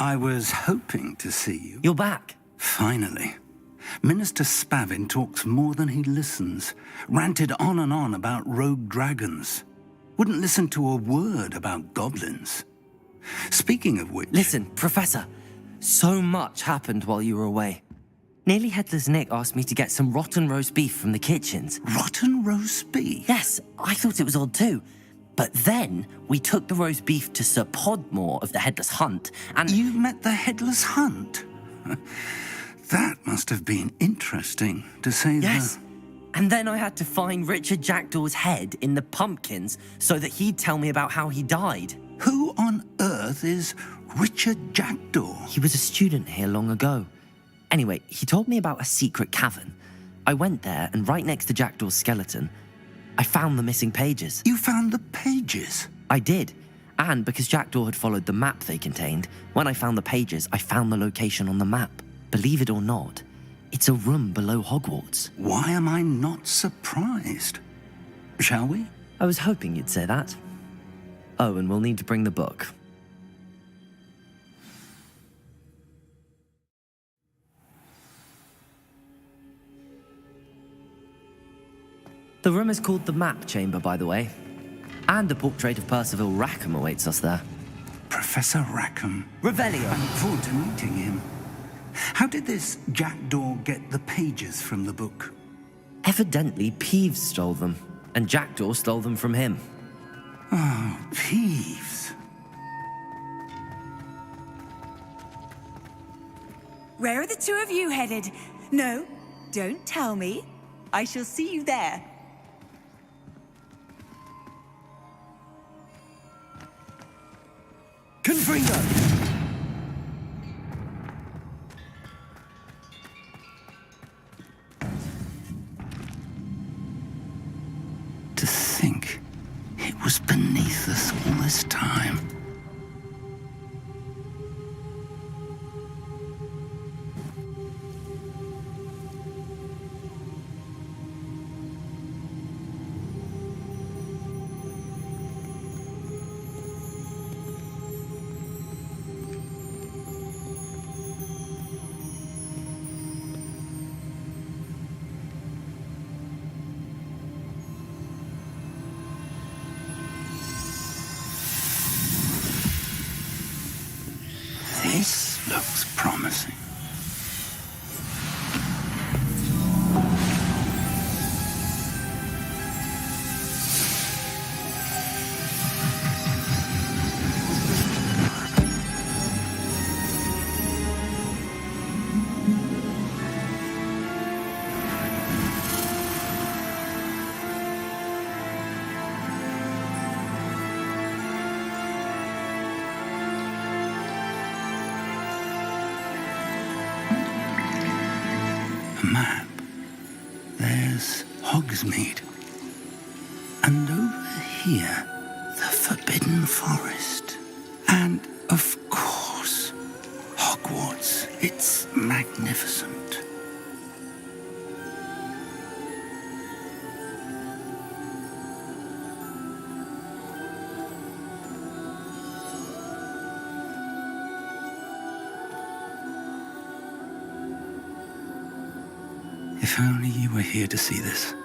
I was hoping to see you.
You're back.
Finally. Minister Spavin talks more than he listens. Ranted on and on about rogue dragons. Wouldn't listen to a word about goblins. Speaking of which...
Listen, Professor. So much happened while you were away. Nearly Headless Nick asked me to get some rotten roast beef from the kitchens.
Rotten roast beef?
Yes, I thought it was odd too. But then we took the roast beef to Sir Podmore of the Headless Hunt, and...
You met the Headless Hunt? That must have been interesting, to say the...
Yes. And then I had to find Richard Jackdaw's head in the pumpkins so that he'd tell me about how he died.
Who on earth is Richard Jackdaw?
He was a student here long ago. Anyway, he told me about a secret cavern. I went there, and right next to Jackdaw's skeleton, I found the missing pages.
You found the pages?
I did. And because Jackdaw had followed the map they contained, when I found the pages, I found the location on the map. Believe it or not, it's a room below Hogwarts.
Why am I not surprised? Shall we?
I was hoping you'd say that. Oh, and we'll need to bring the book. The room is called the Map Chamber, by the way. And a portrait of Percival Rackham awaits us there.
Professor Rackham.
Revelio.
I look forward to meeting him. How did this Jackdaw get the pages from the book?
Evidently, Peeves stole them, and Jackdaw stole them from him.
Oh, Peeves.
Where are the two of you headed? No, don't tell me. I shall see you there.
Confringo!
To think it was beneath us all this time. This looks promising. Map. There's Hogsmeade. And over here, the Forbidden Forest. And, of course, Hogwarts. It's magnificent. If only you were here to see this.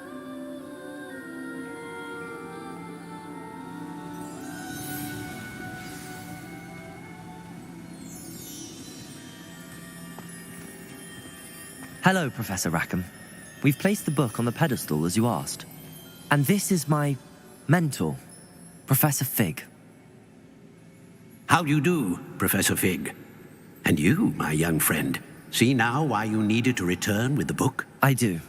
Hello, Professor Rackham. We've placed the book on the pedestal as you asked. And this is my mentor, Professor Fig.
How do you do, Professor Fig? And you, my young friend, see now why you needed to return with the book?
I do.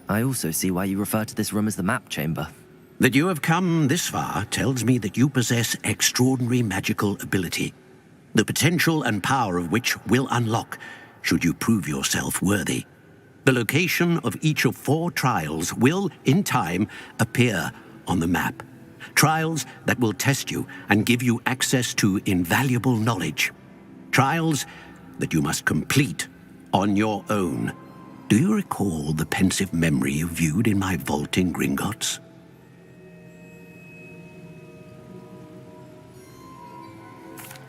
I also see why you refer to this room as the Map Chamber.
That you have come this far tells me that you possess extraordinary magical ability, the potential and power of which will unlock should you prove yourself worthy. The location of each of 4 trials will, in time, appear on the map. Trials that will test you and give you access to invaluable knowledge. Trials that you must complete on your own. Do you recall the pensive memory you viewed in my vault in Gringotts?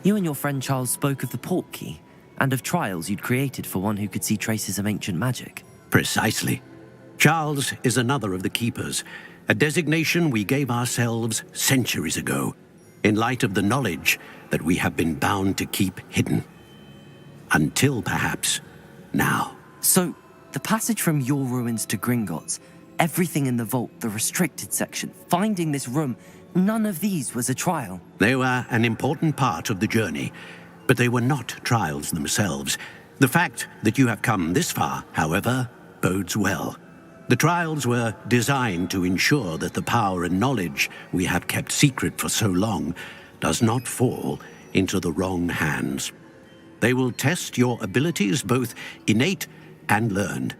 You and your friend Charles spoke of the port key and of trials you'd created for one who could see traces of ancient magic.
Precisely. Charles is another of the keepers, a designation we gave ourselves centuries ago, in light of the knowledge that we have been bound to keep hidden. Until perhaps now.
So, the passage from your ruins to Gringotts, everything in the vault, the restricted section, finding this room, none of these was a trial.
They were an important part of the journey, but they were not trials themselves. The fact that you have come this far, however, bodes well. The trials were designed to ensure that the power and knowledge we have kept secret for so long does not fall into the wrong hands. They will test your abilities, both innate and learned.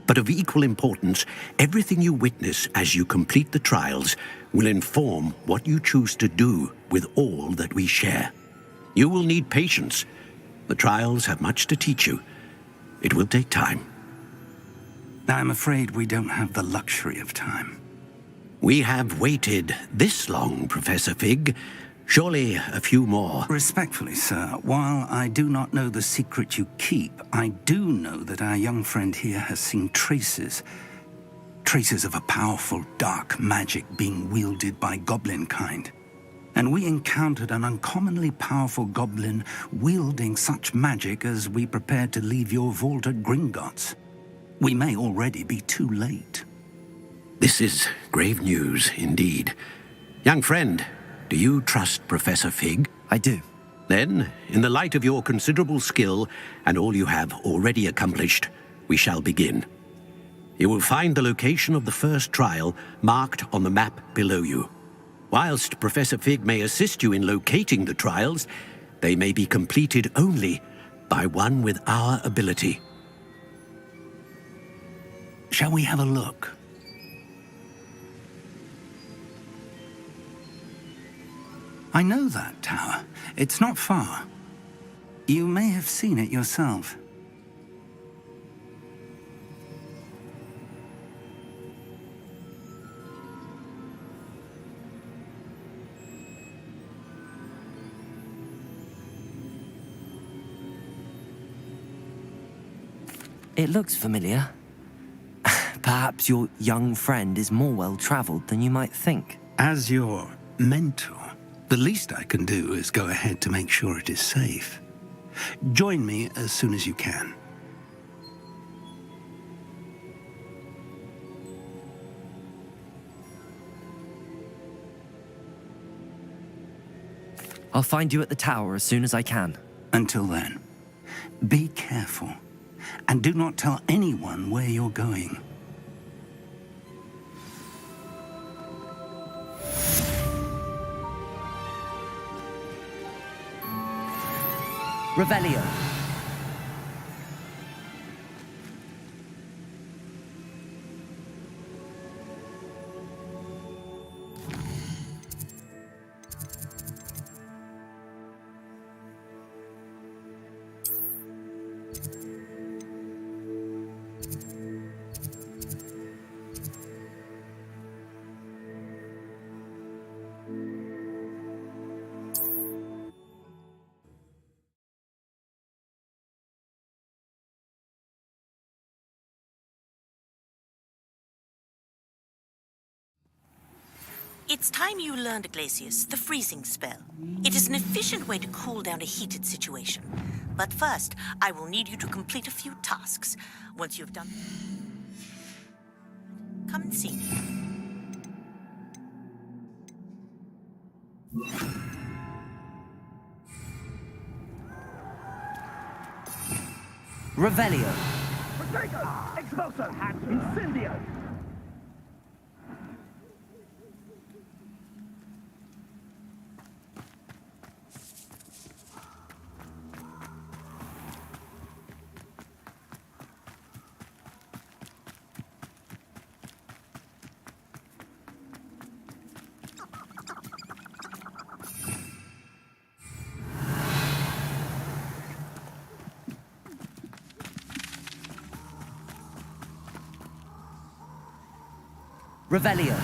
But of equal importance, everything you witness as you complete the trials will inform what you choose to do with all that we share. You will need patience. The trials have much to teach you. It will take time.
I'm afraid we don't have the luxury of time.
We have waited this long, Professor Fig. Surely a few more.
Respectfully, sir, while I do not know the secret you keep, I do know that our young friend here has seen traces of a powerful dark magic being wielded by goblin kind. And we encountered an uncommonly powerful goblin wielding such magic as we prepared to leave your vault at Gringotts. We may already be too late.
This is grave news indeed. Young friend, do you trust Professor Fig?
I do.
Then, in the light of your considerable skill and all you have already accomplished, we shall begin. You will find the location of the first trial marked on the map below you. Whilst Professor Fig may assist you in locating the trials, they may be completed only by one with our ability.
Shall we have a look? I know that tower. It's not far. You may have seen it yourself.
It looks familiar. Perhaps your young friend is more well-traveled than you might think.
As your mentor, the least I can do is go ahead to make sure it is safe. Join me as soon as you can.
I'll find you at the tower as soon as I can.
Until then, be careful, and do not tell anyone where you're going.
Revelio.
It's time you learned, Glacius, the freezing spell. It is an efficient way to cool down a heated situation. But first, I will need you to complete a few tasks. Once you've done... come and see me.
Revelio.
Protego! Expulso! Incendio!
Revelio.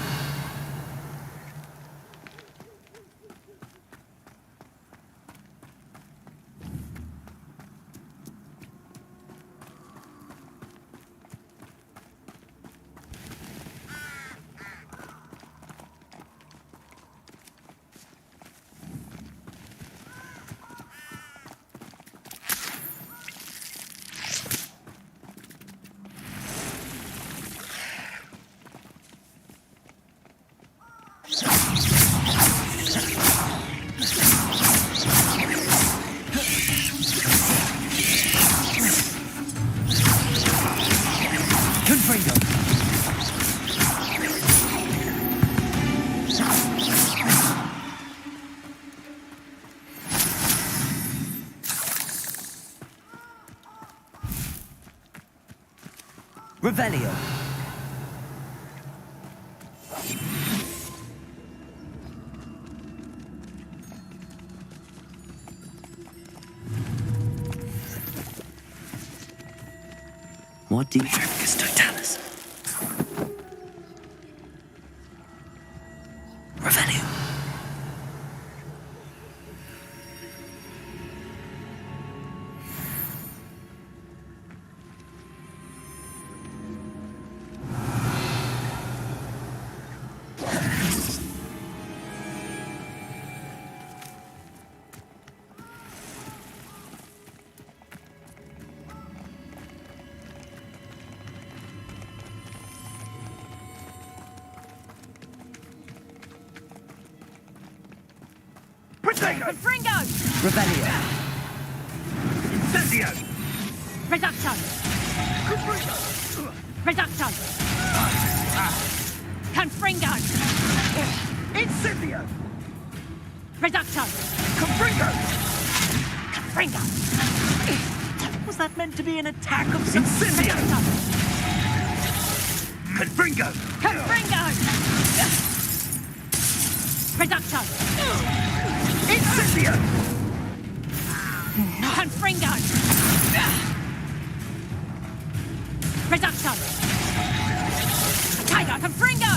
Revelio. What do you... Mercus Totalis. Revelio.
Fringo!
Revelio.
Incendio! Reduction! Reduction! Confringo! Incendio! Reduction! Confringo! Confringo! Was that meant to be an attack of some Incendio! Confringo! Confringo! Reduction! Incendio! Confringo! Reduction! Tiger, Confringo!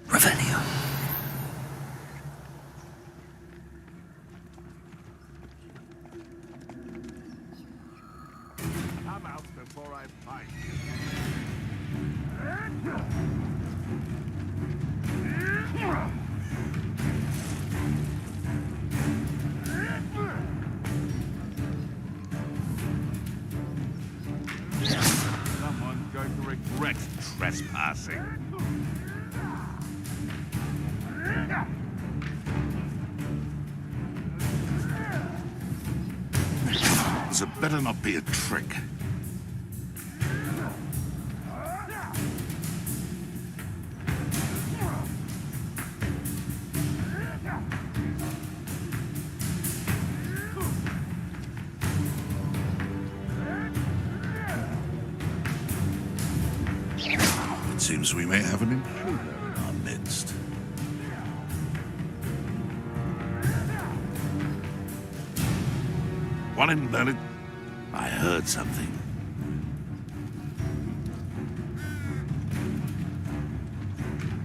Revelio.
Come out before I find Someone's going to regret trespassing.
This had better not be a trick. It seems we may have an intruder in our midst. One in Berlin. I heard something.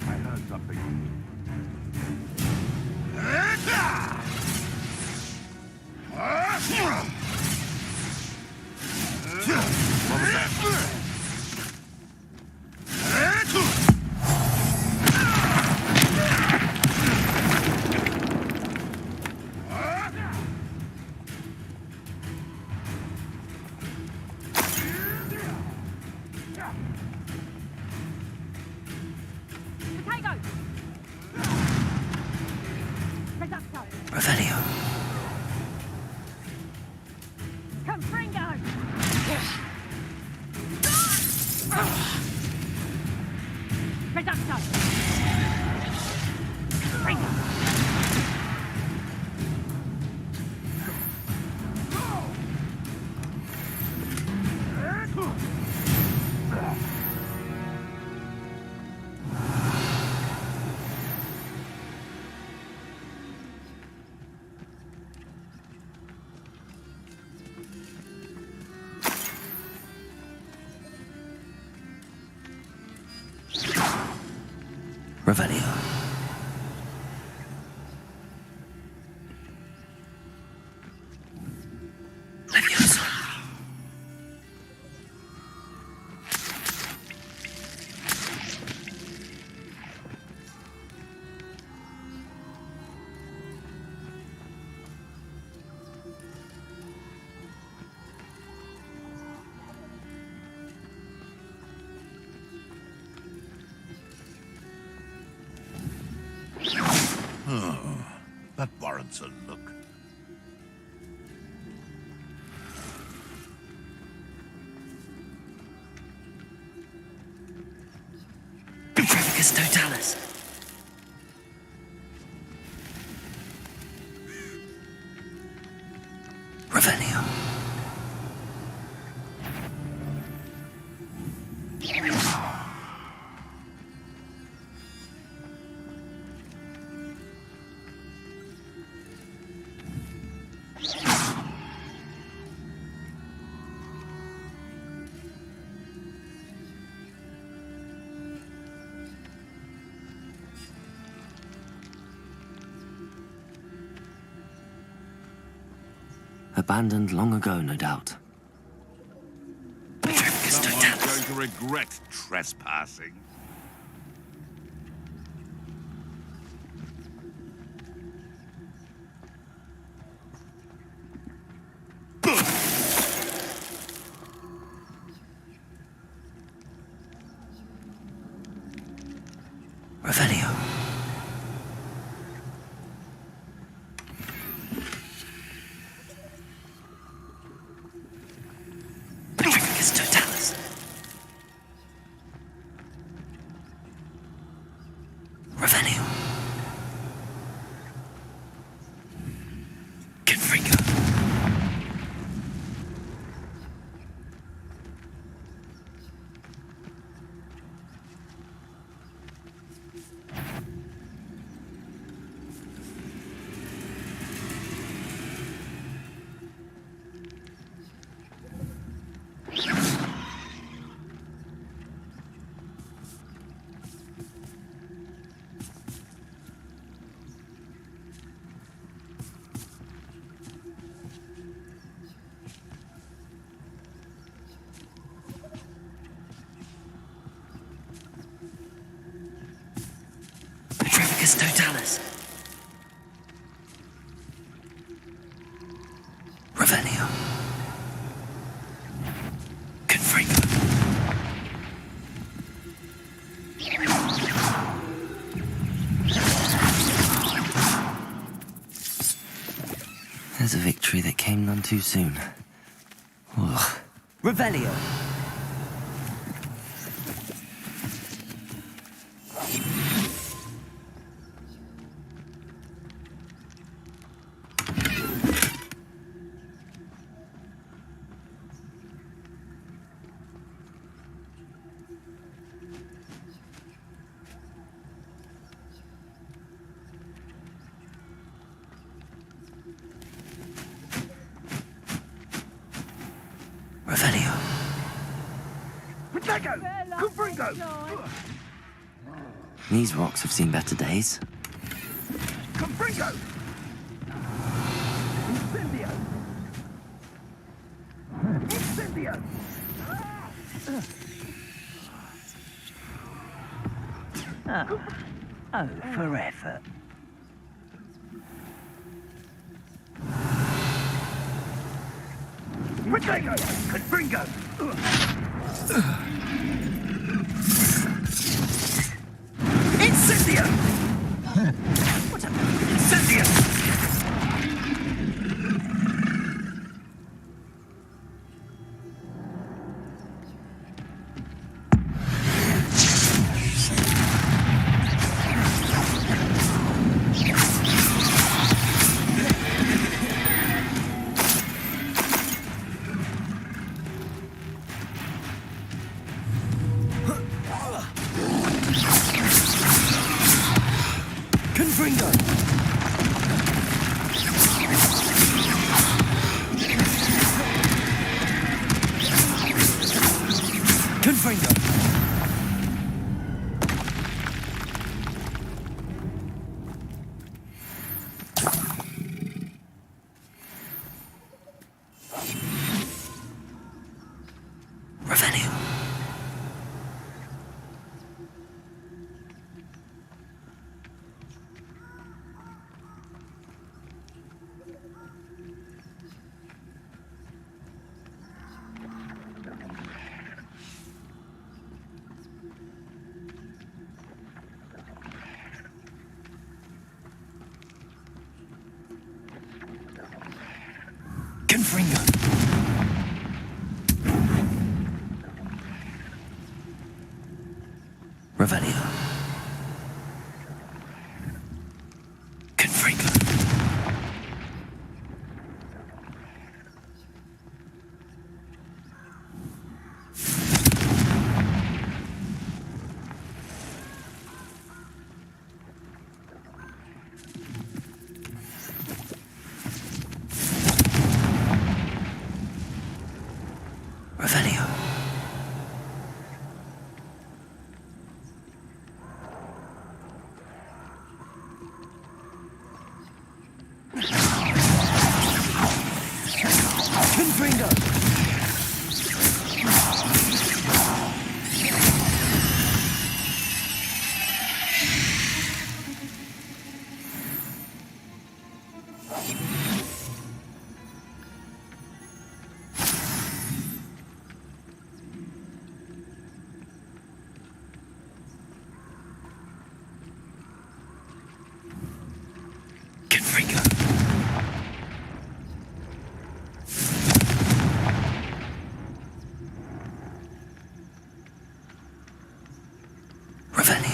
I heard something.
What was that?
Revelio.
Confringo! Reduction! Confringo!
Revelio. Leviosa.
Oh, that warrants a look.
Verificus Totalis. Revelio. Abandoned long ago, no doubt.
Someone's going to regret trespassing.
Revelio. Verificus Totalis. Revelio. Confringo. Verificus Totalis. Revelio. Confringo. There's a victory that came none too soon. Ugh.
Revelio.
Revelio. These rocks have seen better days.
Oh, forever. Confringo! Incendio! What a incendio!
Confringo! Confringo! Revelio. Confringo. Revelio.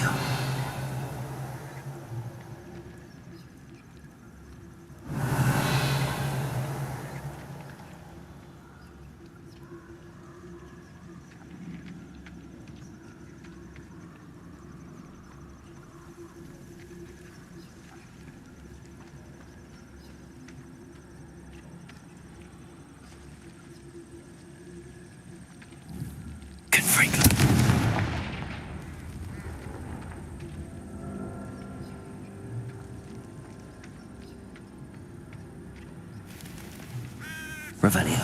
Revelio. Revelio.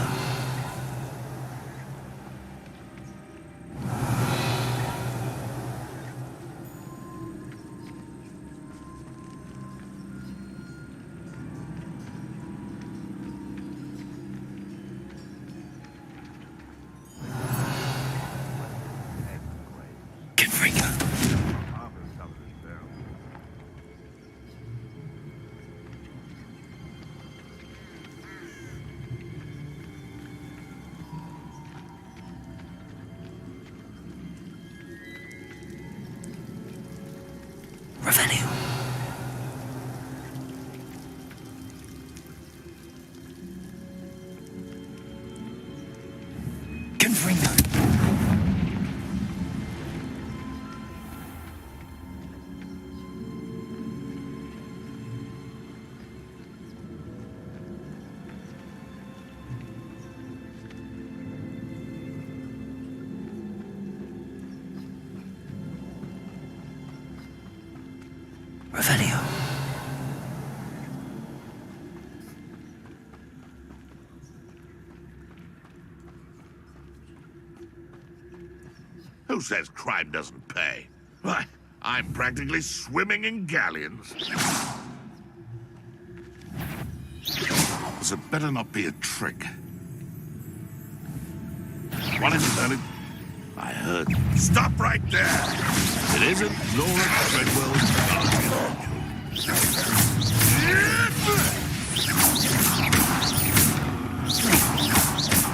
Revelio. Confringo. Revelio.
Who says crime doesn't pay? Why, I'm practically swimming in galleons. This had better not be a trick. What is it, darling? I heard. Stop right there! It isn't Laura Treadwell's guardian.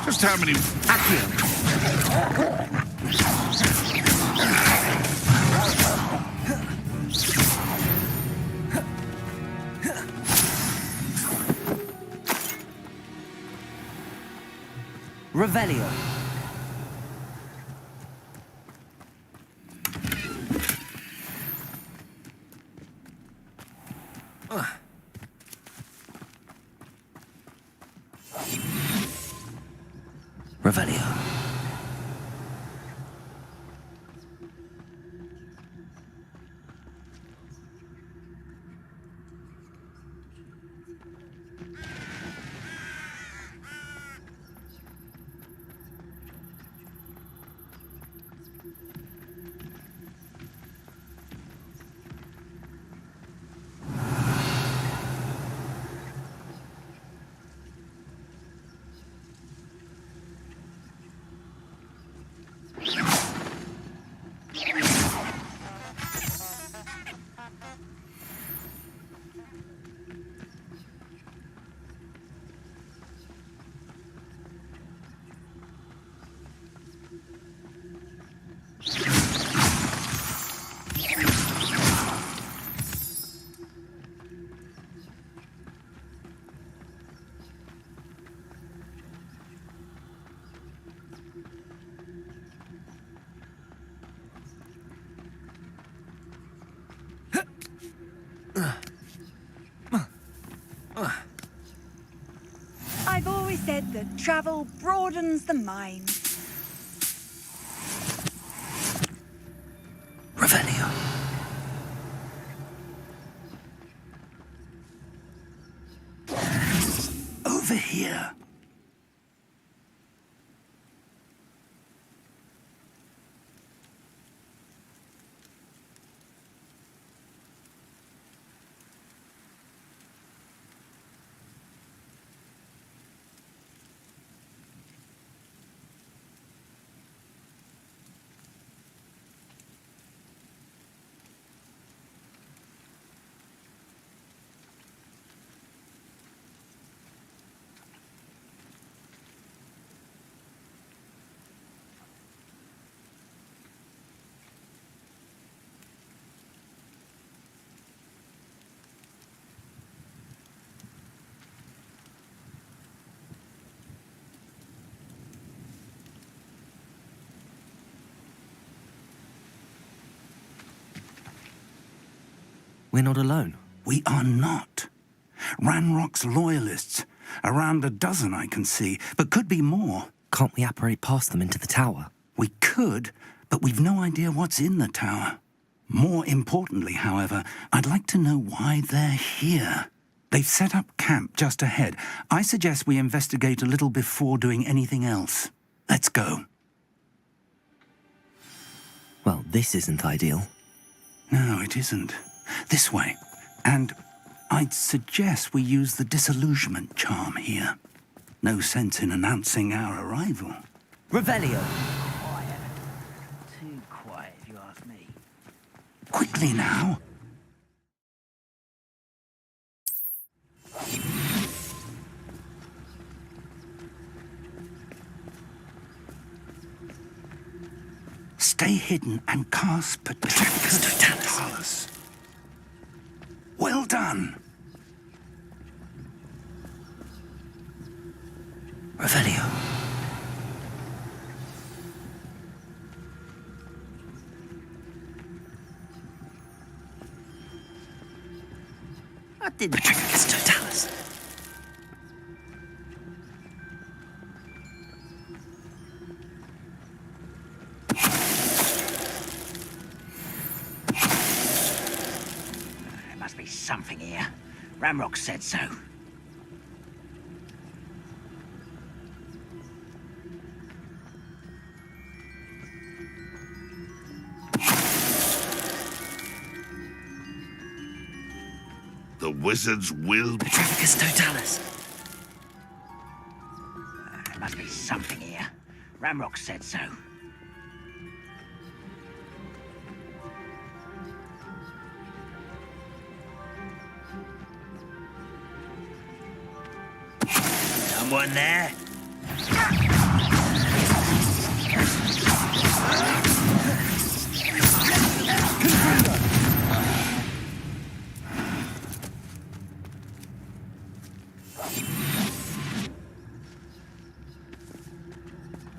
Just how many...
Revelio. Revelio.
I've always said that travel broadens the mind.
Revelio. Over here. We're not alone.
We are not. Ranrock's loyalists. Around a dozen I can see, but could be more.
Can't we apparate past them into the tower?
We could, but we've no idea what's in the tower. More importantly, however, I'd like to know why they're here. They've set up camp just ahead. I suggest we investigate a little before doing anything else. Let's go.
Well, this isn't ideal.
No, it isn't. This way. And I'd suggest we use the disillusionment charm here. No sense in announcing our arrival.
Revelio. Quiet. Too quiet, if you ask me.
Quickly now. Stay hidden and cast Patricus Totalis. Well done.
Revelio.
I didn't.
Patricus Totalis.
There must be something here. Ramrock said so.
The wizards will...
Patricus Totalis.
There must be something here. Ramrock said so.
Someone there?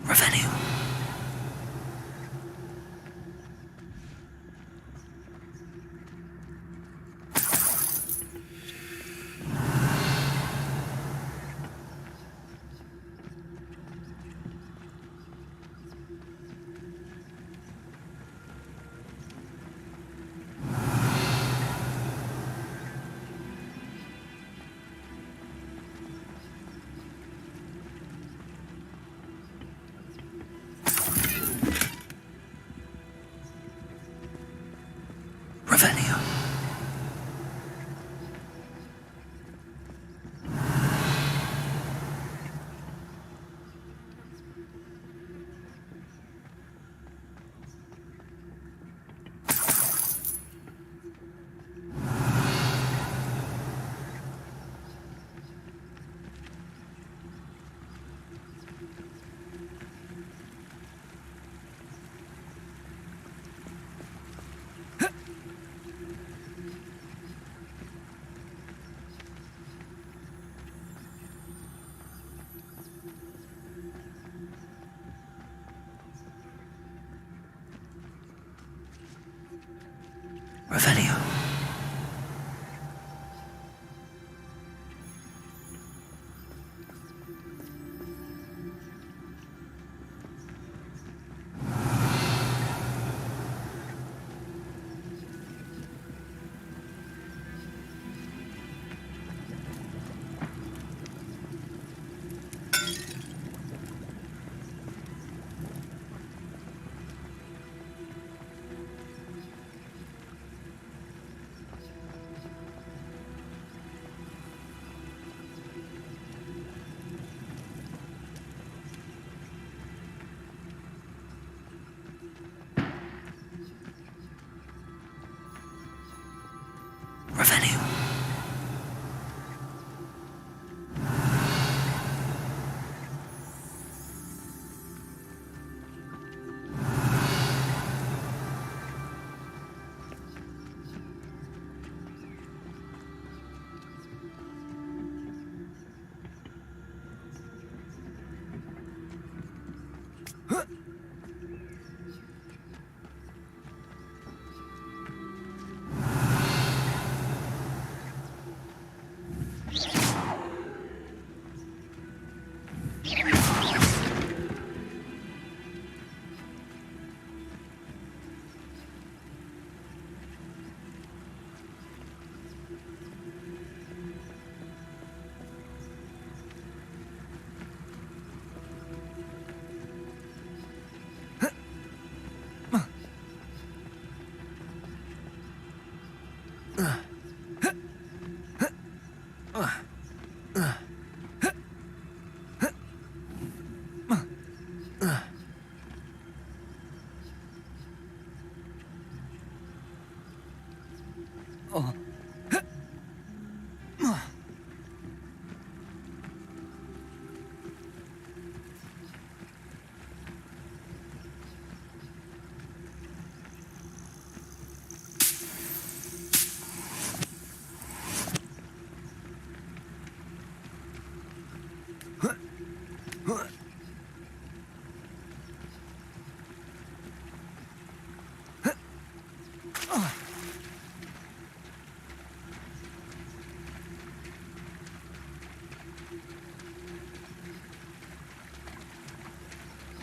Revelio. Revelio. Revelio. Revelio.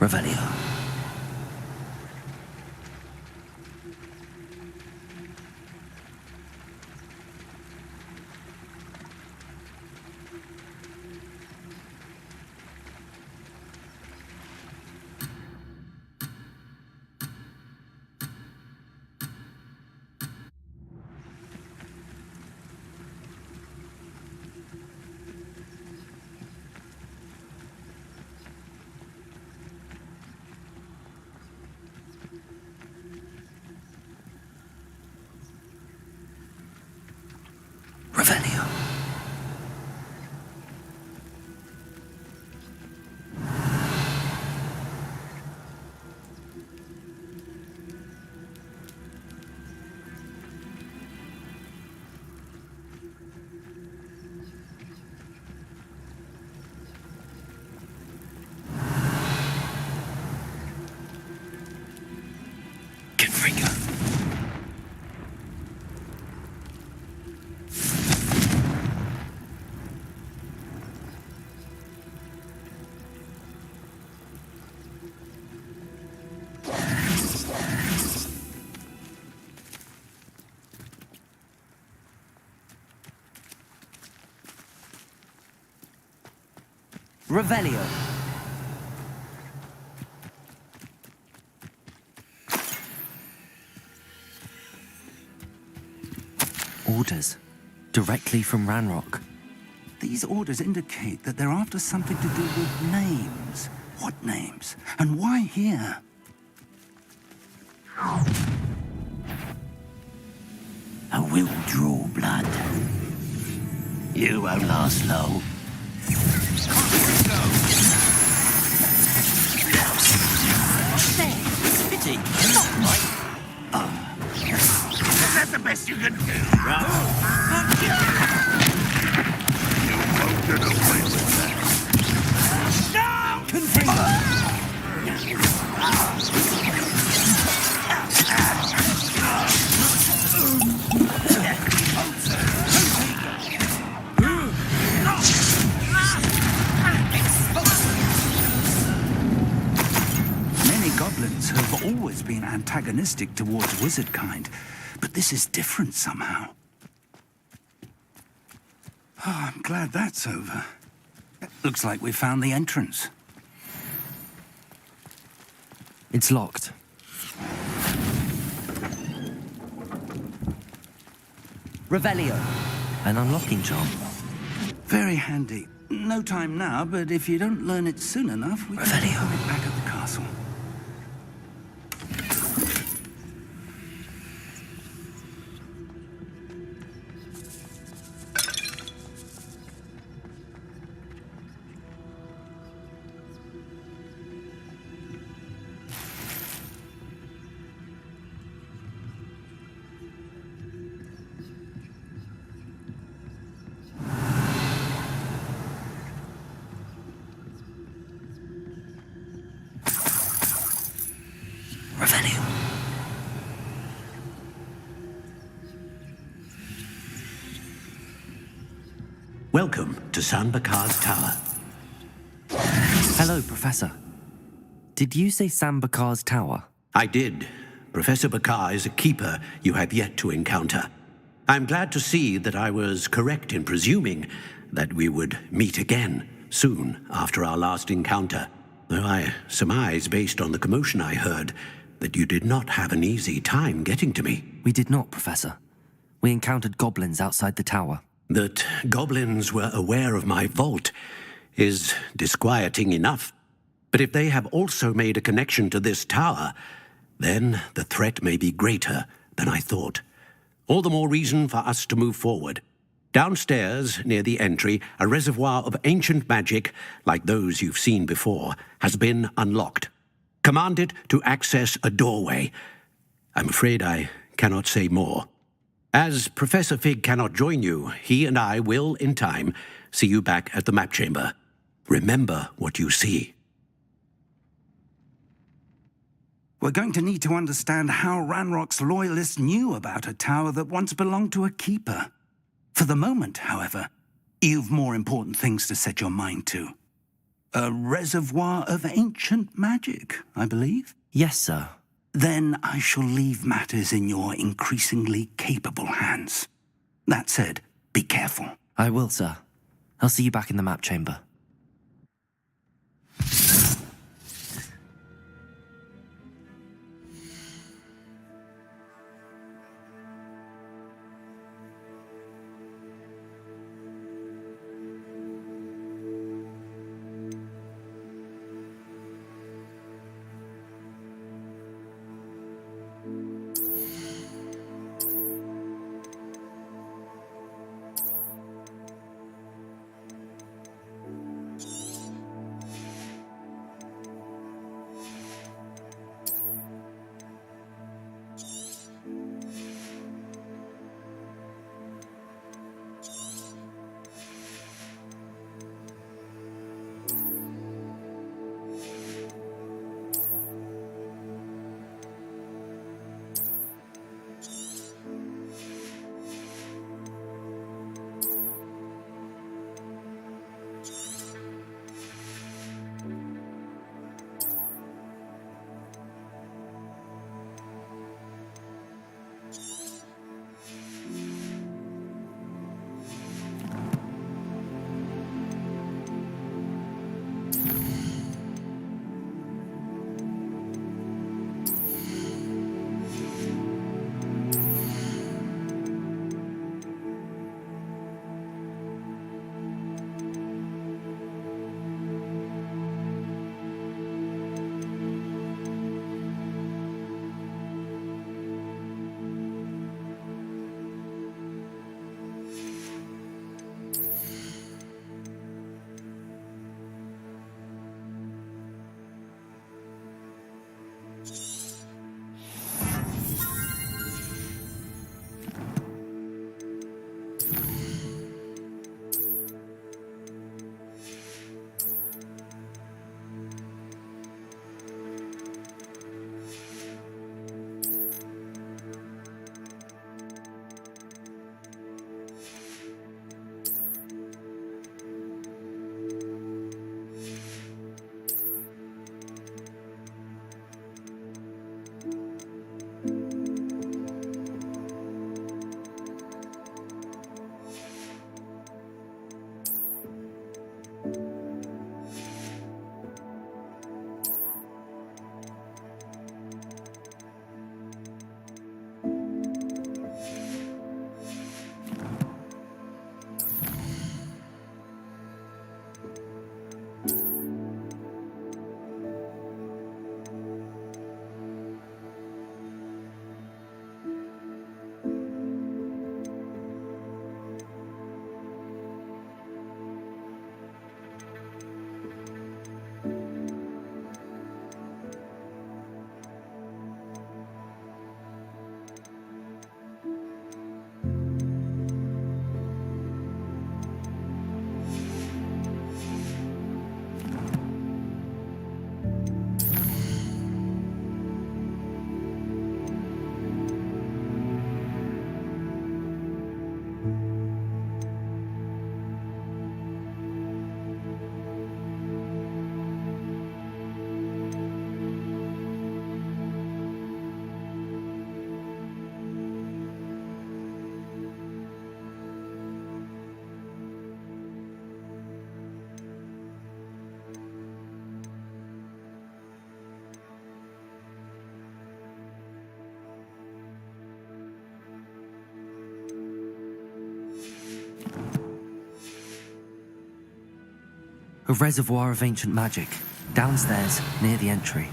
Revelio. Revelio. Confringo. Revelio. Orders. Directly from Ranrock.
These orders indicate that they're after something to do with names. What names? And why here?
I will draw blood. You won't last long.
Pity. Not right.
Is that the best you can do? You won't get away with that.
No! Confringo!
Goblins have always been antagonistic towards wizard kind, but this is different somehow. Oh, I'm glad that's over. Looks like we found the entrance.
It's locked. Revelio. An unlocking charm.
Very handy. No time now, but if you don't learn it soon enough, we can find it back at the castle.
Revelio.
Welcome to Sambakar's Tower.
Hello, Professor. Did you say Sambakar's Tower?
I did. Professor Bakar is a keeper you have yet to encounter. I'm glad to see that I was correct in presuming that we would meet again soon after our last encounter, though I surmise, based on the commotion I heard, that you did not have an easy time getting to me.
We did not, Professor. We encountered goblins outside the tower.
That goblins were aware of my vault is disquieting enough. But if they have also made a connection to this tower, then the threat may be greater than I thought. All the more reason for us to move forward. Downstairs, near the entry, a reservoir of ancient magic, like those you've seen before, has been unlocked. Command it to access a doorway. I'm afraid I cannot say more. As Professor Fig cannot join you, he and I will, in time, see you back at the map chamber. Remember what you see.
We're going to need to understand how Ranrock's loyalists knew about a tower that once belonged to a keeper. For the moment, however, you've more important things to set your mind to. A reservoir of ancient magic, I believe?
Yes, sir.
Then I shall leave matters in your increasingly capable hands. That said, be careful.
I will, sir. I'll see you back in the map chamber. A reservoir of ancient magic, downstairs near the entry.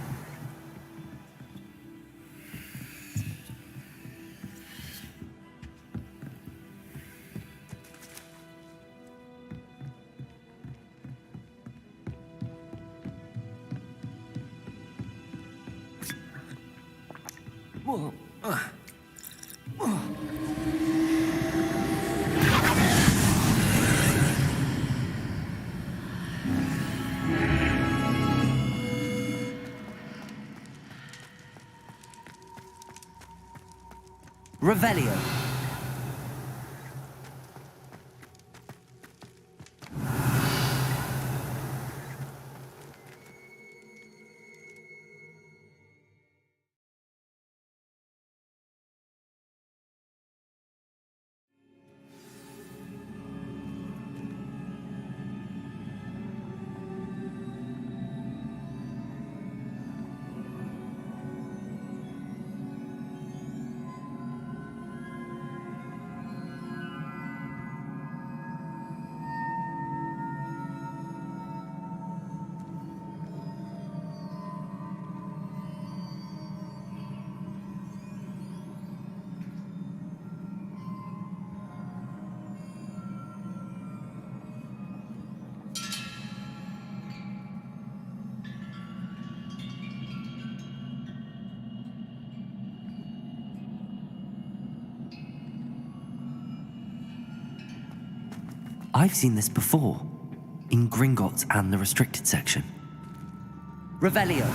Revelio. I've seen this before, in Gringotts and the restricted section. Revelio.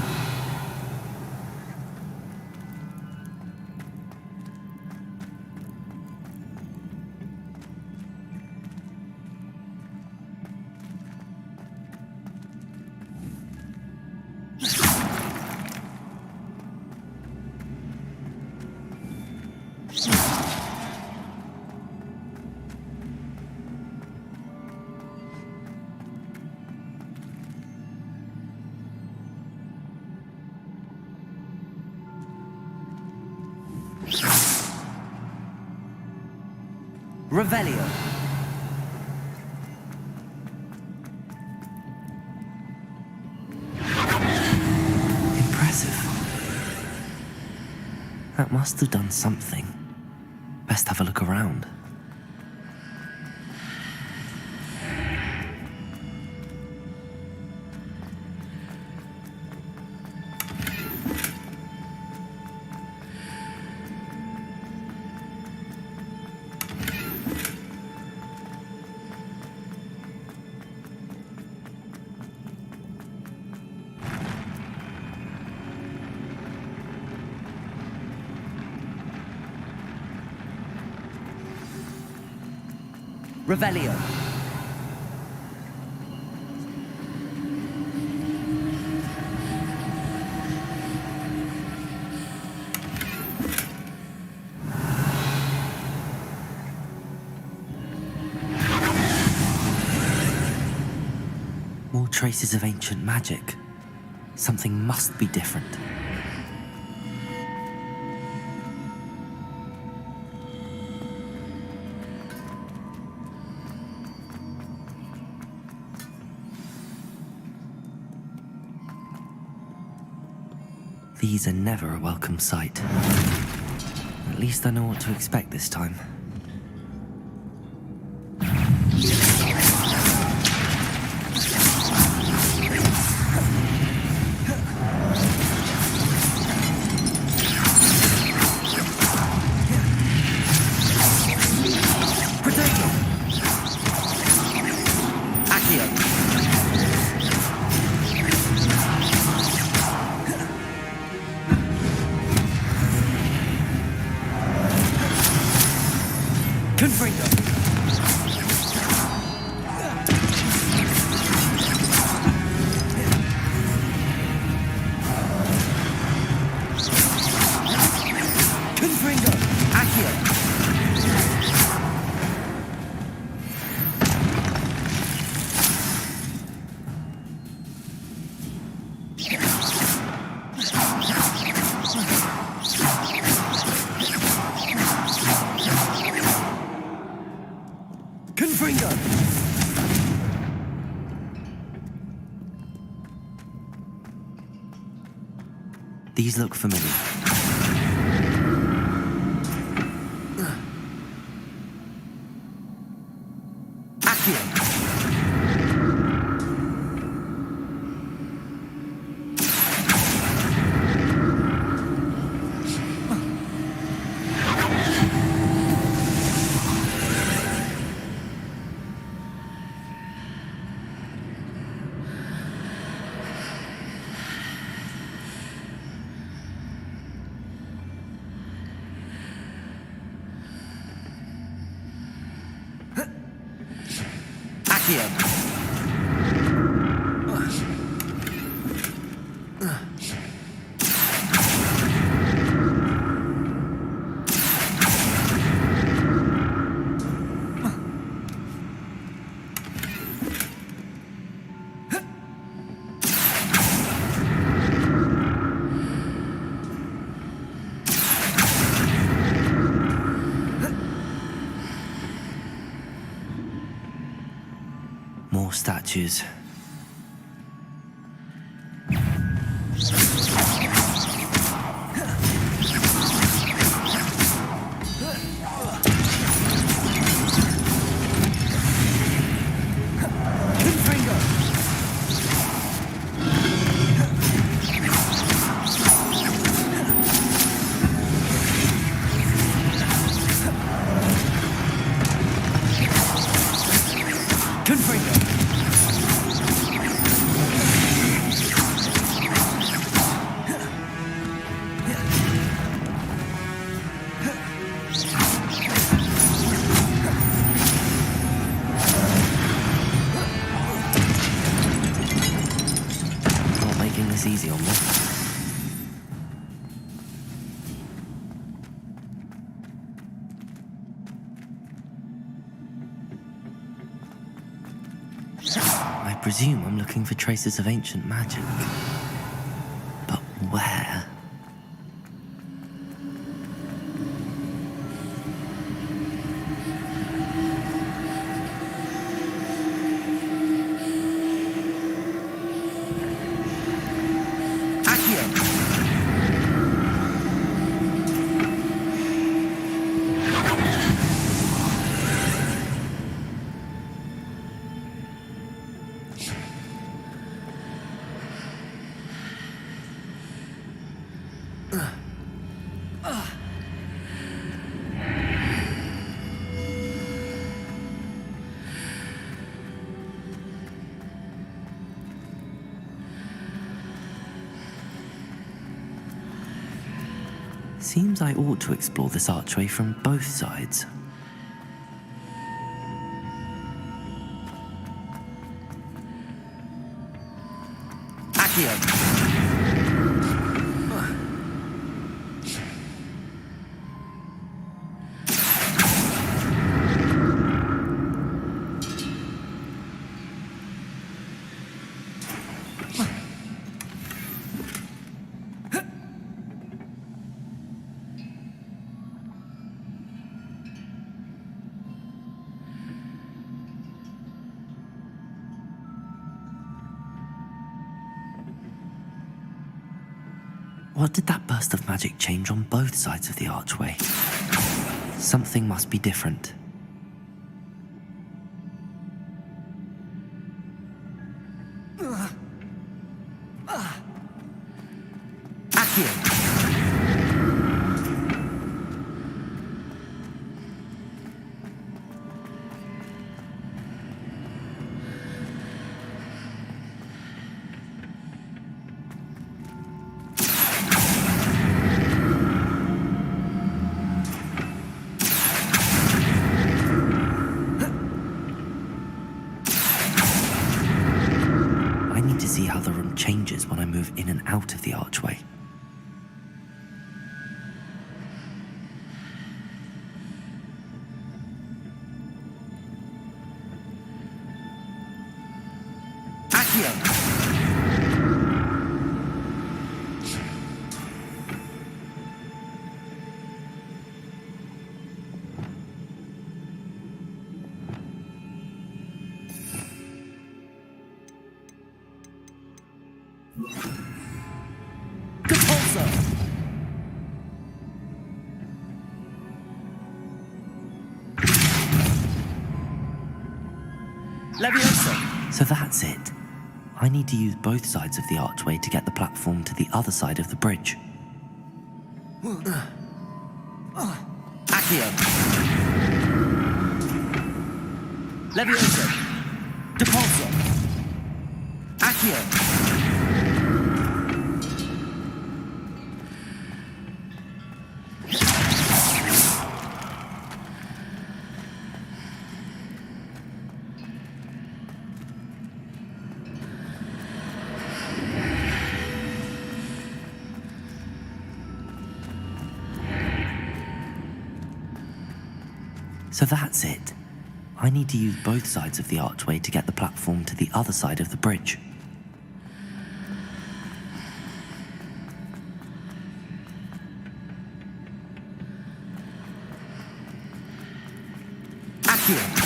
Revelio. Impressive. That must have done something. Best have a look around. Revelio. More traces of ancient magic. Something must be different. These are never a welcome sight. At least I know what to expect this time. These look familiar. Accio! More statues. Easy on me. I presume I'm looking for traces of ancient magic. But where? Seems I ought to explore this archway from both sides. Accio! What did that burst of magic change on both sides of the archway? Something must be different. Accio! To see how the room changes when I move in and out of the archway. Accio! Repulsor!
Leviosa!
So that's it. I need to use both sides of the archway to get the platform to the other side of the bridge.
Accio! Leviosa! Depulso! Accio!
So that's it. I need to use both sides of the archway to get the platform to the other side of the bridge.
Accio!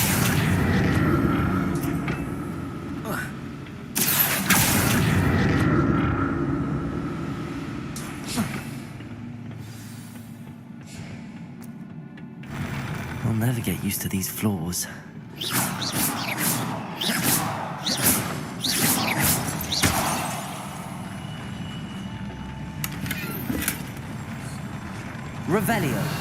I'll never get used to these floors.
Revelio!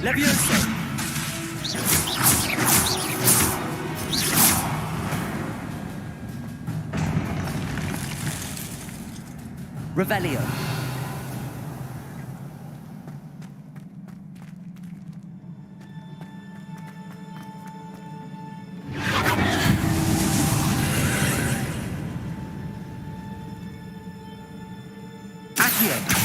Leviosa! Revelio! Accio!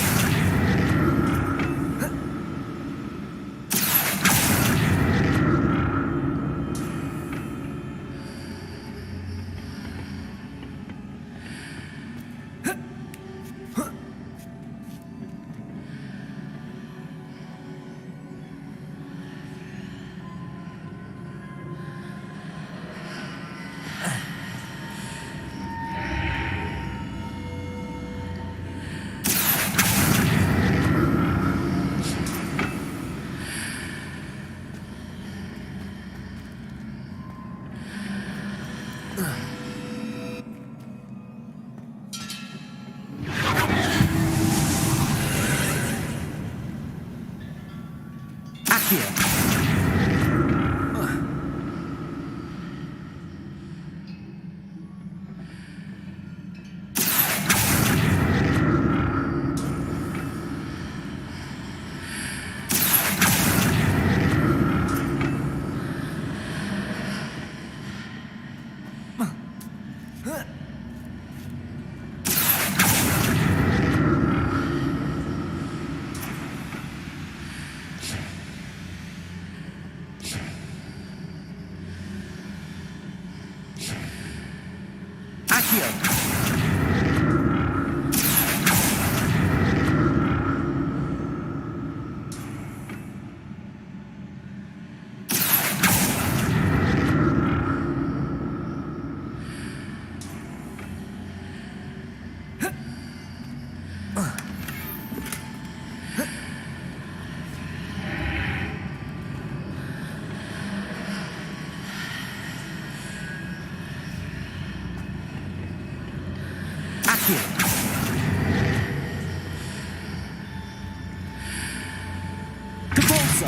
Capolso!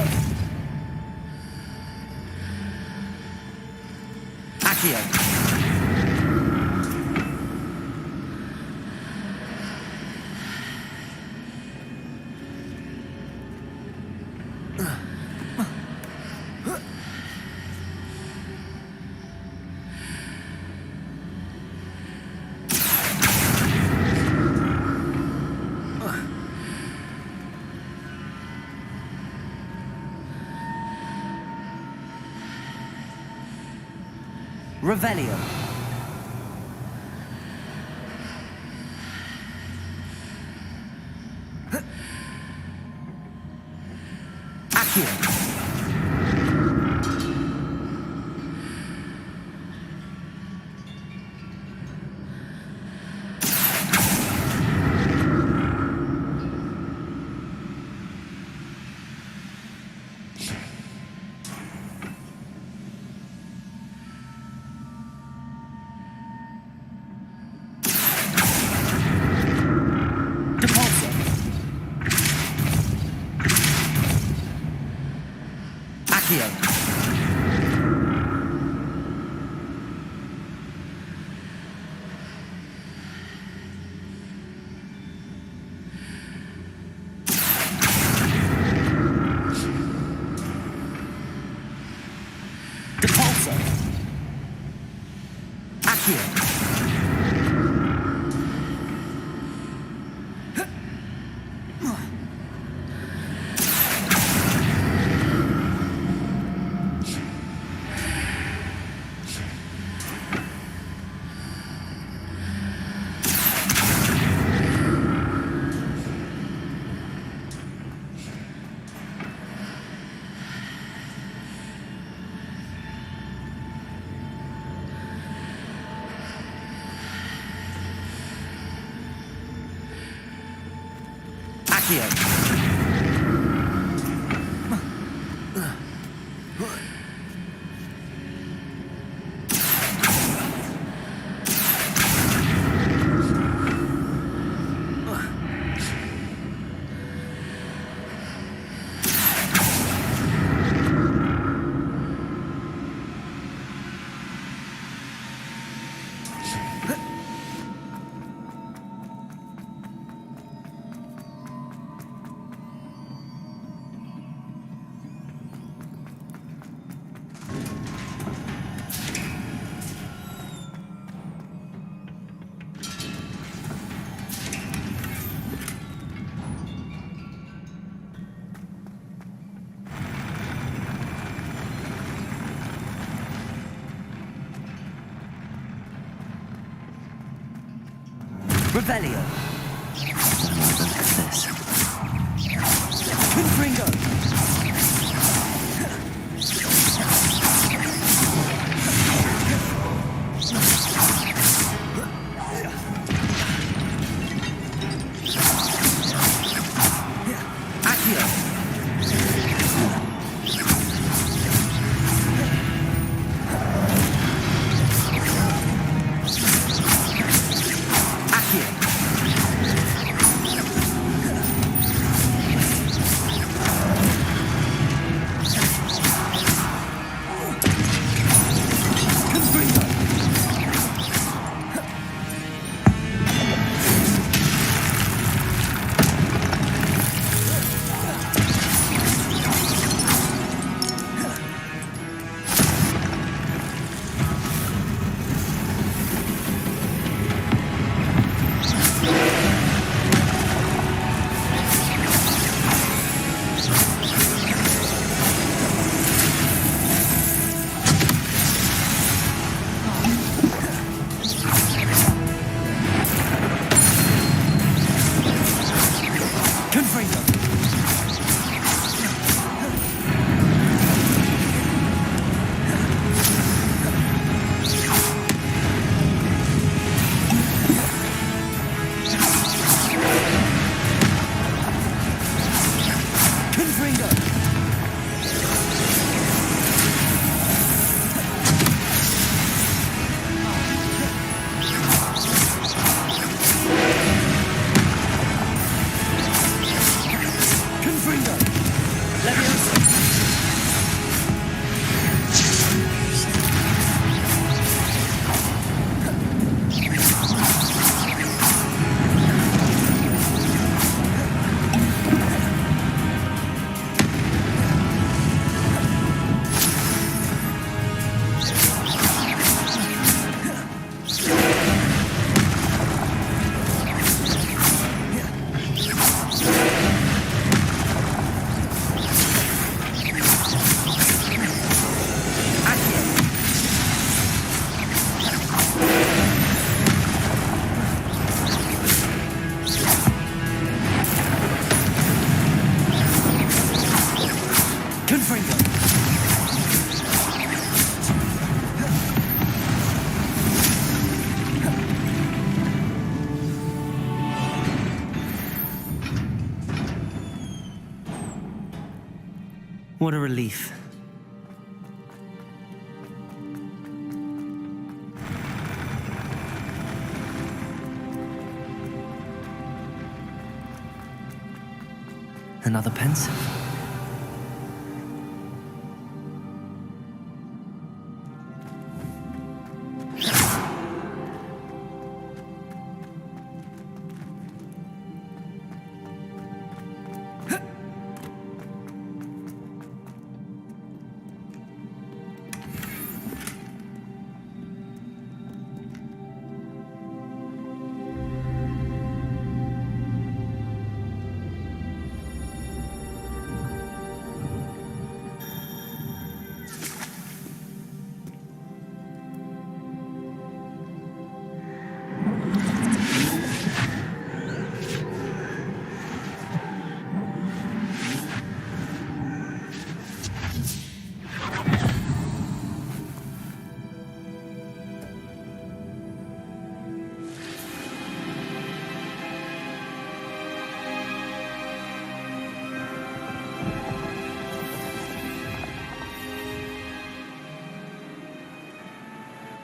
Accio! Revelio. Accio. Accio. Depulso. Accio. Accio. Revelio. This. Confringo. Accio. Accio. What a relief. Another pencil.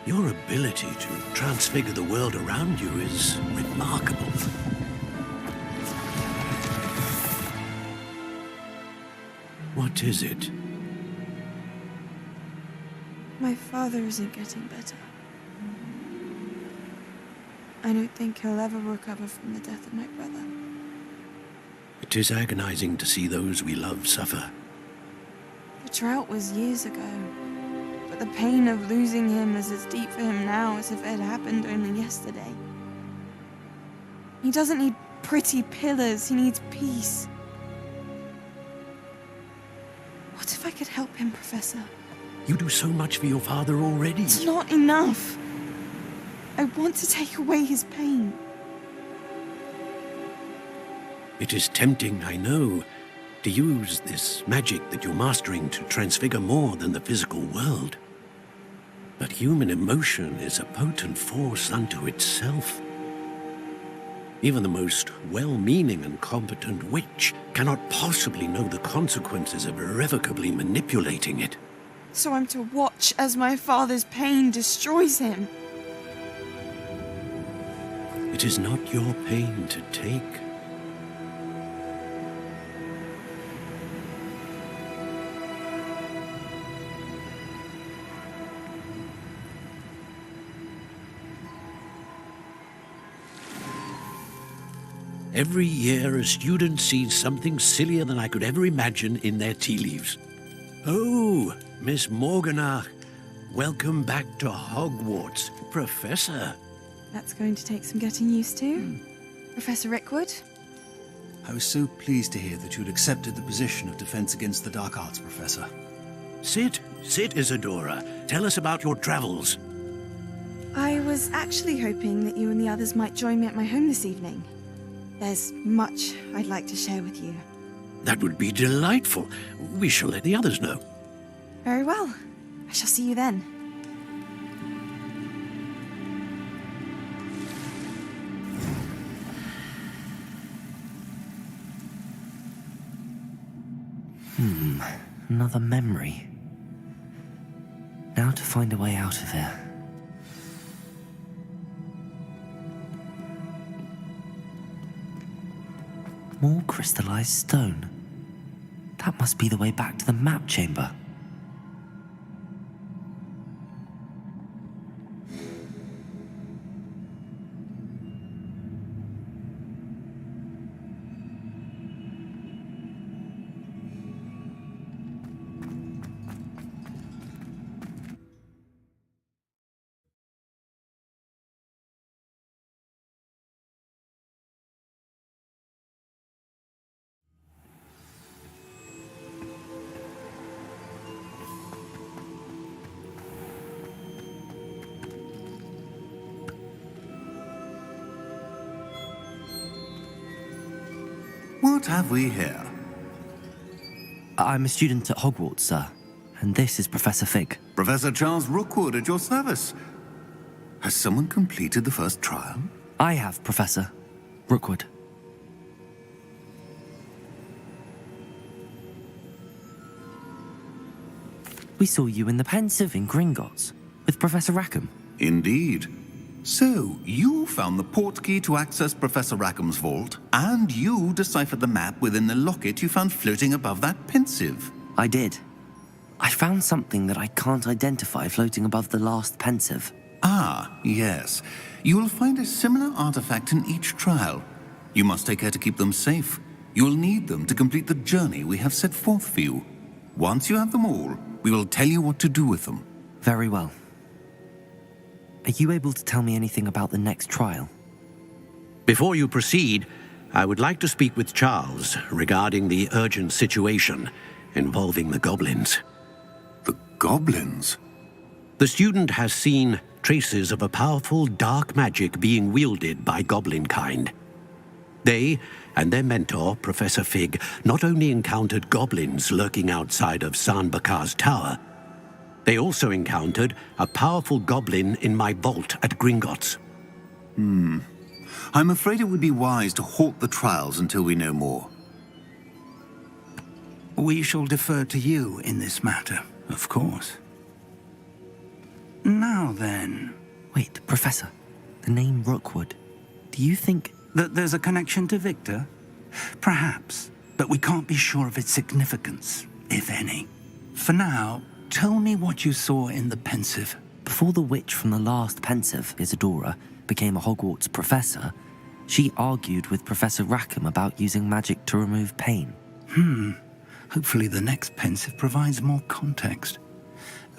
Your ability to transfigure the world around you is remarkable. What is it?
My father isn't getting better. I don't think he'll ever recover from the death of my brother.
It is agonizing to see those we love suffer.
The drought was years ago. But the pain of losing him is as deep for him now as if it had happened only yesterday. He doesn't need pretty pillars, he needs peace. What if I could help him, Professor?
You do so much for your father already.
It's not enough. I want to take away his pain.
It is tempting, I know, to use this magic that you're mastering to transfigure more than the physical world. But human emotion is a potent force unto itself. Even the most well-meaning and competent witch cannot possibly know the consequences of irrevocably manipulating it.
So I'm to watch as my father's pain destroys him.
It is not your pain to take. Every year, a student sees something sillier than I could ever imagine in their tea leaves. Oh, Miss Morganach, welcome back to Hogwarts, Professor.
That's going to take some getting used to. Professor Rickwood?
I was so pleased to hear that you'd accepted the position of Defense Against the Dark Arts, Professor.
Sit, Isadora. Tell us about your travels.
I was actually hoping that you and the others might join me at my home this evening. There's much I'd like to share with you.
That would be delightful. We shall let the others know.
Very well. I shall see you then.
Another memory. Now to find a way out of here. More crystallized stone. That must be the way back to the map chamber.
What have we here?
I'm a student at Hogwarts, sir, and this is Professor Fig.
Professor Charles Rookwood at your service. Has someone completed the first trial?
I have, Professor Rookwood. We saw you in the Pensive in Gringotts with Professor Rackham.
Indeed. So, you found the portkey to access Professor Rackham's vault, and you deciphered the map within the locket you found floating above that Pensive.
I did. I found something that I can't identify floating above the last Pensive.
Ah, yes. You will find a similar artifact in each trial. You must take care to keep them safe. You will need them to complete the journey we have set forth for you. Once you have them all, we will tell you what to do with them.
Very well. Are you able to tell me anything about the next trial?
Before you proceed, I would like to speak with Charles regarding the urgent situation involving the goblins.
The goblins?
The student has seen traces of a powerful dark magic being wielded by goblin kind. They and their mentor, Professor Fig, not only encountered goblins lurking outside of San Bakar's tower, they also encountered a powerful goblin in my vault at Gringotts.
I'm afraid it would be wise to halt the trials until we know more.
We shall defer to you in this matter, of course. Now then...
Wait, Professor. The name Rookwood. Do you think...
that there's a connection to Victor? Perhaps, but we can't be sure of its significance, if any. For now, tell me what you saw in the Pensive.
Before the witch from the last Pensive, Isadora, became a Hogwarts professor, she argued with Professor Rackham about using magic to remove pain.
Hopefully the next Pensive provides more context.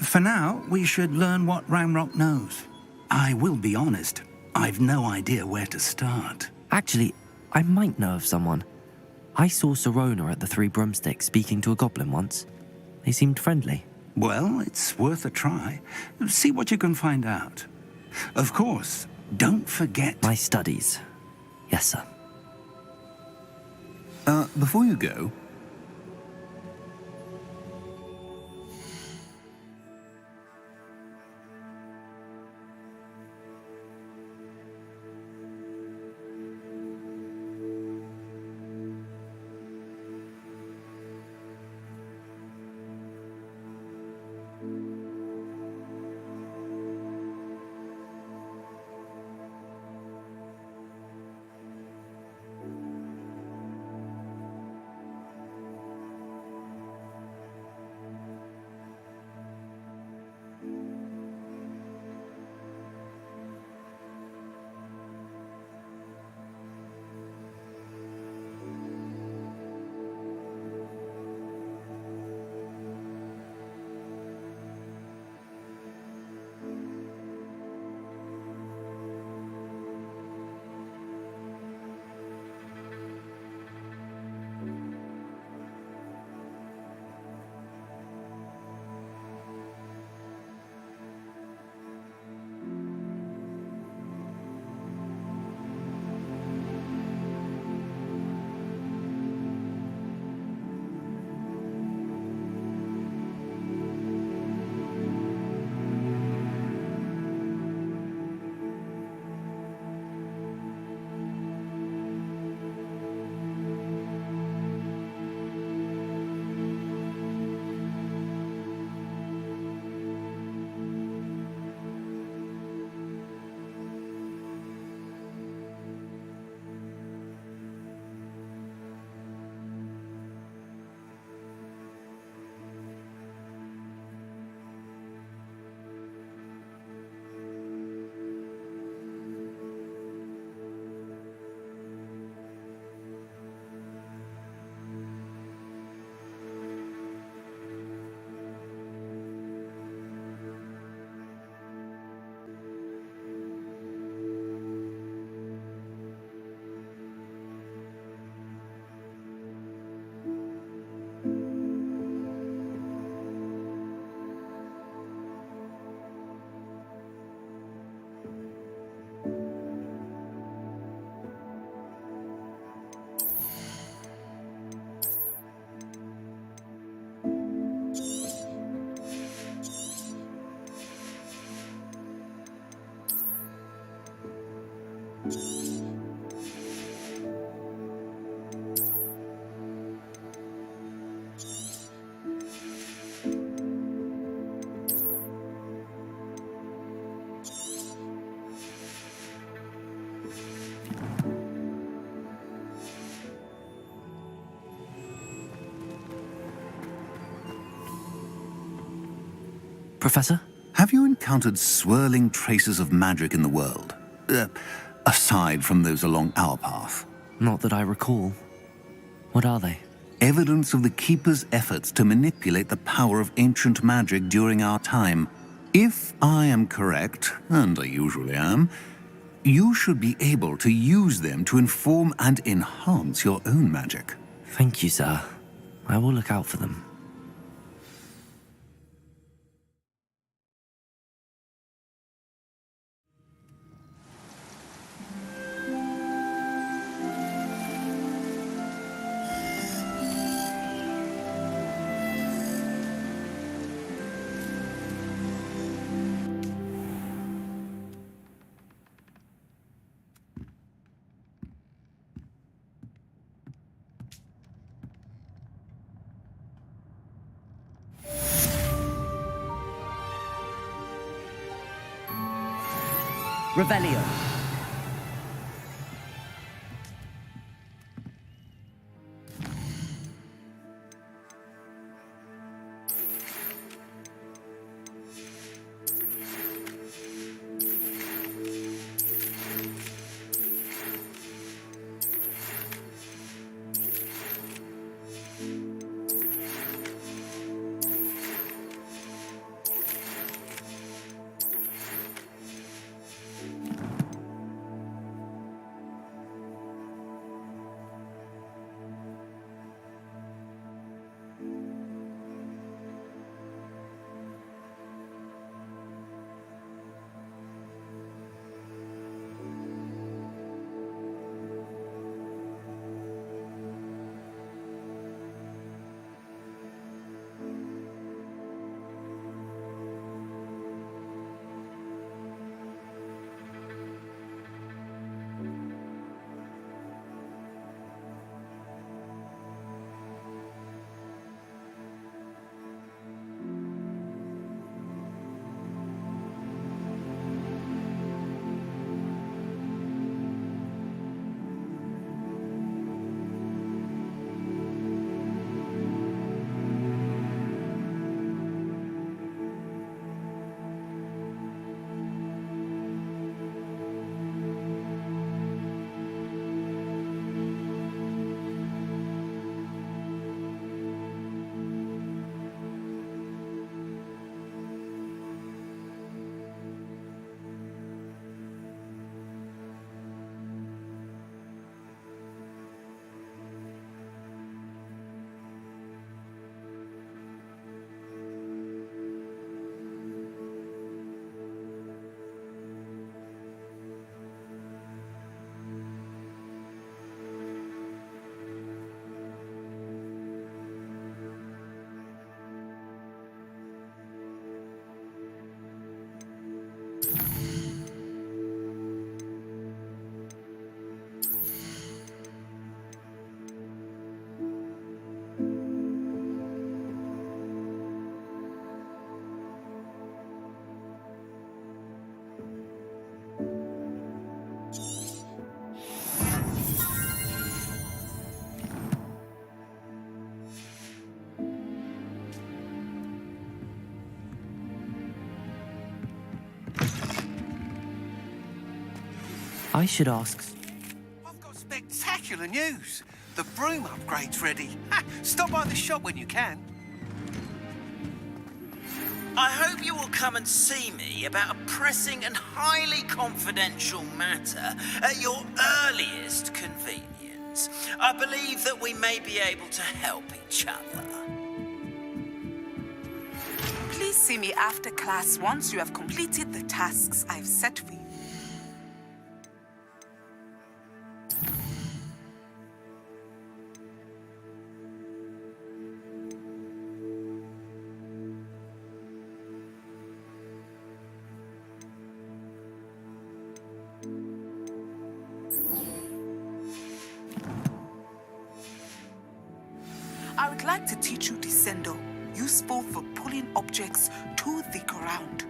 For now, we should learn what Ramrock knows. I will be honest, I've no idea where to start.
Actually, I might know of someone. I saw Sirona at the Three Broomsticks speaking to a goblin once. They seemed friendly.
Well, it's worth a try. See what you can find out. Of course, don't forget...
My studies. Yes, sir.
Before you go...
Professor?
Have you encountered swirling traces of magic in the world? Aside from those along our path?
Not that I recall. What are they?
Evidence of the Keeper's efforts to manipulate the power of ancient magic during our time. If I am correct, and I usually am, you should be able to use them to inform and enhance your own magic.
Thank you, sir. I will look out for them.
Revelio.
I should ask...
I've got spectacular news. The broom upgrade's ready. Stop by the shop when you can.
I hope you will come and see me about a pressing and highly confidential matter at your earliest convenience. I believe that we may be able to help each other.
Please see me after class once you have completed the tasks I've set for you. I would like to teach you Descendo, useful for pulling objects to the ground.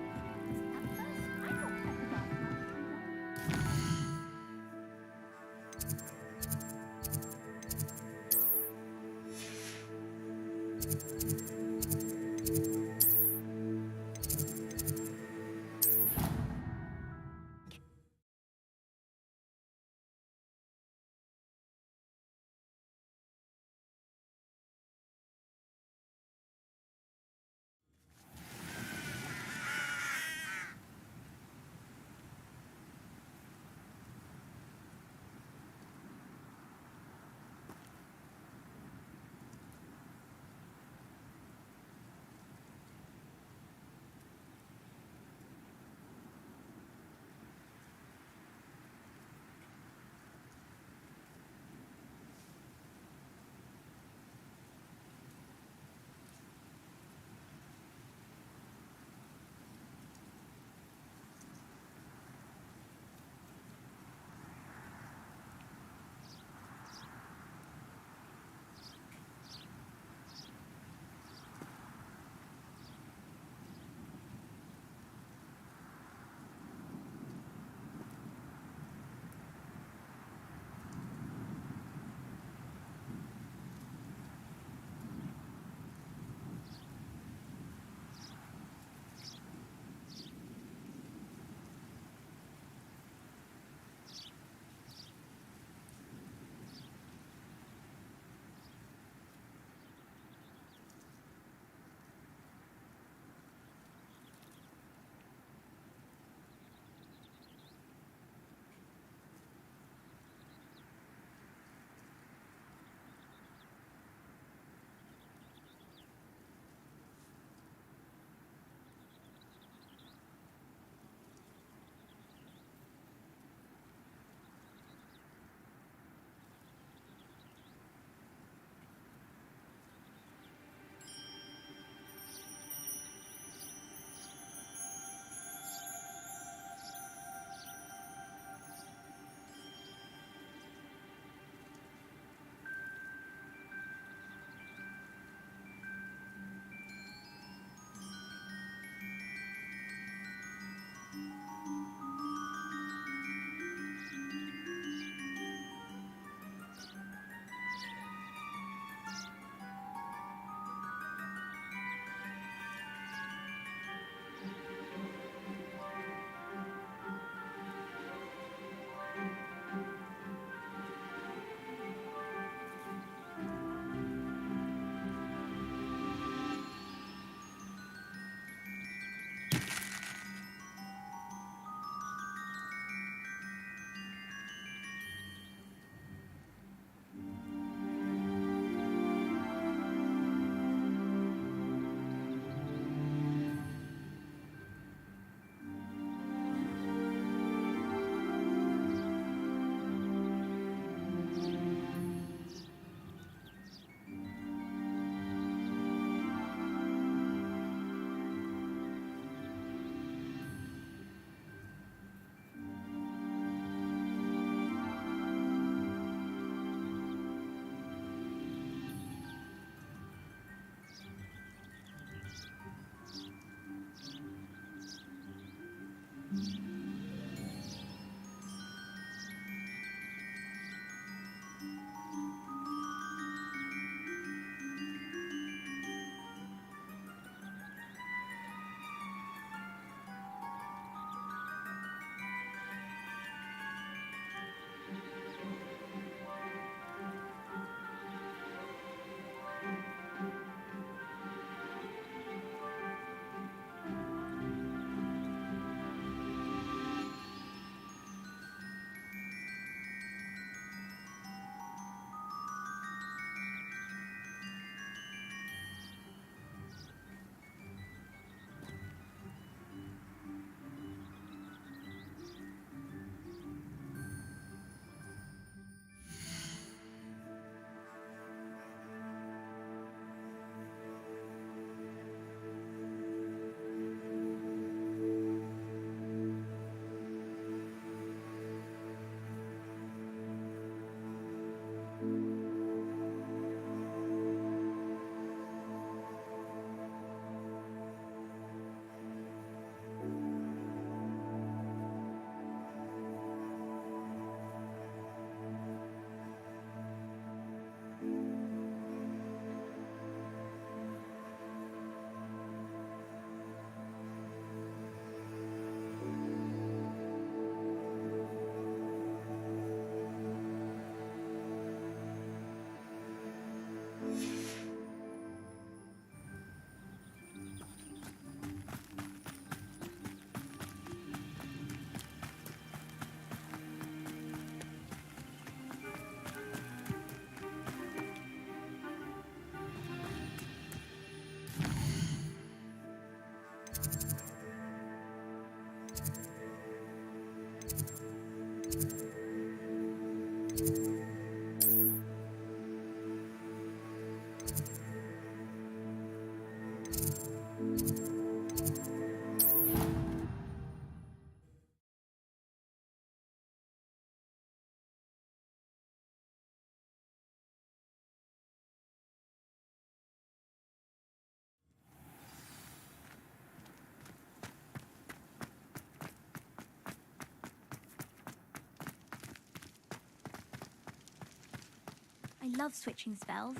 I love switching spells.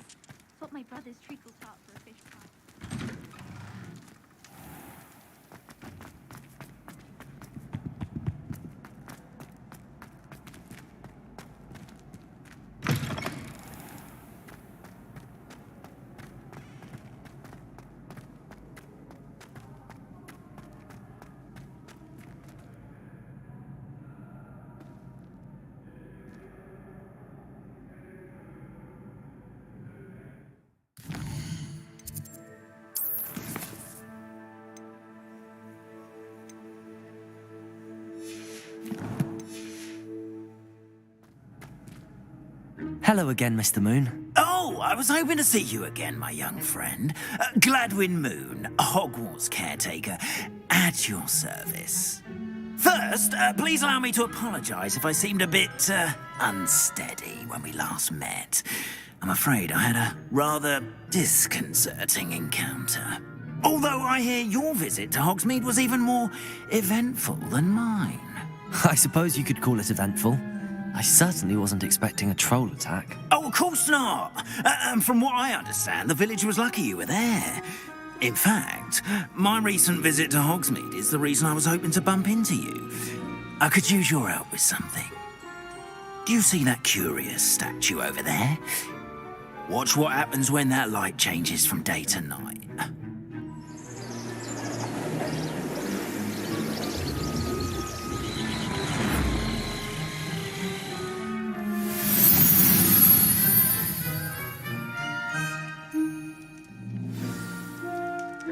Thought my brother's treacle tart for a fish pie.
Hello again, Mr. Moon.
Oh, I was hoping to see you again, my young friend. Gladwin Moon, Hogwarts caretaker, at your service. First, please allow me to apologise if I seemed a bit unsteady when we last met. I'm afraid I had a rather disconcerting encounter. Although I hear your visit to Hogsmeade was even more eventful than mine.
I suppose you could call it eventful. I certainly wasn't expecting a troll attack.
Oh, of course not. And from what I understand, the village was lucky you were there. In fact, my recent visit to Hogsmeade is the reason I was hoping to bump into you. I could use your help with something. Do you see that curious statue over there? Watch what happens when that light changes from day to night.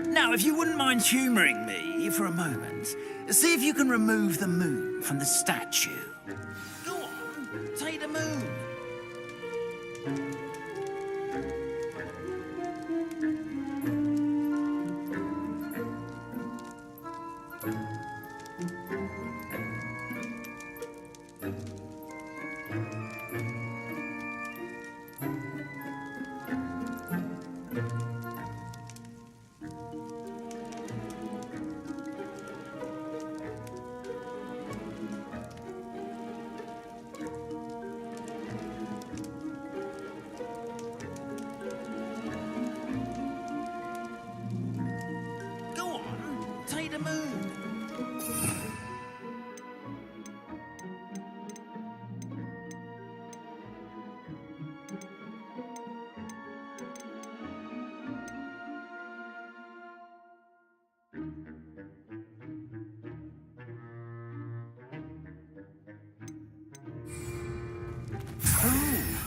Now, if you wouldn't mind humouring me for a moment, see if you can remove the moon from the statue. Go on, take the moon. Take the moon.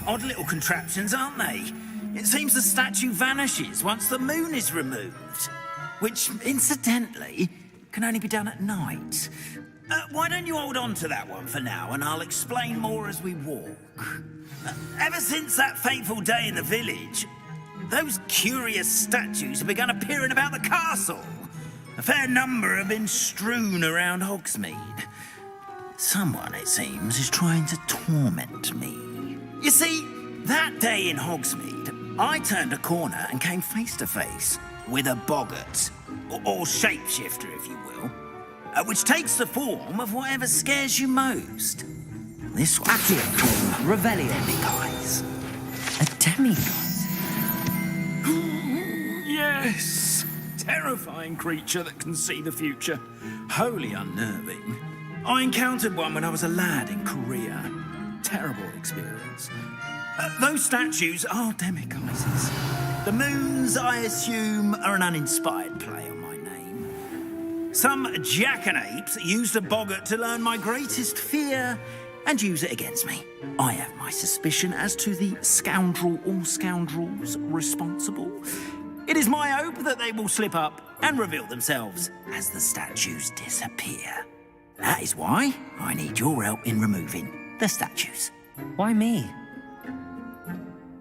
Odd little contraptions, aren't they? It seems the statue vanishes once the moon is removed. Which, incidentally, can only be done at night. Why don't you hold on to that one for now, and I'll explain more as we walk. Ever since that fateful day in the village, those curious statues have begun appearing about the castle. A fair number have been strewn around Hogsmeade. Someone, it seems, is trying to torment me. You see, that day in Hogsmeade, I turned a corner and came face to face with a boggart, or shapeshifter, if you will, which takes the form of whatever scares you most. This one.
Accio, Revelio.
Demiguise.
A demiguise?
Yes! Terrifying creature that can see the future. Wholly unnerving. I encountered one when I was a lad in Korea. Terrible experience. Those statues are demiguises. The moons, I assume, are an uninspired play on my name. Some jackanapes used a boggart to learn my greatest fear and use it against me. I have my suspicion as to the scoundrel or scoundrels responsible. It is my hope that they will slip up and reveal themselves as the statues disappear. That is why I need your help in removing the statues.
Why me?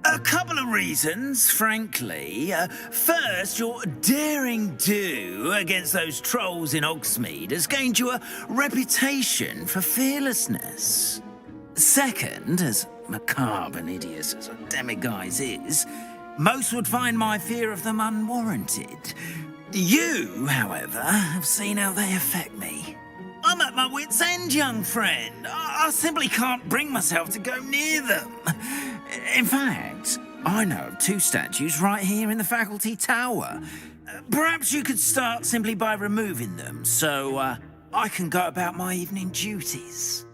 A couple of reasons, frankly. First, your daring do against those trolls in Hogsmeade has gained you a reputation for fearlessness. Second, as macabre and hideous as a demiguise is, most would find my fear of them unwarranted. You, however, have seen how they affect me. I'm at my wit's end, young friend. I simply can't bring myself to go near them. In fact, I know of 2 statues right here in the faculty tower. Perhaps you could start simply by removing them, so I can go about my evening duties.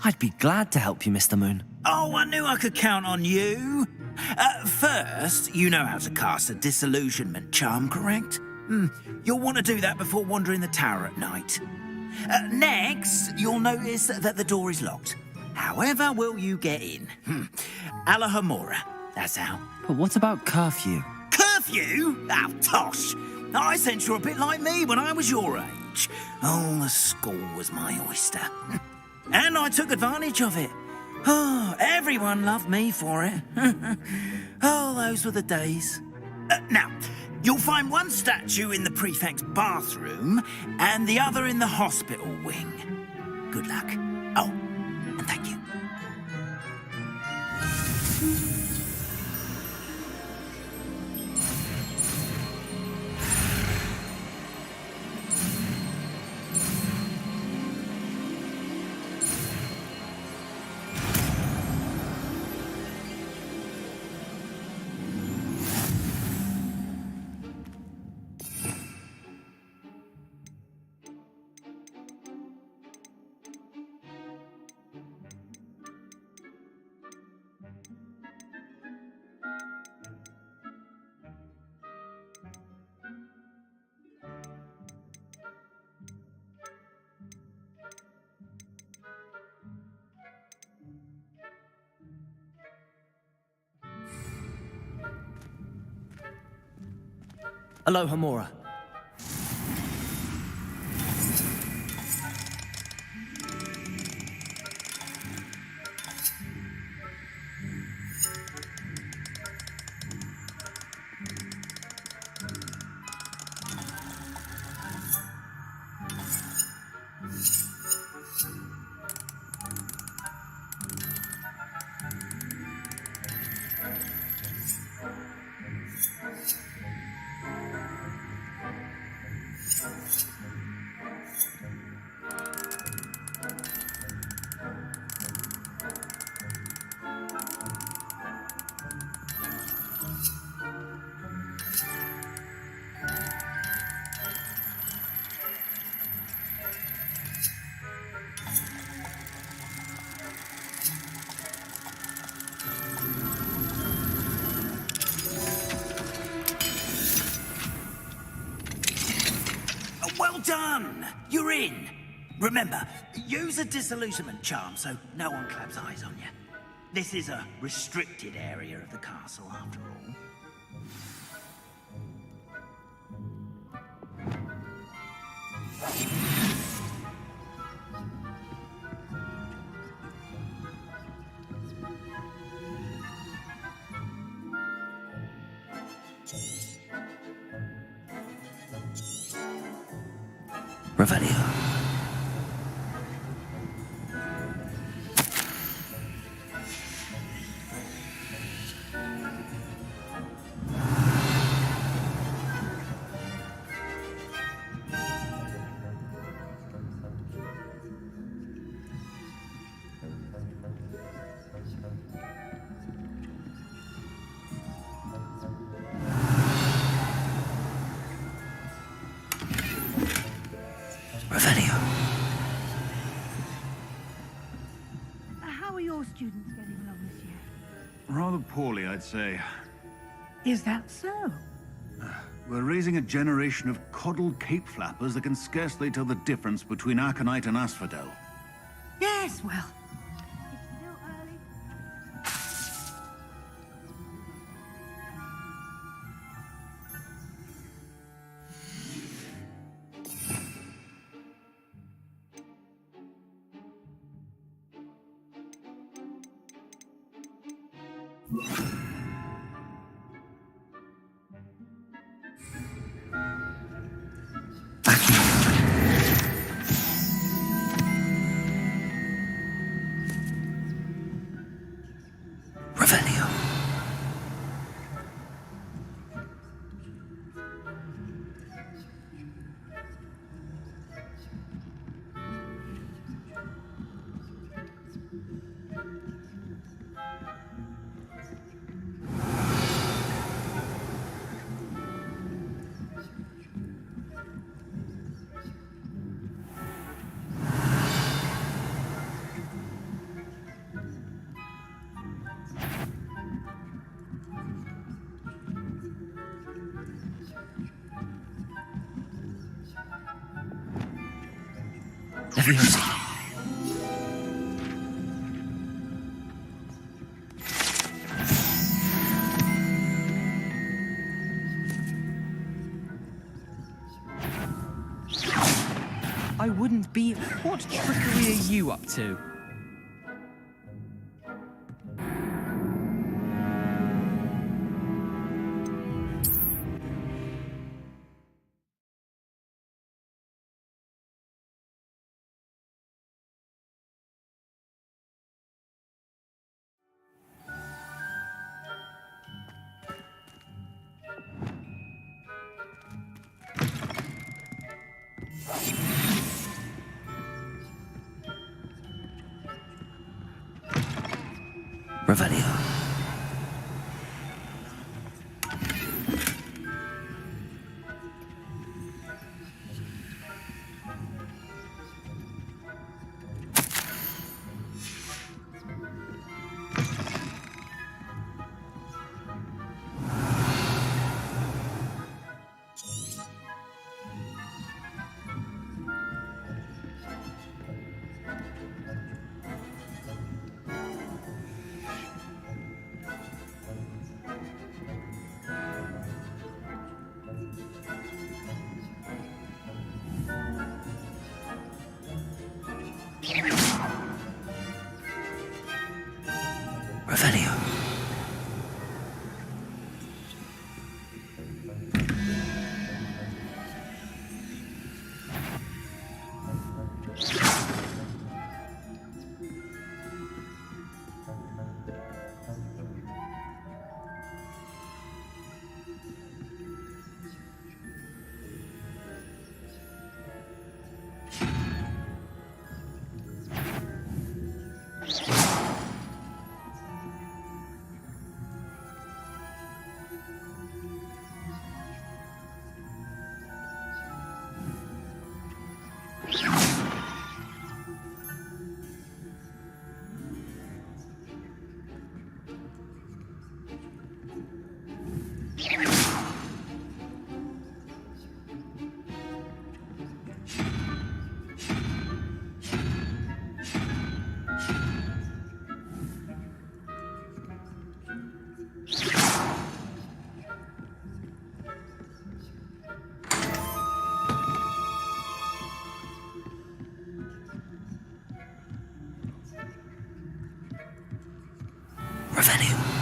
I'd be glad to help you, Mr. Moon.
Oh, I knew I could count on you. First, you know how to cast a disillusionment charm, correct? You'll want to do that before wandering the tower at night. Next, you'll notice that the door is locked. However will you get in? Alahomora, that's how.
But what about curfew?
Curfew? Oh, tosh. I sense you're a bit like me when I was your age. Oh, the school was my oyster. And I took advantage of it. Oh, everyone loved me for it. Oh, those were the days. Now, you'll find one statue in the prefect's bathroom and the other in the hospital wing. Good luck. Oh, and thank you.
Alohomora.
Well done! You're in. Remember, use a disillusionment charm so no one claps eyes on you. This is a restricted area of the castle, after all.
Revelio.
How are your students getting along this year?
Rather poorly, I'd say.
Is that so?
We're raising a generation of coddled cape flappers that can scarcely tell the difference between Aconite and Asphodel.
Yes, well.
Revelio. Leviosa.
I wouldn't be. What trickery are you up to?
Revelio. Revelio. Revelio.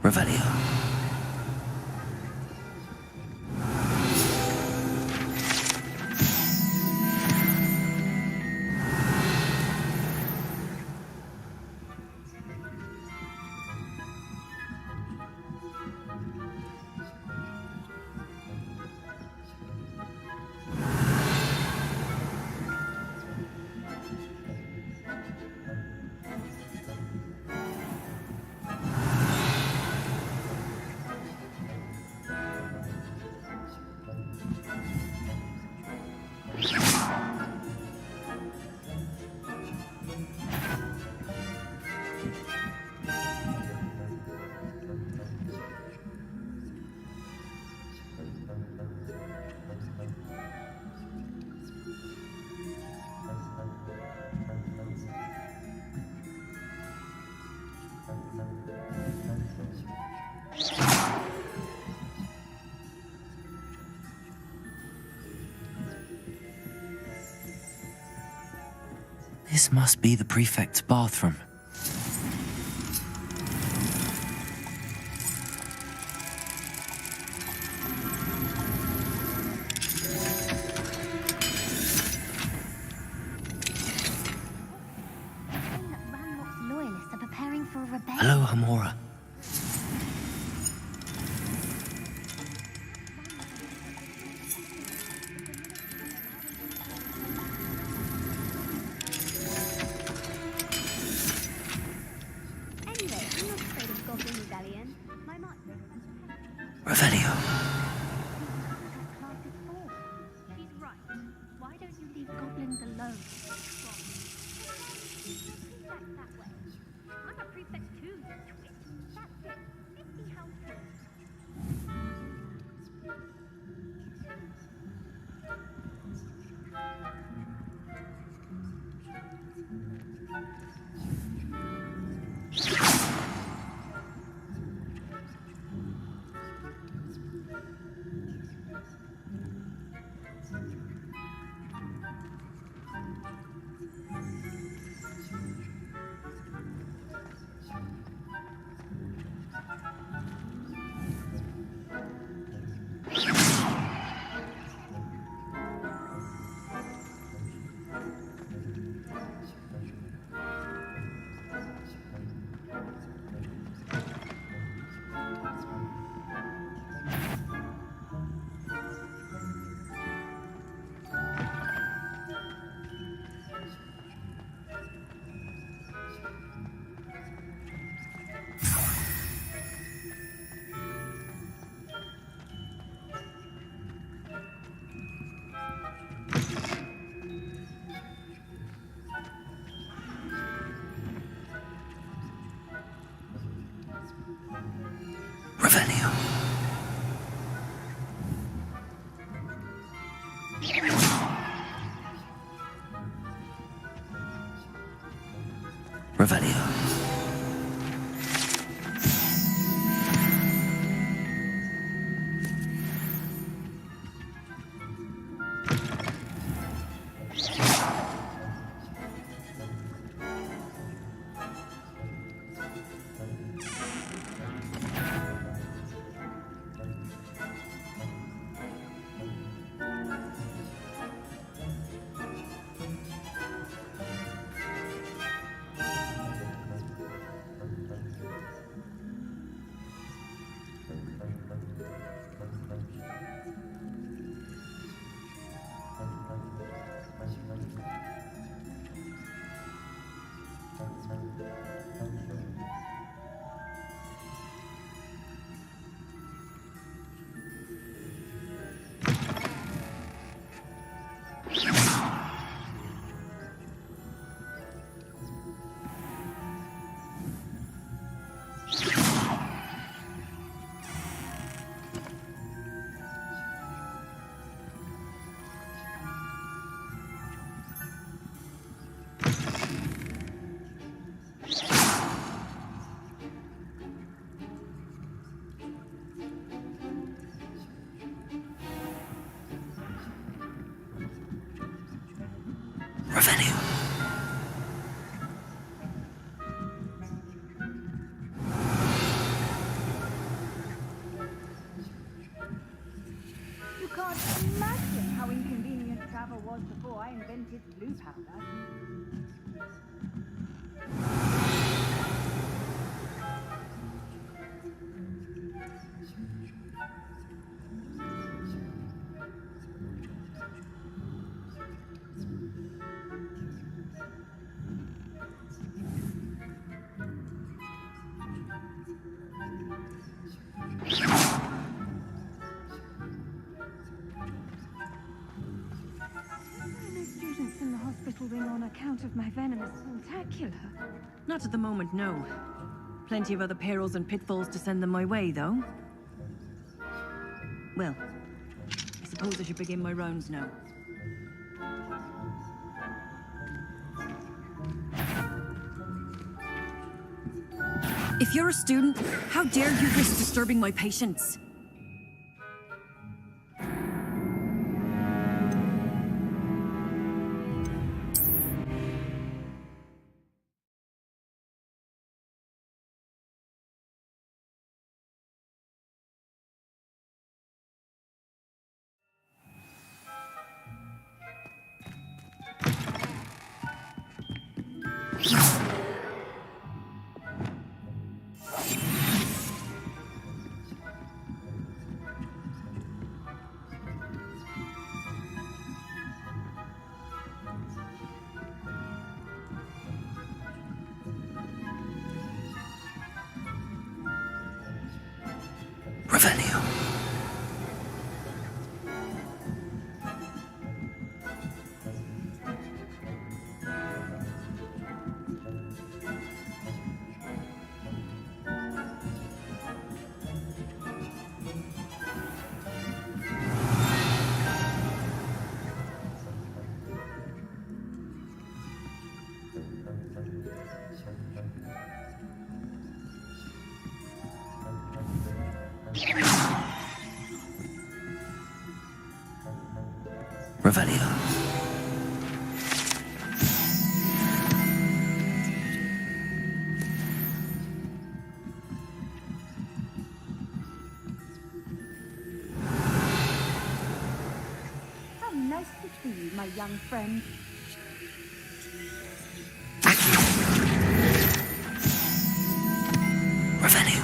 Revelio. This must be the prefect's bathroom.
Loyalists are preparing for a rebellion.
Hello, Hamora.
Anyway, I'm not afraid of Goblin Rebellion. My master...
Revelio.
She's right. Why don't you leave goblins alone? Prefect that way. I'm a prefect too, you twit. That's it. 50 house rules.
Revelio. Revelio. Revelio.
You can't imagine how inconvenient travel was before I invented blue powder. Students in the hospital wing on account of my venomous tentacular.
Not at the moment, no. Plenty of other perils and pitfalls to send them my way, though. Well, I suppose I should begin my rounds now. If you're a student, how dare you risk disturbing my patients?
Revelio.
How nice to see you, my young friend.
Revelio.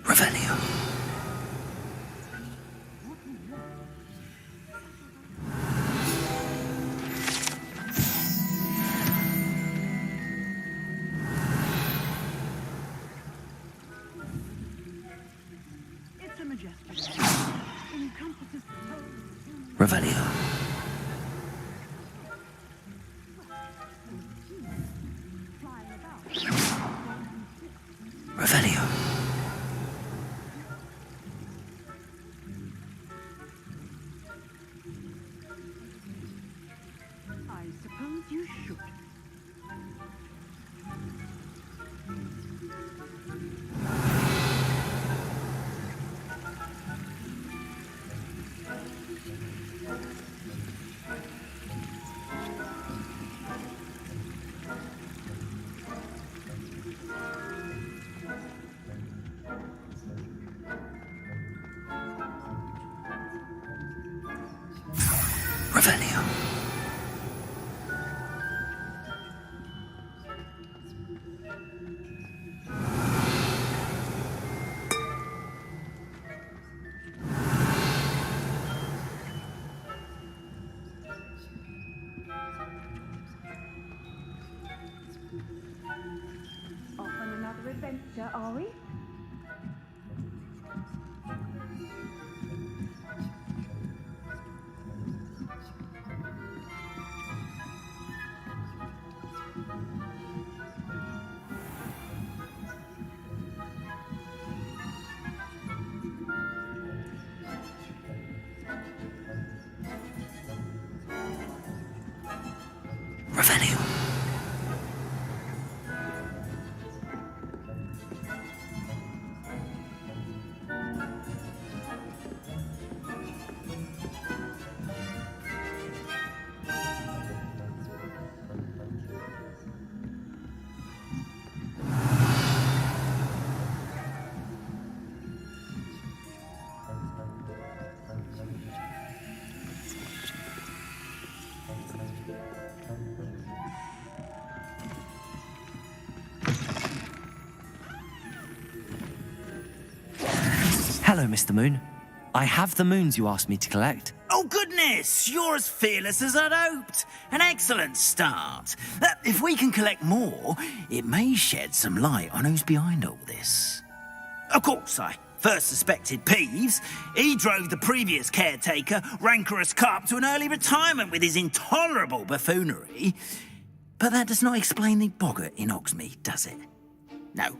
Revelio.
It's a majestic. Encompasses
Revelio. Revelio.
I suppose you should.
Revelio.
Off on another adventure, are we?
Revelio. Hello, Mr. Moon. I have the moons you asked me to collect.
Oh, goodness! You're as fearless as I'd hoped. An excellent start. If we can collect more, it may shed some light on who's behind all this. Of course, I first suspected Peeves. He drove the previous caretaker, Rancorous Carp, to an early retirement with his intolerable buffoonery. But that does not explain the boggart in Hogsmeade, does it? No.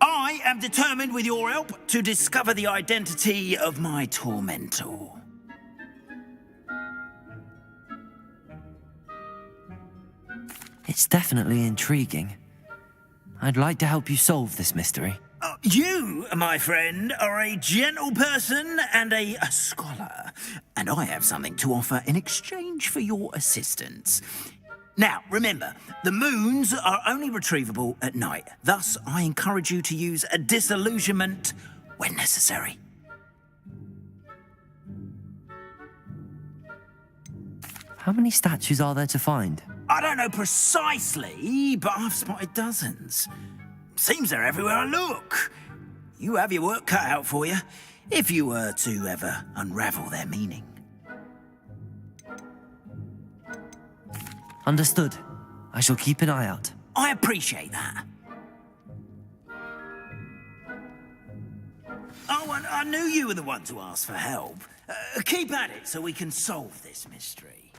I am determined, with your help, to discover the identity of my tormentor.
It's definitely intriguing. I'd like to help you solve this mystery.
You, my friend, are a gentle person and a scholar, and I have something to offer in exchange for your assistance. Now, remember, the moons are only retrievable at night. Thus, I encourage you to use a disillusionment when necessary.
How many statues are there to find?
I don't know precisely, but I've spotted dozens. Seems they're everywhere I look. You have your work cut out for you, if you were to ever unravel their meaning.
Understood. I shall keep an eye out.
I appreciate that. Oh, and I knew you were the one to ask for help. Keep at it so we can solve this mystery.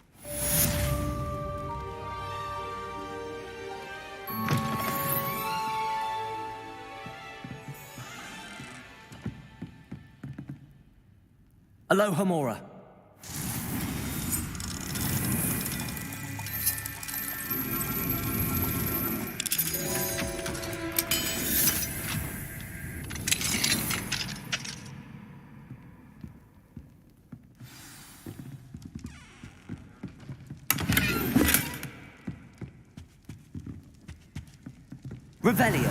Aloha Mora. Revelio.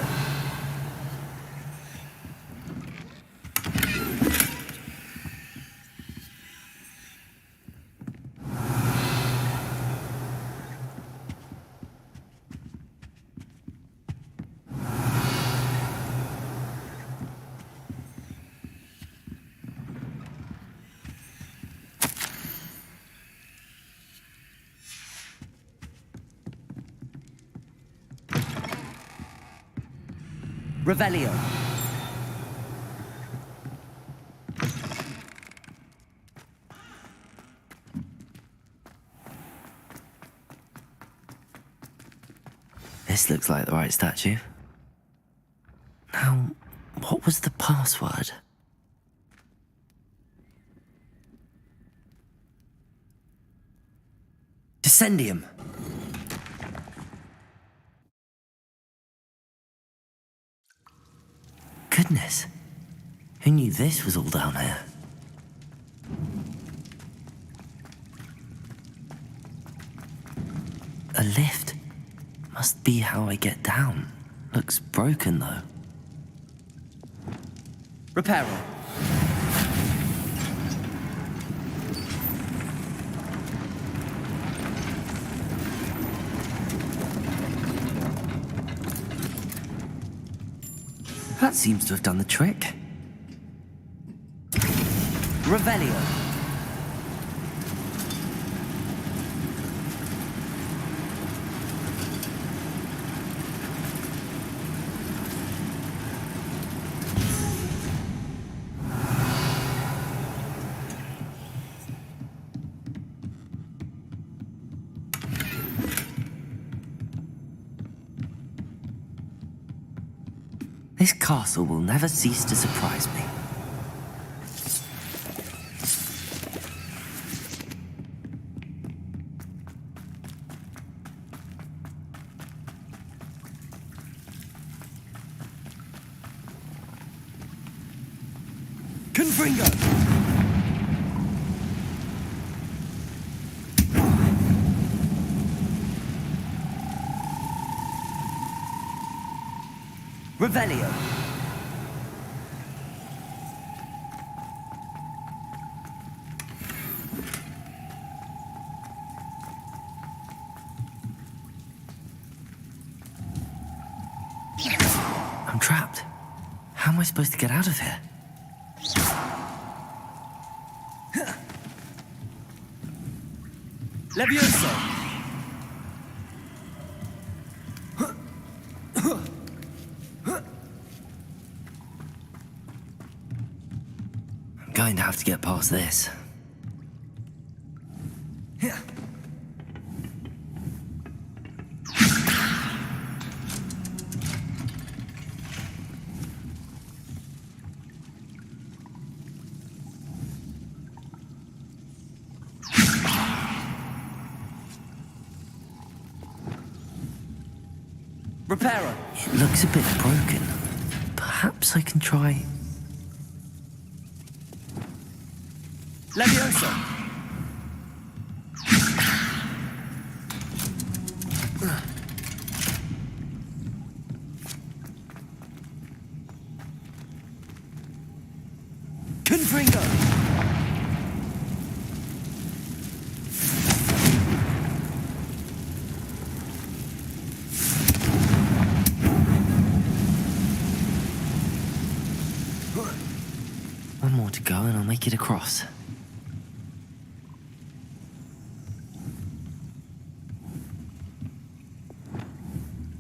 Revelio. This looks like the right statue. Now, what was the password? Descendium. Goodness, who knew this was all down here? A lift. Must be how I get down. Looks broken though. Reparo. That seems to have done the trick. Revelio. This castle will never cease to surprise me. Confringo! Revelio. I'm trapped. How am I supposed to get out of here? Levioso! I'm going to have to get past this. Reparo. It looks a bit broken. Perhaps I can try... Levioso! Confringo! One more to go and I'll make it across.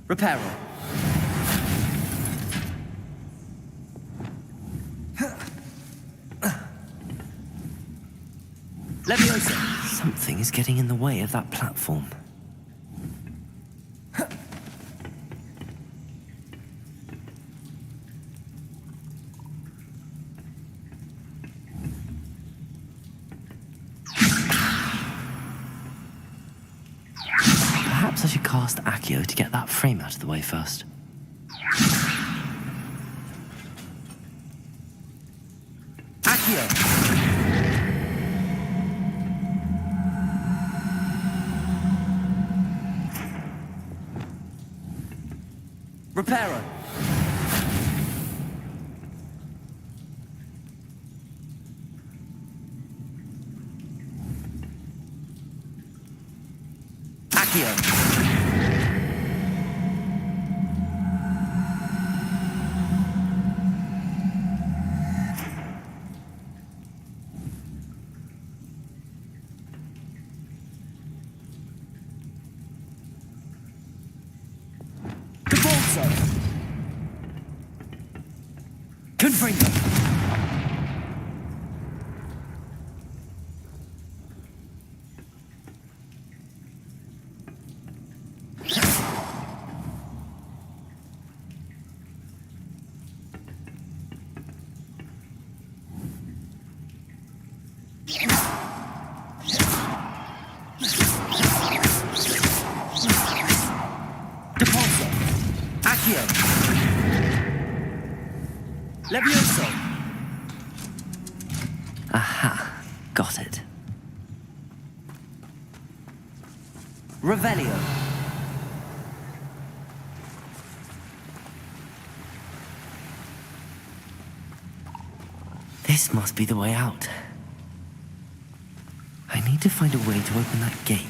Reparo. Leviosa. Something is getting in the way of that platform. Perhaps I should cast Accio to get that frame out of the way first. Accio! Reparo! Accio! Confringo! Depulso! Accio! Levioso! Aha, got it. Revelio. This must be the way out. I need to find a way to open that gate.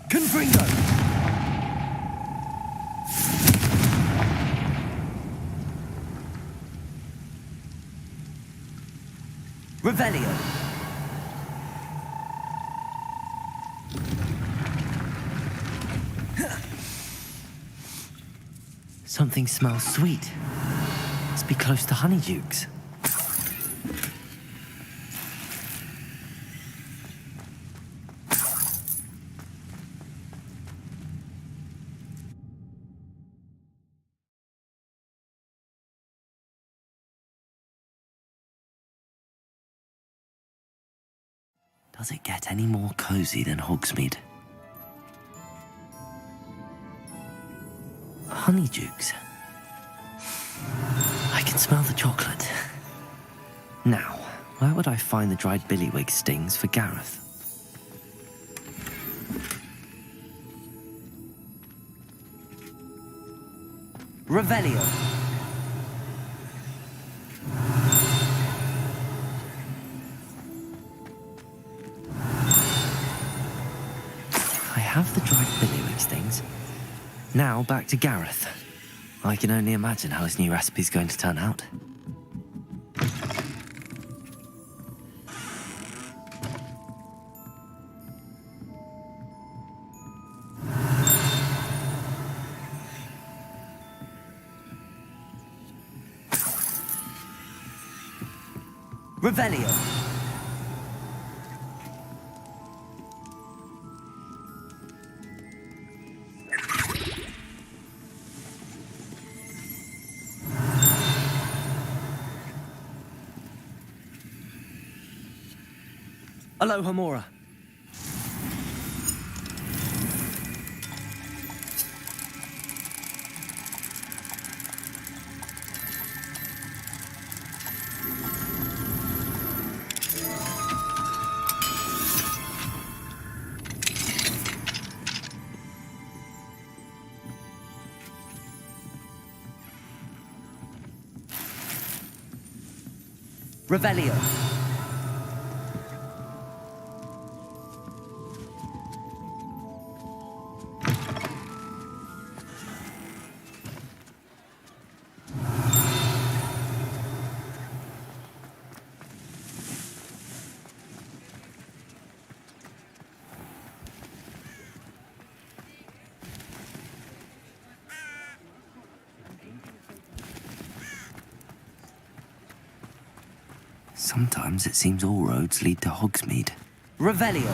Confringo! Revelio. Something smells sweet. Must be close to Honeydukes. Does it get any more cozy than Hogsmeade? Honeydukes. I can smell the chocolate. Now, where would I find the dried billywig stings for Gareth? Revelio. I have the dried billywig stings. Now back to Gareth. I can only imagine how his new recipe's going to turn out. Revelio. Alohomora. Revelio. Sometimes it seems all roads lead to Hogsmeade. Revelio.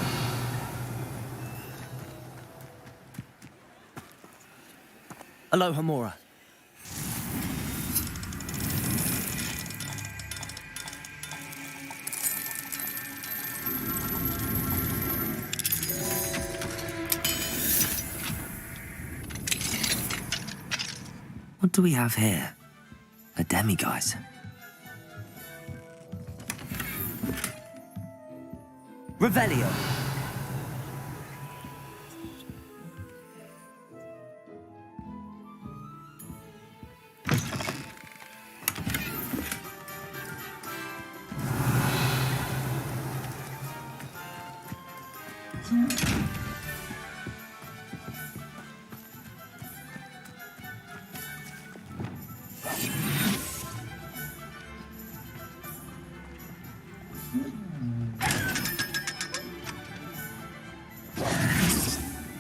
Aloha Mora. What do we have here? A demiguise. Revelio.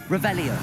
Revelio.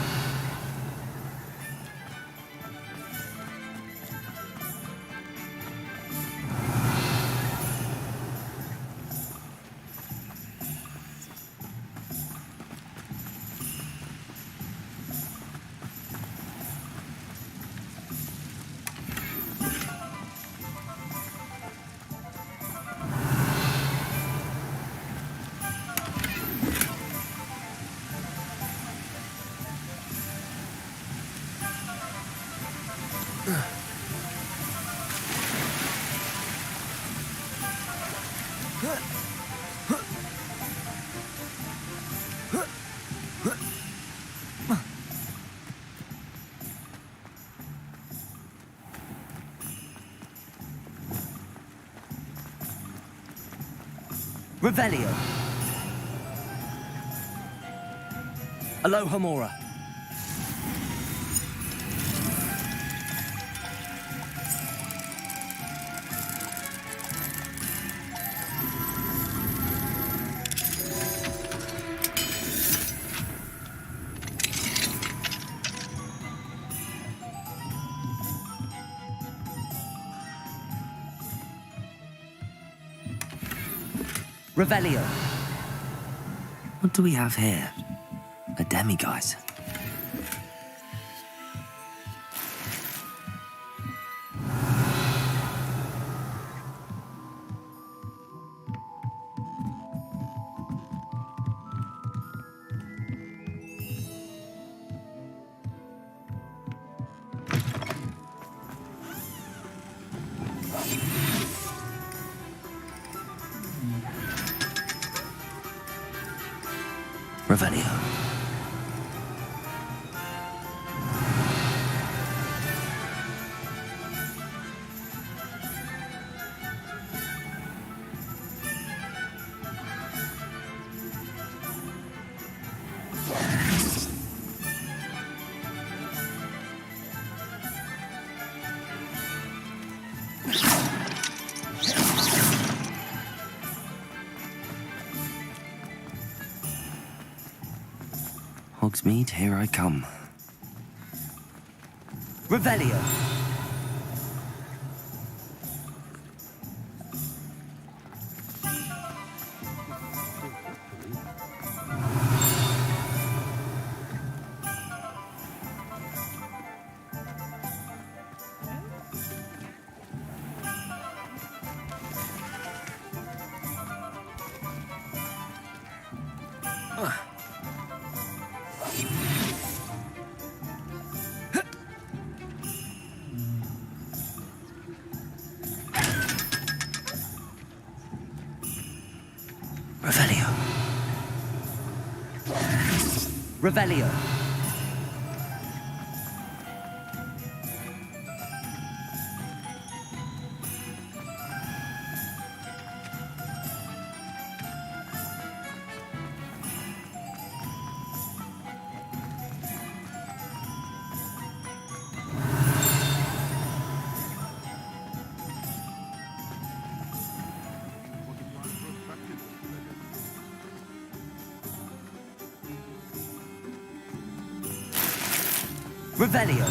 Revelio. Aloha Mora. Revelio. What do we have here? A demiguise. Revelio. Hogsmeade, here I come. Revelio. Revelio. Revelio. Revelio.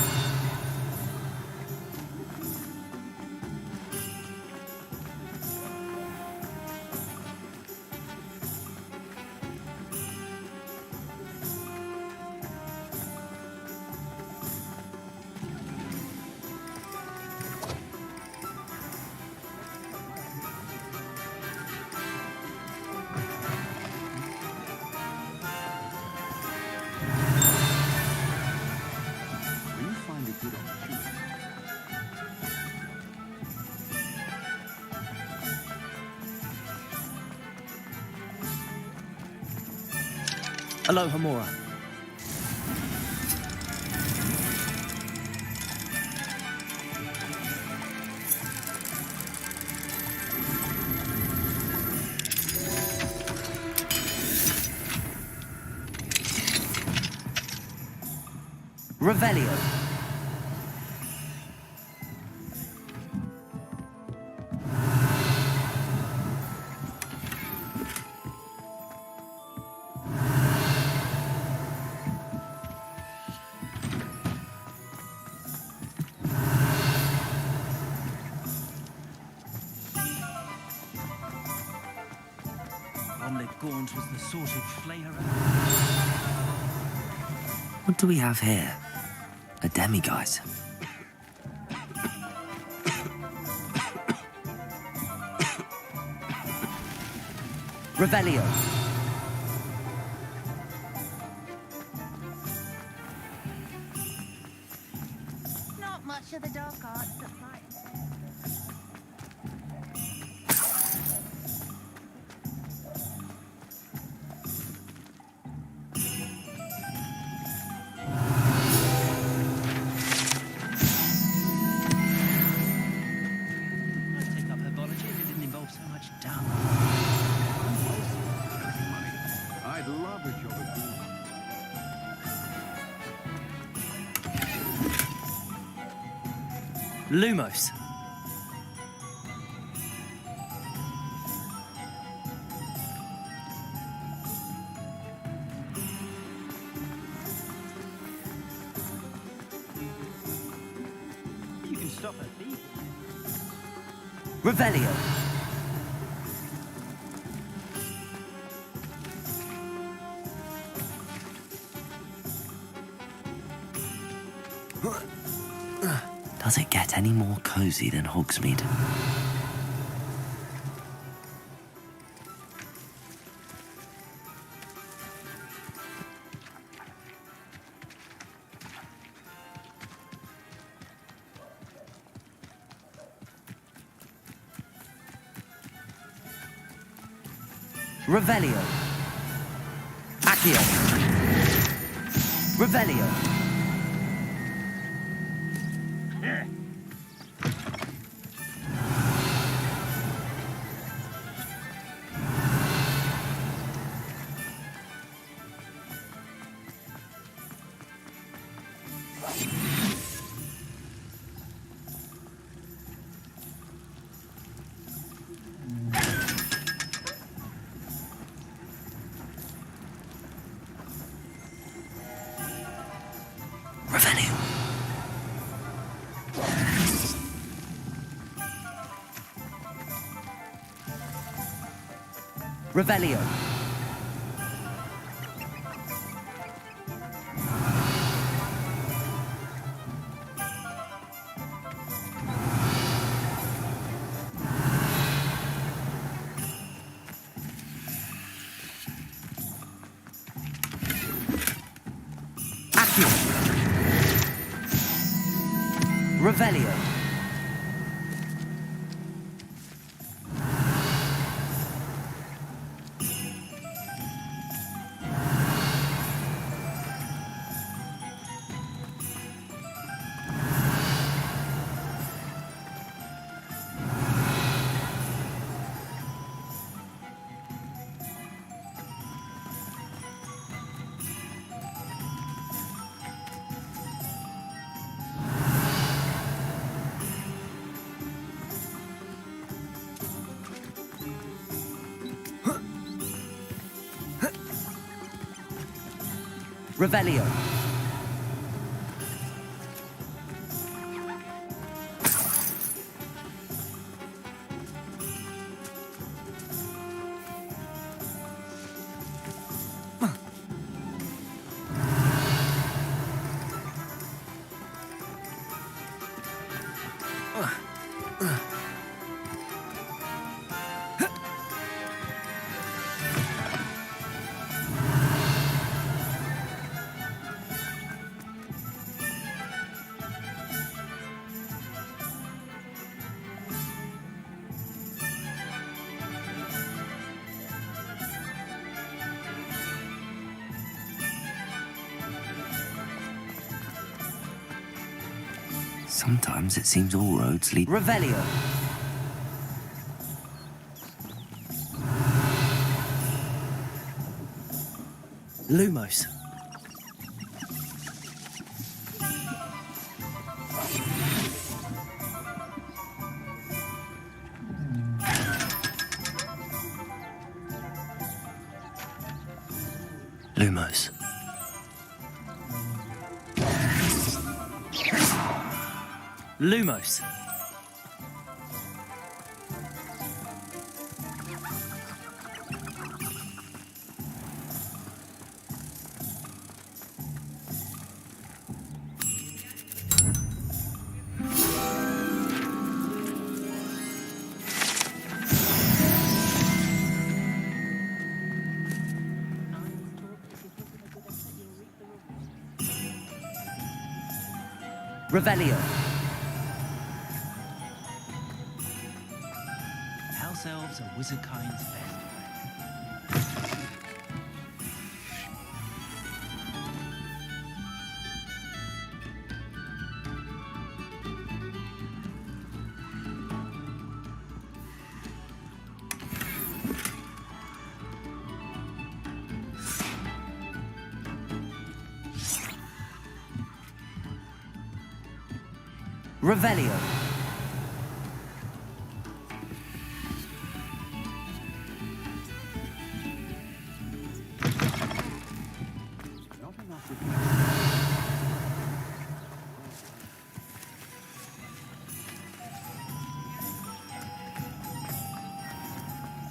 Aloha Mora. Revelio.
Omelette Gaunt was the sort of flayer.
What do we have here? A demiguise. Revelio.
Not much of the dark arts supply.
I'd take up herbology if it didn't involve so much dung.
I'd love a job at Google.
Lumos.
You can stop a thief.
Revelio. Does it get any more cozy than Hogsmeade? Revelio. Accio. Revelio. Revelio. Revelio. Accio. Revelio. Revelio. Sometimes it seems all roads lead.
Revelio.
Lumos. Lumos. Lumos.
Revelio.
House elves are wizard kind's best.
Revelio.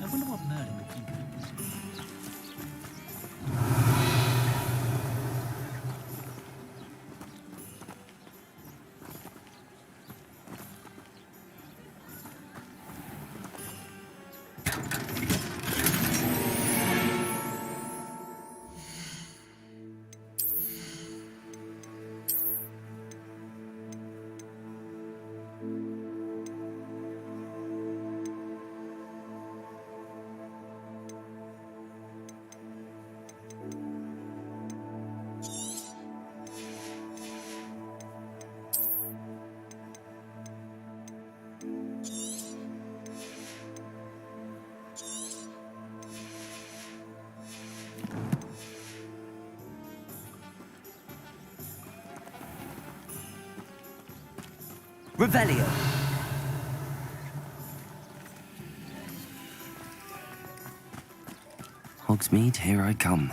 I wonder what Merlin would think of this.
Revelio.
Hogsmeade, here I come.